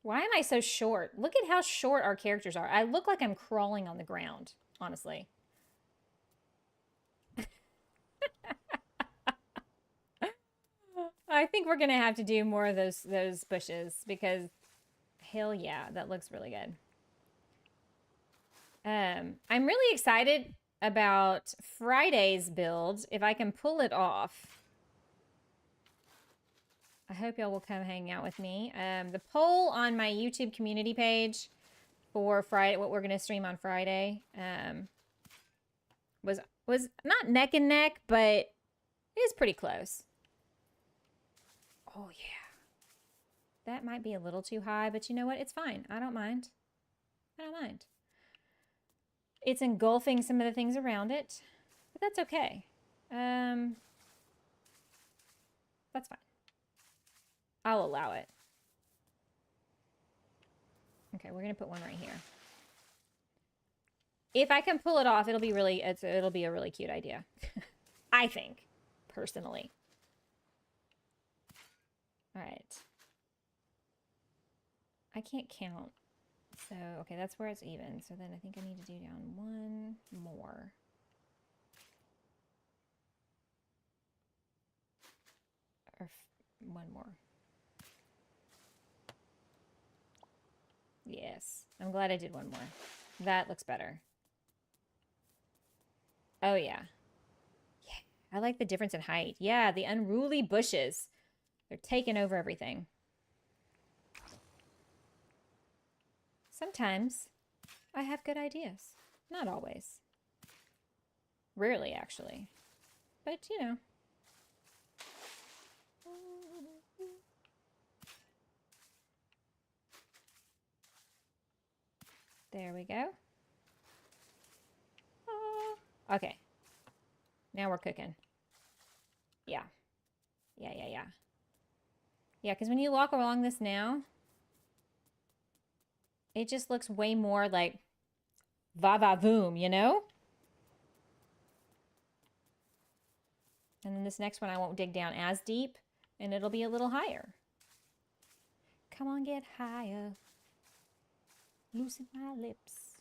[SPEAKER 1] Why am I so short? Look at how short our characters are. I look like I'm crawling on the ground, honestly. I think we're going to have to do more of those bushes because hell yeah, that looks really good. I'm really excited about Friday's build if I can pull it off. I hope y'all will come hang out with me. The poll on my YouTube community page for Friday, what we're going to stream on Friday, was not neck and neck, but it is pretty close. Oh, yeah. That might be a little too high, but you know what? It's fine. I don't mind. It's engulfing some of the things around it, but that's okay. That's fine. I'll allow it. Okay, we're going to put one right here. If I can pull it off, it'll be a really cute idea. I think, personally. All right. I can't count. So, okay, that's where it's even. So then I think I need to do down one more. Or one more. Yes. I'm glad I did one more. That looks better. Oh, yeah. Yeah. I like the difference in height. Yeah, the unruly bushes. They're taking over everything. Sometimes I have good ideas. Not always. Rarely, actually. But, you know. There we go. Okay. Now we're cooking. Yeah. Yeah, because when you walk along this now, it just looks way more like va-va-voom, you know? And then this next one, I won't dig down as deep, and it'll be a little higher. Come on, get higher. Loosen my lips.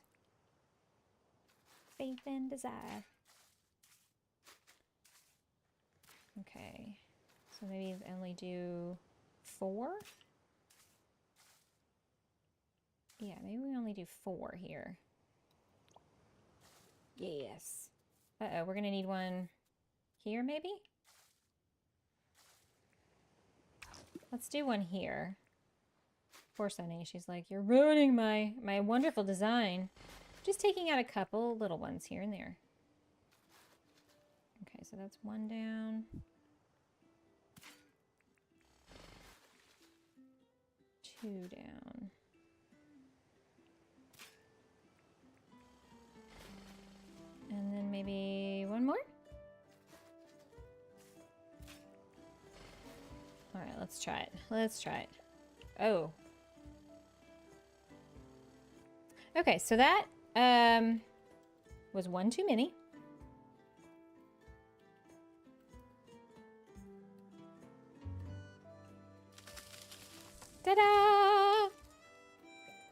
[SPEAKER 1] Faith and desire. Okay. So maybe only do 4? Yeah, maybe we only do 4 here. Yes. Uh-oh, we're going to need one here, maybe? Let's do one here. Poor Sunny, she's like, you're ruining my wonderful design. Just taking out a couple little ones here and there. Okay, so that's one down. 2 down. And then maybe one more? All right, let's try it. Let's try it. Oh. Okay, so that was one too many. Ta-da!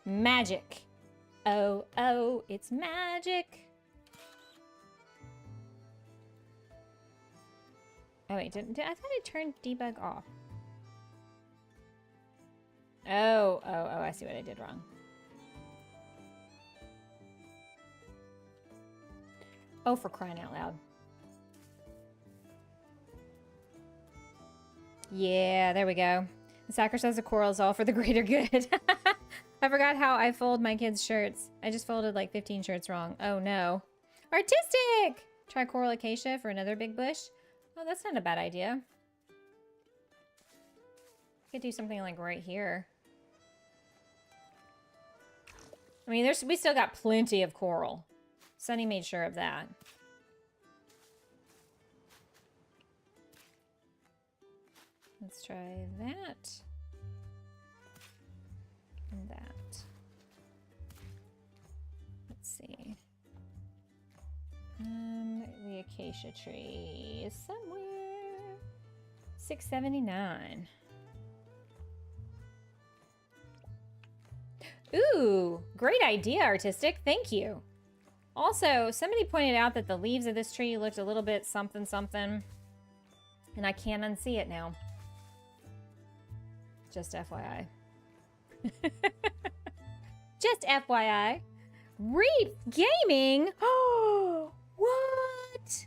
[SPEAKER 1] Magic. Oh, oh, it's magic. Oh, wait, I thought I turned debug off. Oh, I see what I did wrong. Oh, for crying out loud. Yeah, there we go. The sacrifice of coral is all for the greater good. I forgot how I fold my kids' shirts. I just folded like 15 shirts wrong. Oh, no. Artistic! Try coral acacia for another big bush. Oh, that's not a bad idea. Could do something like right here. I mean, we still got plenty of coral. Sunny made sure of that. Let's try that. And that. Let's see. The acacia tree is somewhere. $6.79. Ooh, great idea, Artistic. Thank you. Also, somebody pointed out that the leaves of this tree looked a little bit something something, and I can't unsee it now. Just FYI. Just FYI. Reap Gaming? Oh, what?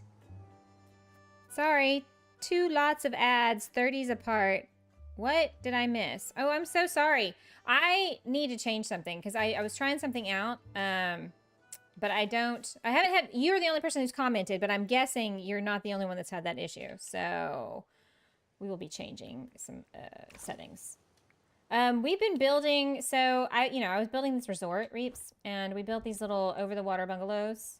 [SPEAKER 1] Sorry, 2 lots of ads, 30s apart. What did I miss? Oh, I'm so sorry. I need to change something because I was trying something out, but I haven't had, you're the only person who's commented, but I'm guessing you're not the only one that's had that issue. So we will be changing some settings. We've been building, so I was building this resort, Reaps, and we built these little over-the-water bungalows.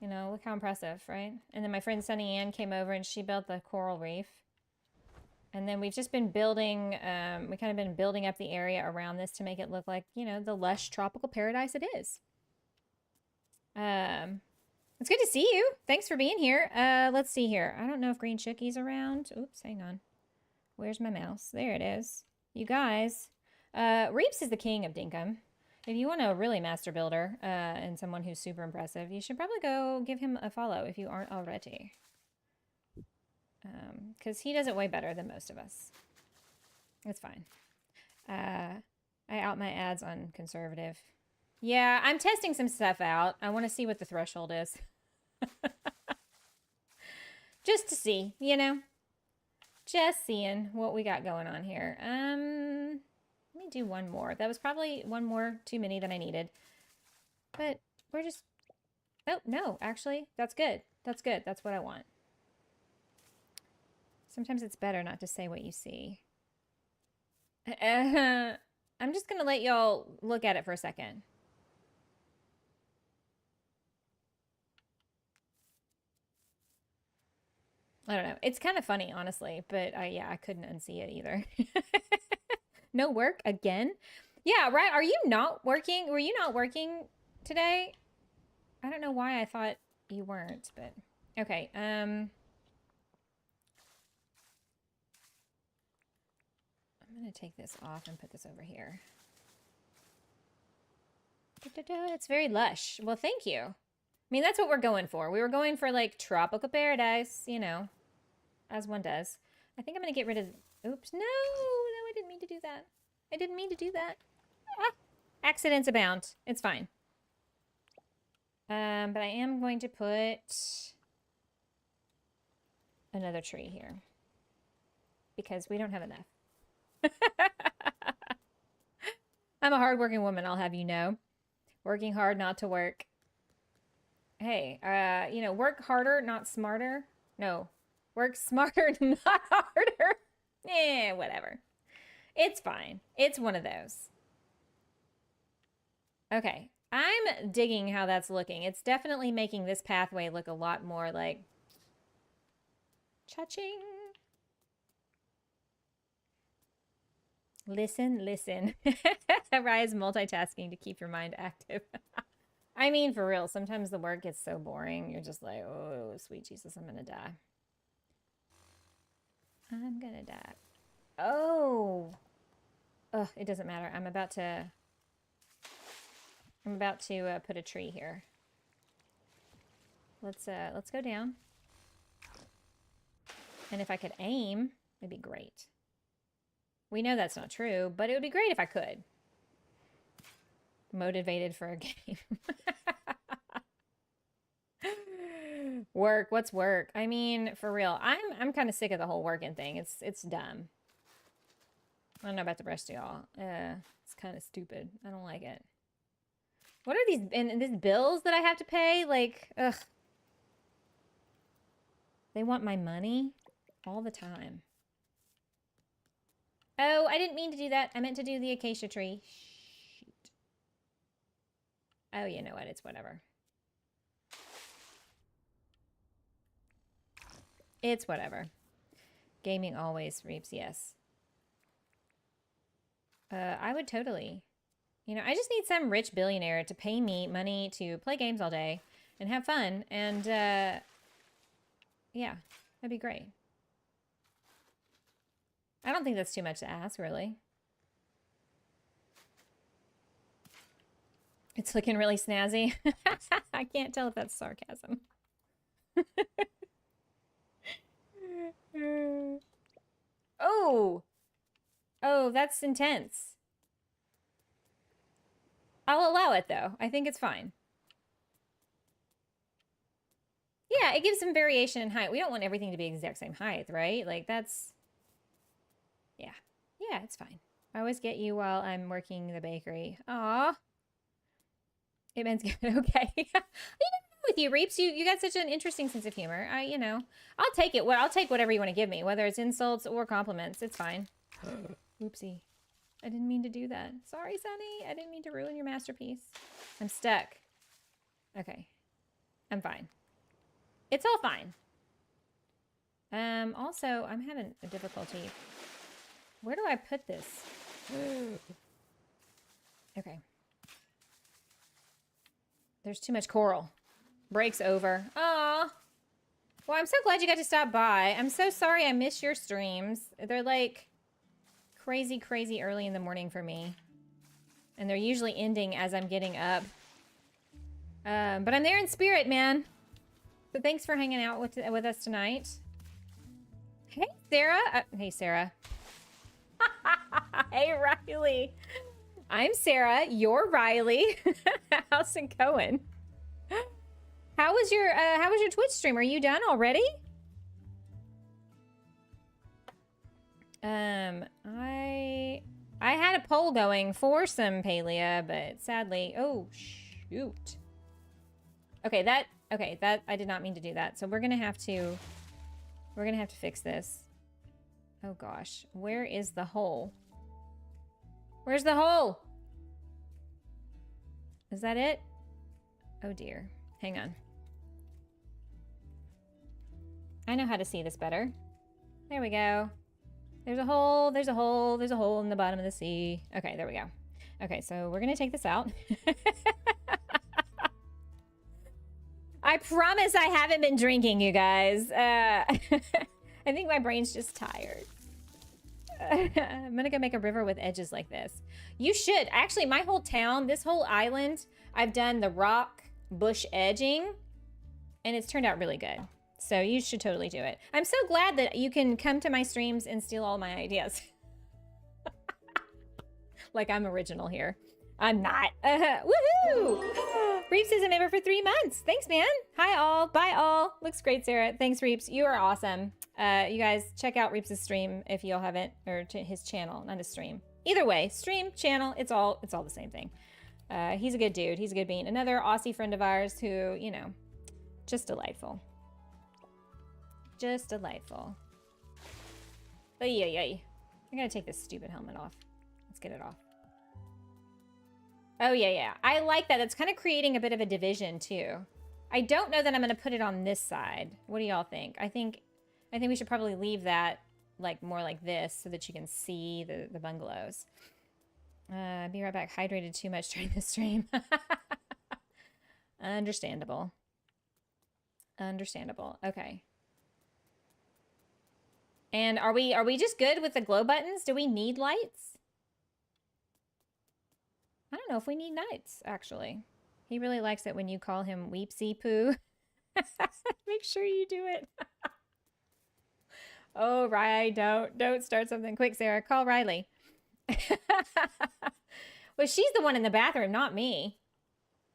[SPEAKER 1] You know, look how impressive, right? And then my friend Sunny Ann came over and she built the coral reef. And then we've just been building, we kind of been building up the area around this to make it look like, you know, the lush tropical paradise it is. It's good to see you. Thanks for being here. Let's see here. I don't know if Green Chookie's around. Oops, hang on. Where's my mouse? There it is. You guys. Reaps is the king of Dinkum. If you want a really master builder and someone who's super impressive, you should probably go give him a follow if you aren't already. Because he does it way better than most of us. It's fine. I out my ads on conservative. Yeah, I'm testing some stuff out. I want to see what the threshold is. Just to see, you know. Just seeing what we got going on here. Let me do one more. That was probably one more too many than I needed. But we're just... Oh, no, actually, that's good. That's good. That's what I want. Sometimes it's better not to say what you see. I'm just going to let y'all look at it for a second. I don't know. It's kind of funny, honestly, but yeah, I couldn't unsee it either. No work again? Yeah, right. Are you not working? Were you not working today? I don't know why I thought you weren't, but okay. I'm going to take this off and put this over here. It's very lush. Well, thank you. I mean, that's what we're going for. We were going for, like, tropical paradise, you know, as one does. I think I'm going to get rid of... Oops. No, I didn't mean to do that. I didn't mean to do that. Ah, accidents abound. It's fine. But I am going to put another tree here because we don't have enough. I'm a hardworking woman, I'll have you know. Working hard not to work. Hey, you know, work harder, not smarter. No, work smarter, not harder. Whatever. It's fine. It's one of those. Okay, I'm digging how that's looking. It's definitely making this pathway look a lot more like cha-ching. Listen, listen. Rise multitasking to keep your mind active. I mean, for real, sometimes the work gets so boring. You're just like, oh, sweet Jesus, I'm going to die. I'm going to die. Oh. Ugh, it doesn't matter. I'm about to put a tree here. Let's go down. And if I could aim, it'd be great. We know that's not true, but it would be great if I could. Motivated for a game. Work, what's work? I mean, for real, I'm kind of sick of the whole working thing. It's dumb. I don't know about the rest of y'all. It's kind of stupid. I don't like it. What are these and these bills that I have to pay? Like, ugh. They want my money all the time. Oh, I didn't mean to do that. I meant to do the acacia tree. Shoot. Oh, you know what? It's whatever. It's whatever. Gaming always reaps, yes. I would totally. You know, I just need some rich billionaire to pay me money to play games all day and have fun. And, yeah, that'd be great. I don't think that's too much to ask, really. It's looking really snazzy. I can't tell if that's sarcasm. Oh! Oh, that's intense. I'll allow it, though. I think it's fine. Yeah, it gives some variation in height. We don't want everything to be exact same height, right? Like, that's... Yeah. Yeah, it's fine. I always get you while I'm working the bakery. Aw. It means good. Okay. You know, with you, Reeps, you got such an interesting sense of humor. You know, I'll take it. I'll take whatever you want to give me, whether it's insults or compliments. It's fine. Oopsie. I didn't mean to do that. Sorry, Sonny. I didn't mean to ruin your masterpiece. I'm stuck. Okay. I'm fine. It's all fine. Also, I'm having a difficulty. Where do I put this? Okay. There's too much coral. Break's over. Aw. Well, I'm so glad you got to stop by. I'm so sorry I missed your streams. They're like crazy, crazy early in the morning for me. And they're usually ending as I'm getting up. But I'm there in spirit, man. So thanks for hanging out with us tonight. Hey, Sarah. Hey, Sarah. Hey, Riley. I'm Sarah. You're Riley. How's it going? How was your Twitch stream? Are you done already? I had a poll going for some Palea, but sadly, oh shoot. Okay, I did not mean to do that. So we're gonna have to fix this. Oh gosh, where is the hole? Where's the hole? Is that it? Oh dear. Hang on. I know how to see this better. There we go. There's a hole, there's a hole, there's a hole in the bottom of the sea. Okay, there we go. Okay, so we're gonna take this out. I promise I haven't been drinking, you guys. I think my brain's just tired. I'm gonna go make a river with edges like this. You should. Actually, my whole town, this whole island, I've done the rock bush edging, and it's turned out really good. So you should totally do it. I'm so glad that you can come to my streams and steal all my ideas. Like I'm original here. I'm not. Woohoo! Reeps is a member for 3 months. Thanks, man. Hi, all. Bye, all. Looks great, Sarah. Thanks, Reeps. You are awesome. You guys, check out Reeps' stream if y'all haven't, or his channel, not his stream. Either way, stream, channel, it's all the same thing. He's a good dude. He's a good bean. Another Aussie friend of ours who, you know, just delightful. Just delightful. Ay, ay, ay. I gotta take this stupid helmet off. Let's get it off. Oh, yeah, yeah. I like that. It's kind of creating a bit of a division, too. I don't know that I'm going to put it on this side. What do y'all think? I think we should probably leave that like more like this so that you can see the bungalows. Be right back. Hydrated too much during the stream. Understandable. Understandable. Okay. And are we just good with the glow buttons? Do we need lights? I don't know if we need lights, actually. He really likes it when you call him Weepsy Poo. Make sure you do it. Oh, right. Don't start something quick, Sarah. Call Riley. Well, she's the one in the bathroom, not me.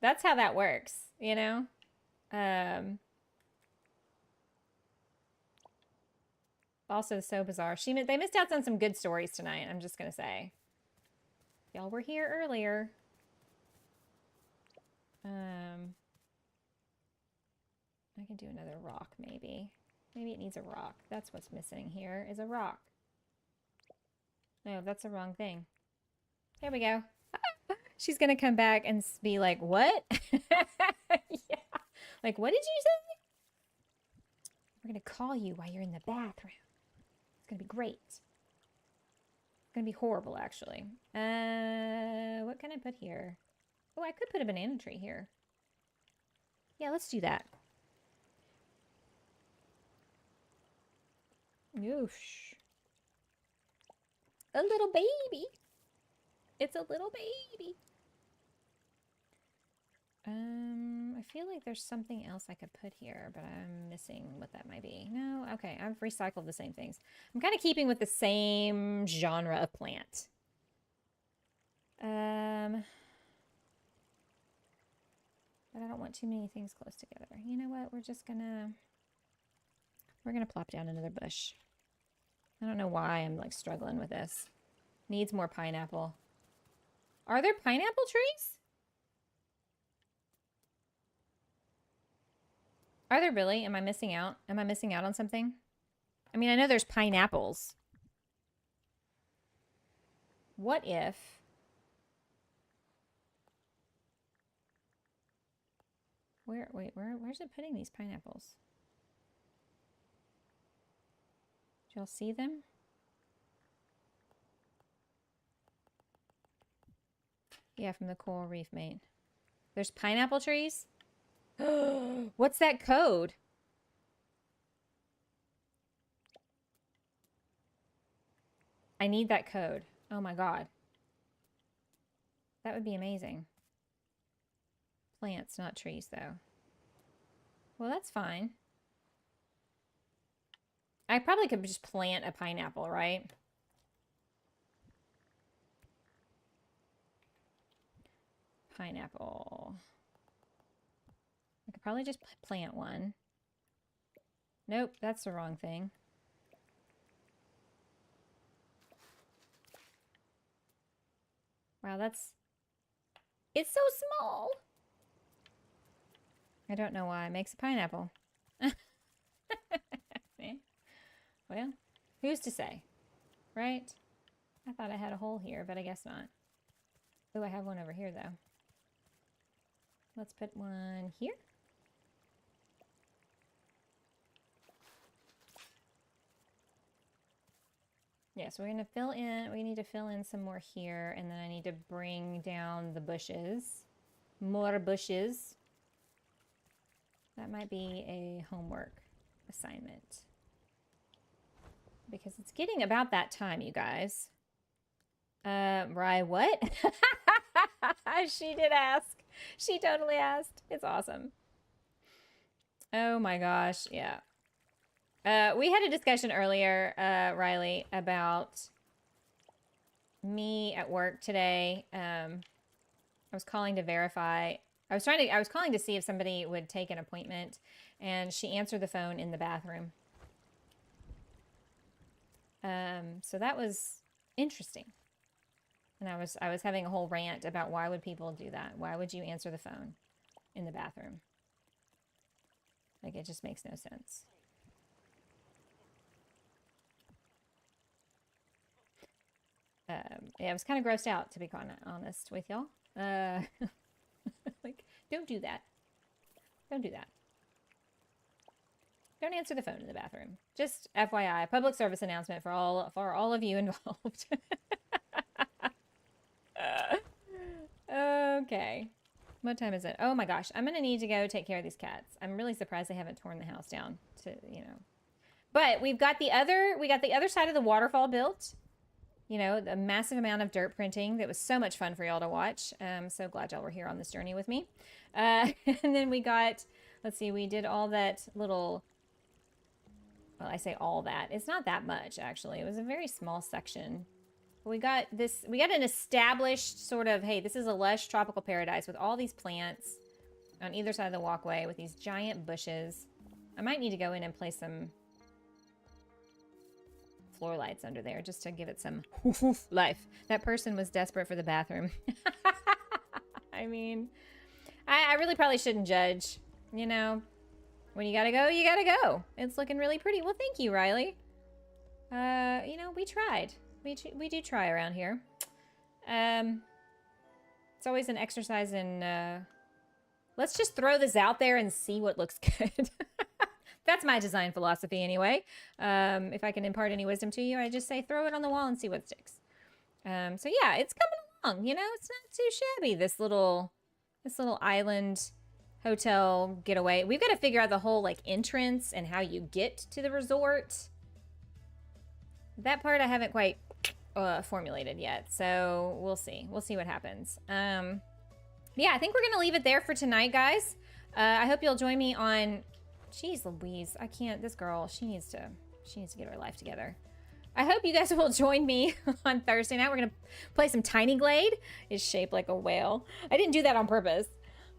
[SPEAKER 1] That's how that works, you know? Also so bizarre. They missed out on some good stories tonight, I'm just gonna say. Y'all were here earlier. I can do another rock, maybe. Maybe it needs a rock. That's what's missing here, is a rock. No, that's the wrong thing. There we go. She's gonna come back and be like, what? Yeah. Like, what did you say? We're gonna call you while you're in the bathroom. It's gonna be great. It's gonna be horrible, actually. What can I put here? Oh, I could put a banana tree here. Yeah, let's do that. Oosh. A little baby. It's a little baby. I feel like there's something else I could put here, but I'm missing what that might be. No, okay, I've recycled the same things. I'm kind of keeping with the same genre of plant. But I don't want too many things close together. You know what? We're gonna plop down another bush. I don't know why I'm like struggling with this. Needs more pineapple. Are there pineapple trees? Are there really? Am I missing out? Am I missing out on something? I mean, I know there's pineapples. What if... where's it putting these pineapples? Do y'all see them? Yeah, from the coral reef, mate. There's pineapple trees? What's that code? I need that code. Oh my god. That would be amazing. Plants, not trees, though. Well, that's fine. I probably could just plant a pineapple, right? Pineapple. I could probably just plant one. Nope, that's the wrong thing. Wow, it's so small. I don't know why it makes a pineapple. Well, who's to say, right? I thought I had a hole here, but I guess not. Oh, I have one over here, though. Let's put one here. Yeah, so we're going to fill in, we need to fill in some more here, and then I need to bring down the bushes. More bushes. That might be a homework assignment. Because it's getting about that time, you guys. Rye, what? She did ask. She totally asked. It's awesome. Oh my gosh, yeah. We had a discussion earlier, Riley, about me at work today. I was calling to verify. I was calling to see if somebody would take an appointment, and she answered the phone in the bathroom. So that was interesting. And I was having a whole rant about why would people do that? Why would you answer the phone in the bathroom? Like, it just makes no sense. Yeah, I was kind of grossed out, to be honest with y'all. Like, don't do that. Don't do that. Don't answer the phone in the bathroom. Just FYI, public service announcement for all of you involved. Okay. What time is it? Oh my gosh, I'm gonna need to go take care of these cats. I'm really surprised they haven't torn the house down to, you know. But we got the other side of the waterfall built. You know, the massive amount of dirt printing that was so much fun for y'all to watch. I'm so glad y'all were here on this journey with me. And then we got, let's see, we did all that little, well, I say all that. It's not that much, actually. It was a very small section. We got an established sort of, hey, this is a lush tropical paradise with all these plants on either side of the walkway with these giant bushes. I might need to go in and place some floor lights under there just to give it some life. That person was desperate for the bathroom. I mean, I really probably shouldn't judge, you know. When you gotta go, you gotta go. It's looking really pretty. Well, thank you, Riley. You know, we tried. We do try around here. It's always an exercise in, let's just throw this out there and see what looks good. That's my design philosophy anyway. If I can impart any wisdom to you, I just say throw it on the wall and see what sticks. So yeah, it's coming along, you know, it's not too shabby, this little island hotel getaway. We've got to figure out the whole like entrance and how you get to the resort. That part I haven't quite formulated yet, so we'll see. We'll see what happens. Yeah, I think we're gonna leave it there for tonight, guys. I hope you'll join me on. Jeez Louise, I can't. This girl, she needs to get her life together. I hope you guys will join me on Thursday night. We're gonna play some Tiny Glade. It's shaped like a whale. I didn't do that on purpose.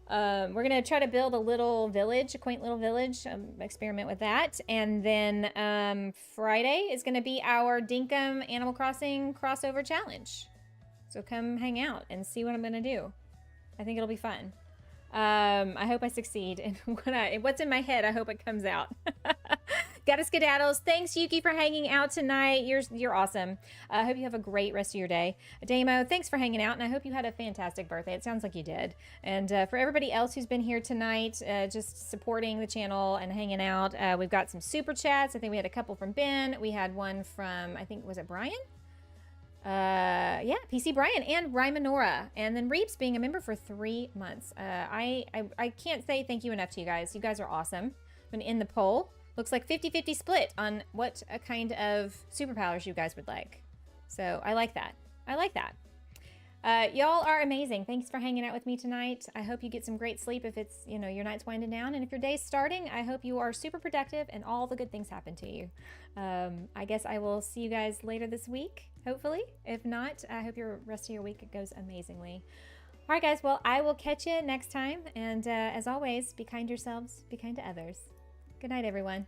[SPEAKER 1] We're gonna try to build a little village, a quaint little village, experiment with that. And then Friday is gonna be our Dinkum Animal Crossing crossover challenge. So come hang out and see what I'm gonna do. I think it'll be fun. I hope I succeed, and what's in my head, I hope it comes out. Gotta skedaddles. Thanks, Yuki, for hanging out tonight. You're awesome. I hope you have a great rest of your day. Damo, thanks for hanging out, and I hope you had a fantastic birthday. It sounds like you did. And for everybody else who's been here tonight, just supporting the channel and hanging out, we've got some super chats. I think we had a couple from Ben. We had one from, I think, was it Brian? Yeah, PC Brian and Rymanora, and then Reeps being a member for 3 months. I can't say thank you enough to you guys. You guys are awesome. I'm gonna end the poll. Looks like 50-50 split on what kind of superpowers you guys would like. So I like that. I like that. Y'all are amazing. Thanks for hanging out with me tonight. I hope you get some great sleep if it's, you know, your night's winding down. And if your day's starting, I hope you are super productive and all the good things happen to you. I guess I will see you guys later this week, hopefully. If not, I hope your rest of your week goes amazingly. All right, guys. Well, I will catch you next time. And as always, be kind to yourselves, be kind to others. Good night, everyone.